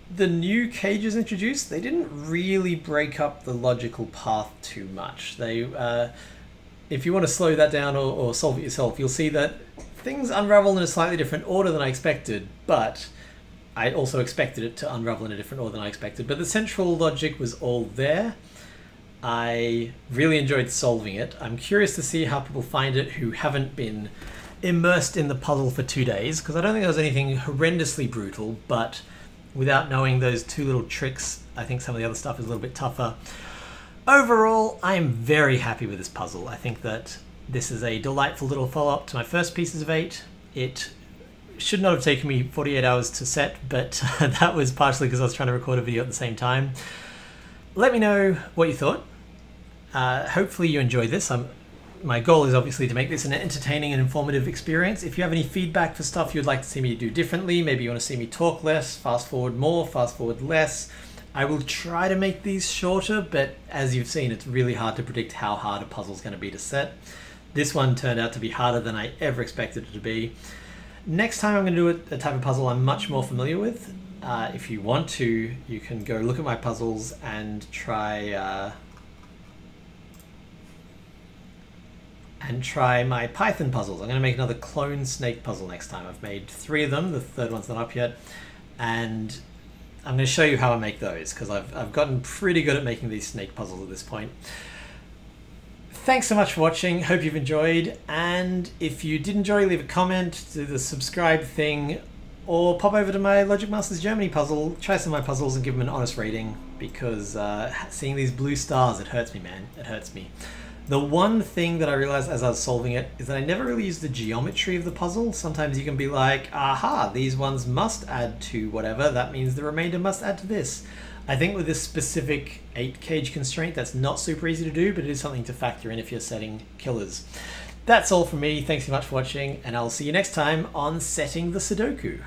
The new cages introduced, they didn't really break up the logical path too much. They, if you want to slow that down or solve it yourself, you'll see that things unravel in a slightly different order than I expected, but I also expected it to unravel in a different order than I expected. But the central logic was all there. I really enjoyed solving it. I'm curious to see how people find it who haven't been immersed in the puzzle for 2 days, because I don't think there was anything horrendously brutal, but without knowing those 2 little tricks, I think some of the other stuff is a little bit tougher. Overall, I am very happy with this puzzle. I think that this is a delightful little follow-up to my first Pieces of 8. It should not have taken me 48 hours to set, but that was partially because I was trying to record a video at the same time. Let me know what you thought. Hopefully you enjoyed this. My goal is obviously to make this an entertaining and informative experience. If you have any feedback for stuff you'd like to see me do differently, maybe you want to see me talk less, fast forward more, fast forward less, I will try to make these shorter, but as you've seen, it's really hard to predict how hard a puzzle is going to be to set. This one turned out to be harder than I ever expected it to be. Next time I'm going to do a type of puzzle I'm much more familiar with. If you want to, you can go look at my puzzles and try my Python puzzles. I'm going to make another clone snake puzzle next time. I've made 3 of them, the third one's not up yet, and I'm going to show you how I make those, because I've gotten pretty good at making these snake puzzles at this point. Thanks so much for watching. Hope you've enjoyed. And if you did enjoy, leave a comment, do the subscribe thing, or pop over to my Logic Masters Germany puzzle, try some of my puzzles and give them an honest rating, because seeing these blue stars, it hurts me, man. It hurts me. The one thing that I realized as I was solving it is that I never really used the geometry of the puzzle. Sometimes you can be like, aha, these ones must add to whatever, that means the remainder must add to this. I think with this specific 8 cage constraint, that's not super easy to do, but it is something to factor in if you're setting killers. That's all from me. Thanks so much for watching, and I'll see you next time on Setting the Sudoku.